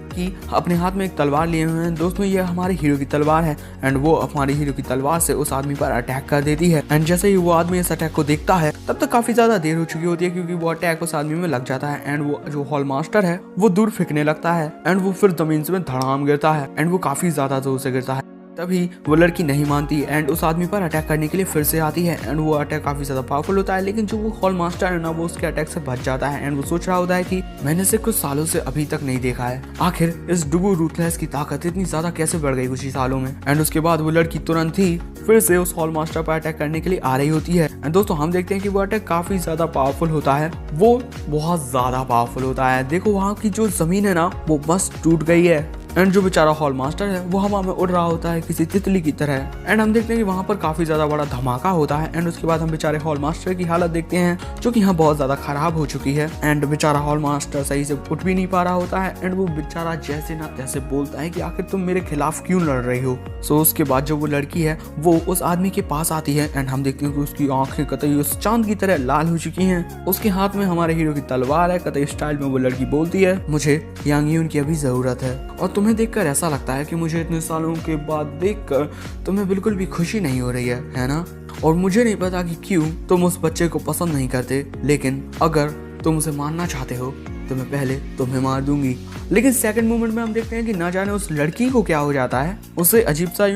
कि अपने हाथ में एक तलवार लिए हुए हैं। दोस्तों ये हमारे हीरो की तलवार है एंड वो हमारे हीरो की तलवार से उस आदमी पर अटैक कर देती है। एंड जैसे ही वो आदमी इस अटैक को देखता है तब तक काफी ज्यादा देर हो चुकी होती है क्योंकि वो अटैक उस आदमी में लग जाता है एंड वो जो हॉल मास्टर है वो दूर फेंकने लगता है एंड वो फिर जमीन से धड़ाम गिरता है एंड वो काफी ज्यादा जोर से गिरता है। तभी वो लड़की नहीं मानती एंड उस आदमी पर अटैक करने के लिए फिर से आती है एंड वो अटैक काफी ज्यादा पावरफुल होता है, लेकिन जो वो हॉल मास्टर है ना वो उसके अटैक से बच जाता है एंड वो सोच रहा होता है कि मैंने इसे कुछ सालों से अभी तक नहीं देखा है, आखिर इस डुगू रूथलेस की ताकत इतनी ज्यादा कैसे बढ़ गई कुछ ही सालों में। एंड उसके बाद वो लड़की तुरंत ही फिर से उस हॉल मास्टर पर अटैक करने के लिए आ रही होती है। एंड दोस्तों हम देखते हैं कि वो अटैक काफी ज्यादा पावरफुल होता है, वो बहुत ज्यादा पावरफुल होता है। देखो वहाँ की जो जमीन है ना वो बस टूट गई है एंड जो बेचारा हॉल मास्टर है वो हवा में उड़ रहा होता है किसी तितली की तरह। एंड हम देखते हैं कि वहाँ पर काफी ज्यादा बड़ा धमाका होता है एंड उसके बाद हम बेचारे हॉल मास्टर की हालत देखते हैं जो कि यहाँ बहुत ज्यादा खराब हो चुकी है एंड बेचारा हॉल मास्टर सही से उठ भी नहीं पा रहा होता है एंड वो बेचारा जैसे ना तैसे बोलता है कि आखिर तुम मेरे खिलाफ क्यों लड़ रही हो। सो उसके बाद जो वो लड़की है वो उस आदमी के पास आती है एंड हम देखते हैं कि उसकी आंखें कतई उस चांद की तरह लाल हो चुकी हैं। उसके हाथ में हमारे हीरो की तलवार है। कतई स्टाइल में वो लड़की बोलती है मुझे यांग यून की अभी जरूरत है और तुम्हें देखकर ऐसा लगता है कि मुझे इतने सालों के बाद देखकर तुम्हें बिल्कुल भी खुशी नहीं हो रही है ना? और मुझे नहीं पता कि क्यों तुम उस बच्चे को पसंद नहीं करते, लेकिन अगर तुम उसे मारना चाहते हो तो मैं पहले तुम्हें मार दूंगी। लेकिन सेकंड मोमेंट में हम देखते हैं कि ना जाने उस लड़की को क्या हो जाता है, उसे अजीब सा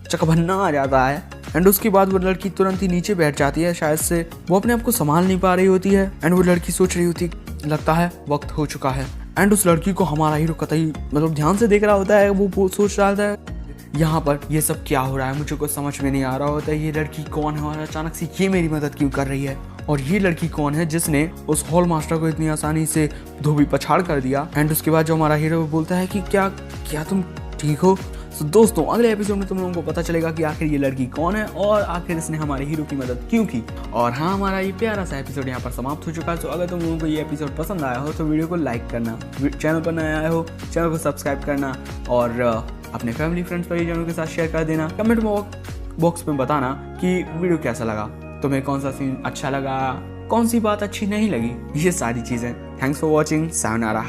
चकभन्ना आ जाता है एंड उसके बाद वो लड़की तुरंत ही नीचे बैठ जाती है। शायद से वो अपने आप को संभाल नहीं पा रही होती है एंड वो लड़की सोच रही होती लगता है वक्त हो चुका है। एंड उस लड़की को हमारा हीरो कतई ध्यान से देख रहा होता है। वो सोच रहा होता है यहाँ पर ये सब क्या हो रहा है, मुझे कुछ समझ में नहीं आ रहा होता है। ये लड़की कौन है और अचानक से ये मेरी मदद क्यों कर रही है, और ये लड़की कौन है जिसने उस हॉल मास्टर को इतनी आसानी से धोबी पछाड़ कर दिया। एंड उसके बाद जो हमारा हीरो बोलता है कि क्या तुम ठीक हो। तो दोस्तों अगले एपिसोड में तुम लोगों को पता चलेगा कि आखिर ये लड़की कौन है और आखिर इसने हमारे हीरो की मदद क्यों की। और हाँ, हमारा ये प्यारा सा एपिसोड यहाँ पर समाप्त हो चुका है। तो अगर तुम लोगों को ये एपिसोड पसंद आया हो तो वीडियो को लाइक करना, चैनल पर नया आए हो चैनल को सब्सक्राइब करना और अपने फैमिली फ्रेंड्स परिजनों के साथ शेयर कर देना। कमेंट बॉक्स में बताना कि वीडियो कैसा लगा, तुम्हें कौन सा सीन अच्छा लगा, कौन सी बात अच्छी नहीं लगी, ये सारी चीज़ें। Thanks for watching. सायोनारा।